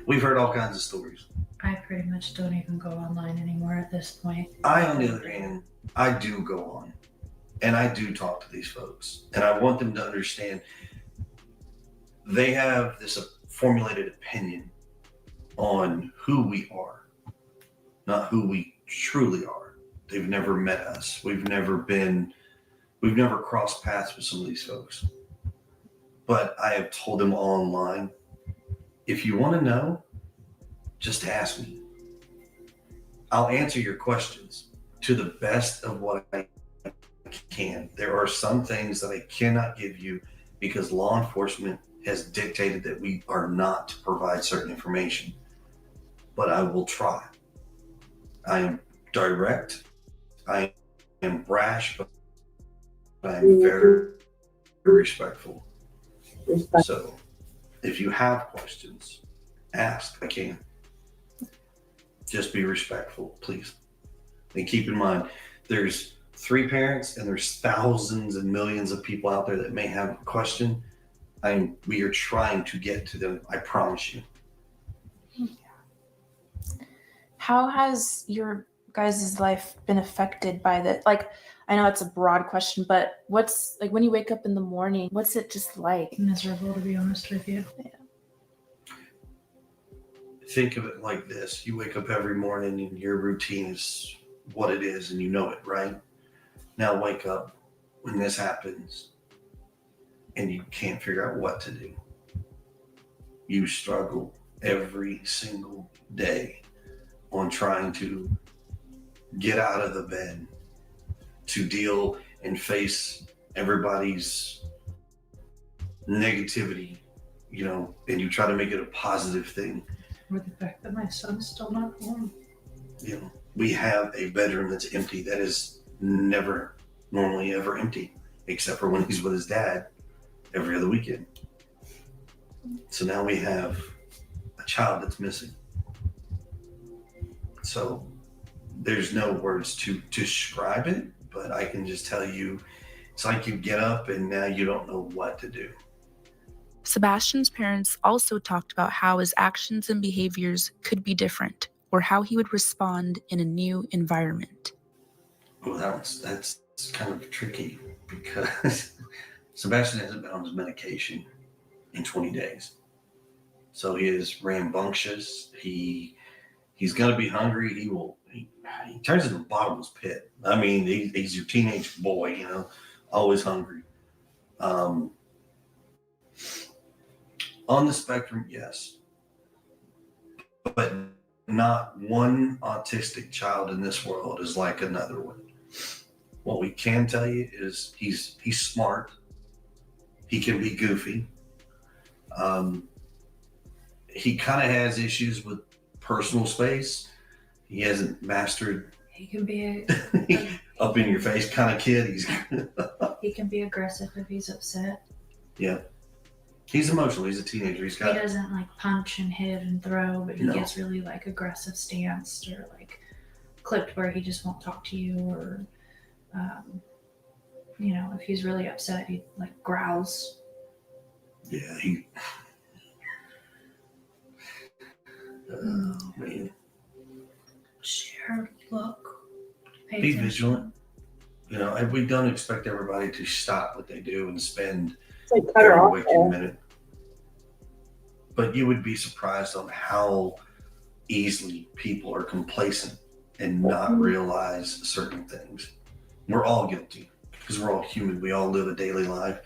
We've heard all kinds of stories. I pretty much don't even go online anymore at this point. I, on the other hand, I do go on and I do talk to these folks, and I want them to understand they have this formulated opinion on who we are, not who we truly are. They've never met us. We've never crossed paths with some of these folks. But I have told them online, if you want to know, just ask me. I'll answer your questions to the best of what I can. There are some things that I cannot give you because law enforcement has dictated that we are not to provide certain information. But I will try. I am direct. I am brash, but I'm very, very respectful. So if you have questions, ask. I can. Just be respectful, please. And keep in mind, there's 3 parents and there's thousands and millions of people out there that may have a question. We are trying to get to them. I promise you. How has your guys' life been affected by that? Like, I know it's a broad question, but what's like when you wake up in the morning, what's it just like? Miserable, to be honest with you. Yeah. Think of it like this. You wake up every morning and your routine is what it is and you know it, right? Now wake up when this happens and you can't figure out what to do. You struggle every single day on trying to get out of the bed, to deal and face everybody's negativity, and you try to make it a positive thing. Or the fact that my son's still not home. We have a bedroom that's empty that is never normally ever empty, except for when he's with his dad every other weekend. So now we have a child that's missing. So there's no words to describe it, but I can just tell you, it's like you get up and now you don't know what to do. Sebastian's parents also talked about how his actions and behaviors could be different, or how he would respond in a new environment. Well, that's kind of tricky because Sebastian hasn't been on his medication in 20 days. So he is rambunctious. He's gonna be hungry. He turns into a bottomless pit. I mean, he's your teenage boy, always hungry. On the spectrum, yes. But not one autistic child in this world is like another one. What we can tell you is he's smart. He can be goofy. He kind of has issues with personal space. He hasn't mastered. He can be up in your face kind of kid. He can be aggressive if he's upset. Yeah. He's emotional. He's a teenager. He doesn't like punch and hit and throw, but he gets really like aggressive stanced or like clipped where he just won't talk to you, or if he's really upset, he like growls. Yeah, man. Share, look, pay Be attention. vigilant. We don't expect everybody to stop what they do and spend Like cut her every off waking there. minute. But you would be surprised on how easily people are complacent and not realize certain things. We're all guilty because we're all human. We all live a daily life.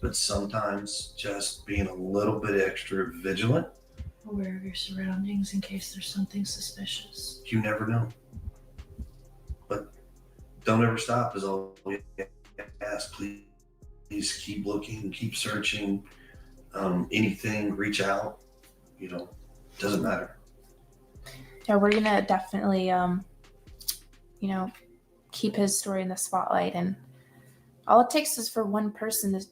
But sometimes just being a little bit extra vigilant. Aware of your surroundings in case there's something suspicious. You never know. But don't ever stop is all we ask. Please keep looking, keep searching. Anything, reach out. Doesn't matter. Yeah, we're gonna definitely keep his story in the spotlight, and all it takes is for one person to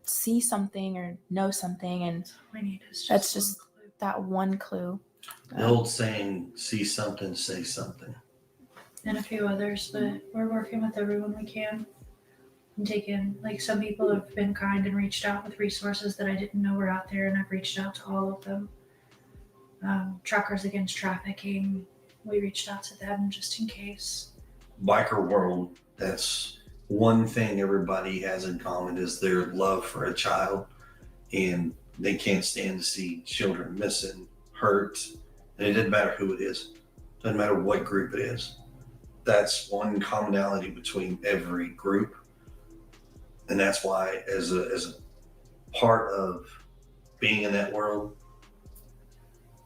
see something or know something, and we need is that's just that one clue. The old saying, see something, say something. And a few others, but we're working with everyone we can. And taking, like, some people have been kind and reached out with resources that I didn't know were out there, and I've reached out to all of them. Truckers Against Trafficking, we reached out to them just in case. Biker world, that's one thing everybody has in common is their love for a child, and they can't stand to see children missing, hurt, and it doesn't matter who it is. Doesn't matter what group it is. That's one commonality between every group. And that's why as a part of being in that world,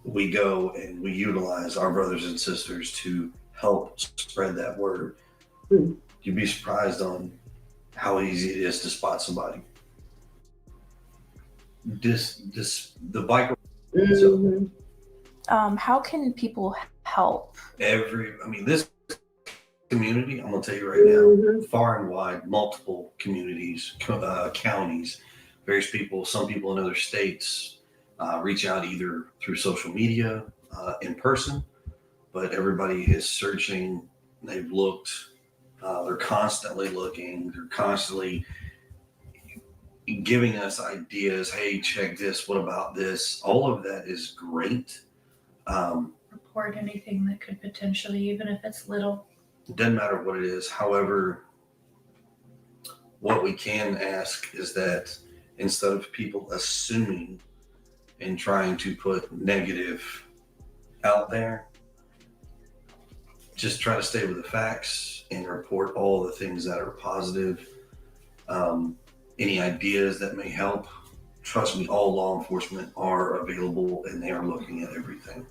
we go and we utilize our brothers and sisters to help spread that word. You'd be surprised on how easy it is to spot somebody. The biker. How can people help? This community, I'm going to tell you right now, far and wide, multiple communities, counties, various people, some people in other states reach out either through social media, in person, but everybody is searching. They've looked, they're constantly looking, they're constantly giving us ideas. Hey, check this. What about this? All of that is great. Report anything that could potentially, even if it's little. It doesn't matter what it is. However, what we can ask is that instead of people assuming and trying to put negative out there, just try to stay with the facts and report all the things that are positive. Any ideas that may help, trust me, all law enforcement are available and they are looking at everything.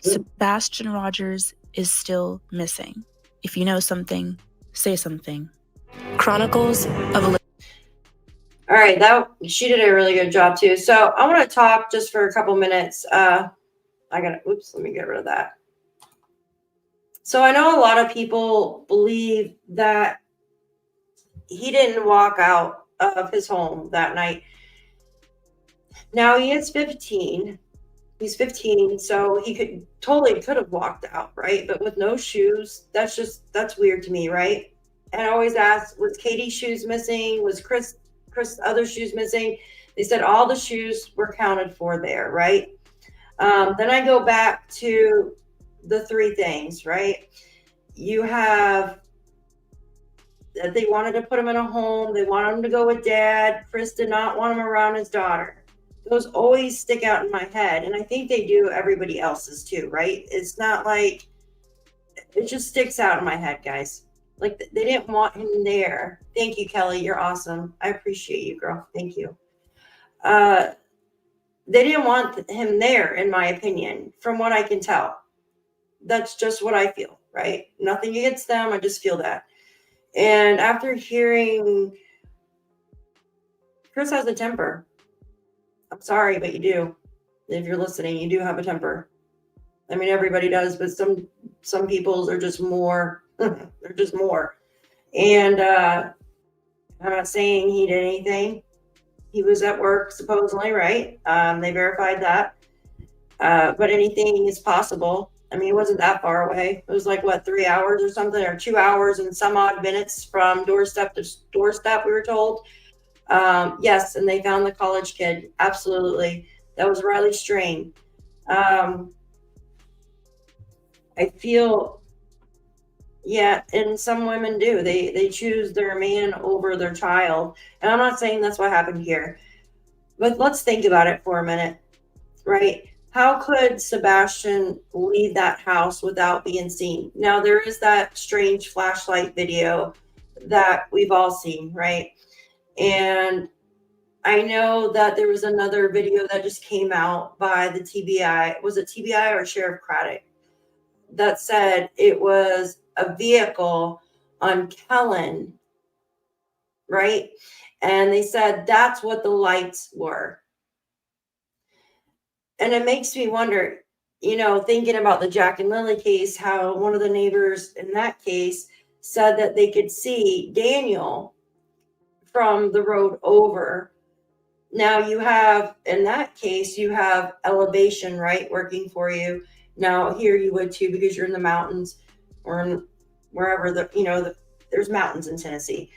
Sebastian Rogers is still missing. If you know something, say something. Chronicles of a... All right, she did a really good job too. So I want to talk just for a couple minutes. Let me get rid of that. So I know a lot of people believe that he didn't walk out of his home that night. Now he is 15. He's 15, so he could have walked out, right? But with no shoes, that's weird to me, right? And I always ask, was Katie's shoes missing? Was Chris other shoes missing? They said all the shoes were counted for there, right? Then I go back to the three things, right? You have that they wanted to put him in a home. They wanted him to go with dad. Chris did not want him around his daughter. Those always stick out in my head. And I think they do everybody else's too, right? It's not like, it just sticks out in my head, guys. Like they didn't want him there. Thank you, Kelly. You're awesome. I appreciate you, girl. Thank you. They didn't want him there, in my opinion, from what I can tell. That's just what I feel, right? Nothing against them. I just feel that. And after hearing, Chris has a temper. I'm sorry, but you do. If you're listening, you do have a temper. I mean, everybody does, but some people's are just more. They're just more. And I'm not saying he did anything. He was at work, supposedly, right? They verified that. But anything is possible. I mean, it wasn't that far away. It was like, 3 hours or something, or 2 hours and some odd minutes from doorstep to doorstep, we were told. Yes, and they found the college kid. Absolutely. That was Riley Strain. I feel, yeah, and some women do. They choose their man over their child. And I'm not saying that's what happened here. But let's think about it for a minute, right? How could Sebastian leave that house without being seen? Now, there is that strange flashlight video that we've all seen, right? And I know that there was another video that just came out by the TBI. Was it TBI or Sheriff Craddock? That said it was a vehicle on Kellen, right? And they said that's what the lights were. And it makes me wonder, thinking about the Jack and Lily case, how one of the neighbors in that case said that they could see Daniel from the road over. Now in that case, you have elevation, right, working for you. Now here you would too, because you're in the mountains or in wherever there's mountains in Tennessee.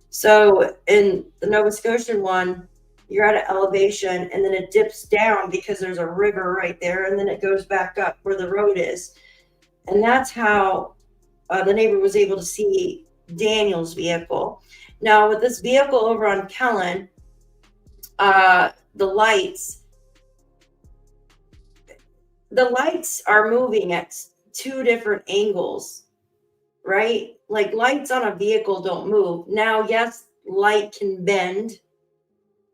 So in the Nova Scotian one, you're at an elevation and then it dips down because there's a river right there, and then it goes back up where the road is. And that's how the neighbor was able to see Daniel's vehicle. Now with this vehicle over on Kellen, the lights are moving at two different angles, right? Like lights on a vehicle don't move. Now, yes, light can bend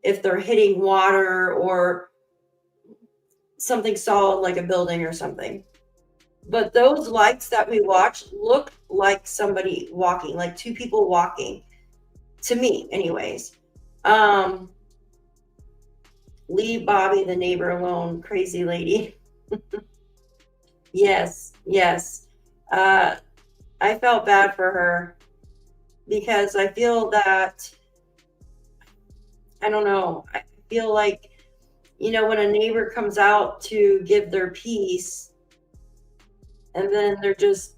if they're hitting water or something solid like a building or something. But those lights that we watched look like somebody walking, like two people walking, to me anyways. Leave Bobby the neighbor alone, crazy lady. Yes. I I felt bad for her because I feel that, I don't know, I feel like, you know, when a neighbor comes out to give their piece and then they're just,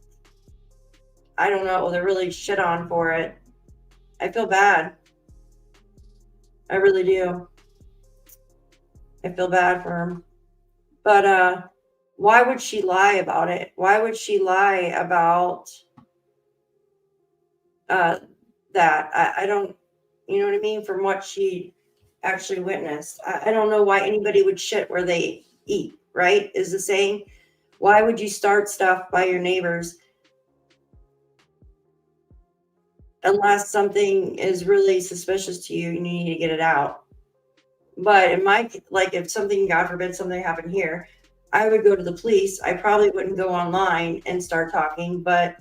I don't know, they're really shit on for it. I feel bad. I really do. I feel bad for him. But why would she lie about it? Why would she lie about that? I don't, you know what I mean? From what she actually witnessed. I don't know why anybody would shit where they eat, right? Is the saying. Why would you start stuff by your neighbors? Unless something is really suspicious to you and you need to get it out. But in my, like, if something, God forbid, something happened here, I would go to the police. I probably wouldn't go online and start talking, but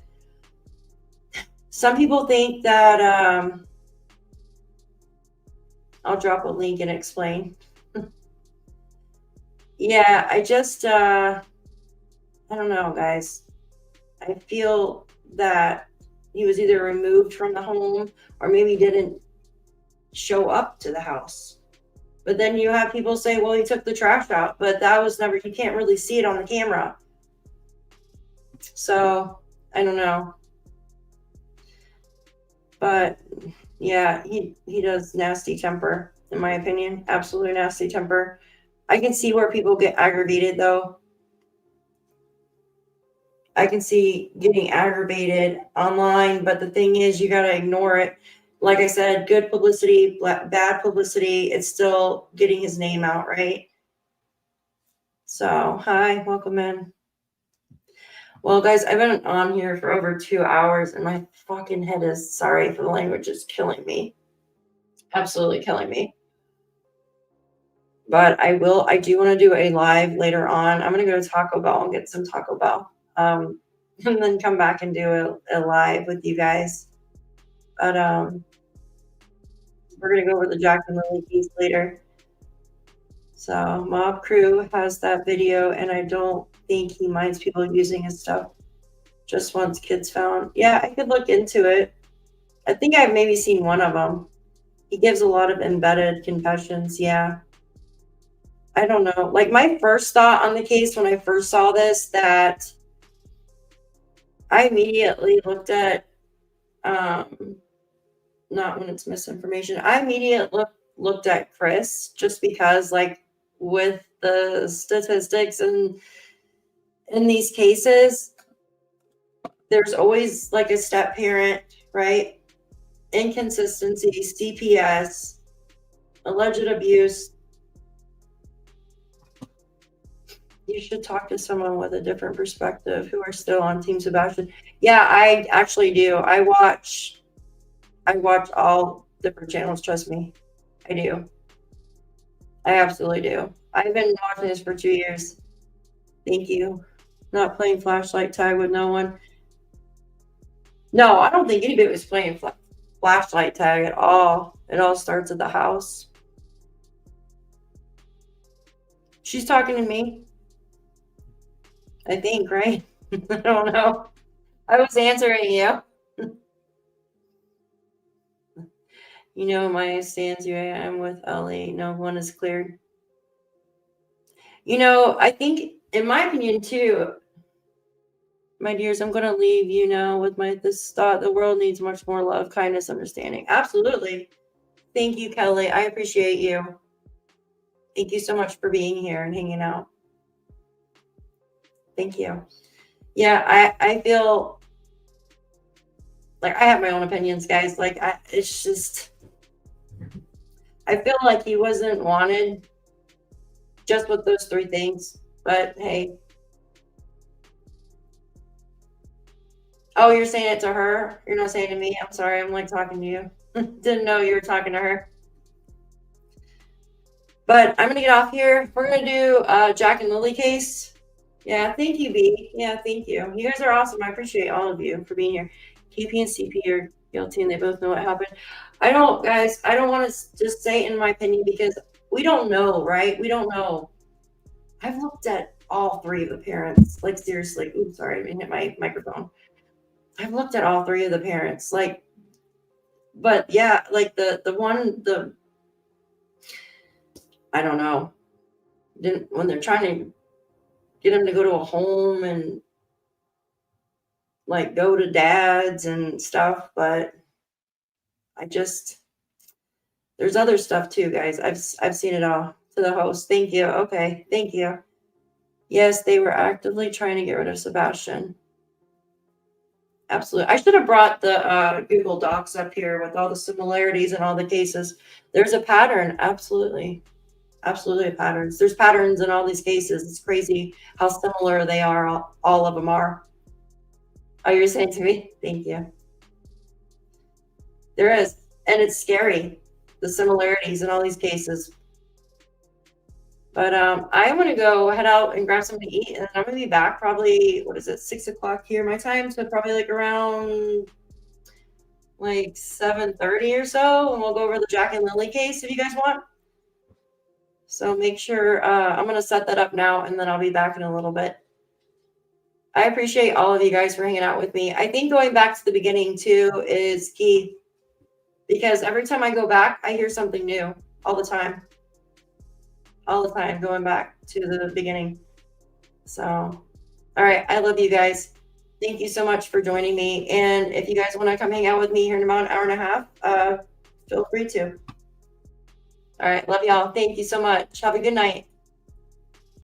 some people think that, I'll drop a link and explain. Yeah, I just, I don't know, guys. I feel that he was either removed from the home or maybe didn't show up to the house. But then you have people say, well, he took the trash out, but that was never, you can't really see it on the camera. So I don't know. But yeah, he does nasty temper, in my opinion. Absolutely nasty temper. I can see where people get aggravated though. I can see getting aggravated online, but the thing is, you got to ignore it. Like I said, good publicity, bad publicity, it's still getting his name out, right? So, hi, welcome in. Well, guys, I've been on here for over 2 hours and my fucking head is, sorry for the language, is killing me. Absolutely killing me. But I do want to do a live later on. I'm going to go to Taco Bell and get some Taco Bell. And then come back and do a live with you guys. But we're gonna go over the Jack and Lily piece later. So Mob Crew has that video, and I don't think he minds people using his stuff. Just wants kids found. Yeah, I could look into it. I think I've maybe seen one of them. He gives a lot of embedded confessions. Yeah. I don't know. Like my first thought on the case when I first saw this, that I immediately looked at, not when it's misinformation. I immediately looked at Chris just because, like, with the statistics and in these cases, there's always like a step parent, right? Inconsistency, CPS, alleged abuse. You should talk to someone with a different perspective who are still on Team Sebastian. Yeah, I actually do. I watch all different channels, trust me. I do. I absolutely do. I've been watching this for 2 years. Thank you. Not playing flashlight tag with no one. No, I don't think anybody was playing flashlight tag at all. It all starts at the house. She's talking to me. I think, right? I don't know. I was answering you. You know, my stance here, I'm with Ellie. No one is cleared. You know, I think, in my opinion, too, my dears, I'm going to leave you now with this thought. The world needs much more love, kindness, understanding. Absolutely. Thank you, Kelly. I appreciate you. Thank you so much for being here and hanging out. Thank you. Yeah, I feel like I have my own opinions, guys. Like, it's just, I feel like he wasn't wanted just with those 3 things. But hey. Oh, you're saying it to her? You're not saying it to me? I'm sorry. I'm like talking to you. Didn't know you were talking to her. But I'm going to get off here. We're going to do Jack and Lily case. Yeah, thank you, B. Yeah, thank you. You guys are awesome. I appreciate all of you for being here. KP and CP are guilty, and they both know what happened. I don't want to just say in my opinion because we don't know, right? We don't know. I've looked at all 3 of the parents. Like, seriously. Oops, sorry, I didn't hit my microphone. I've looked at all three of the parents, like, but yeah, like I don't know. When they're trying to get him to go to a home and like go to dads and stuff, but there's other stuff too, guys. I've seen it all. To the host. Thank you. Okay. Thank you. Yes, they were actively trying to get rid of Sebastian. Absolutely. I should have brought the Google Docs up here with all the similarities and all the cases. There's a pattern. Absolutely. Absolutely patterns. There's patterns in all these cases. It's crazy how similar they are. All of them are. Oh, you're saying to me? Thank you. There is. And it's scary, the similarities in all these cases. But I'm going to go head out and grab something to eat. And I'm going to be back probably, 6 o'clock here my time? So probably like around like 7:30 or so. And we'll go over the Jack and Lily case if you guys want. So make sure, I'm going to set that up now. And then I'll be back in a little bit. I appreciate all of you guys for hanging out with me. I think going back to the beginning too is key. Because every time I go back, I hear something new all the time. All the time, going back to the beginning. So, all right. I love you guys. Thank you so much for joining me. And if you guys want to come hang out with me here in about an hour and a half, feel free to. All right. Love y'all. Thank you so much. Have a good night.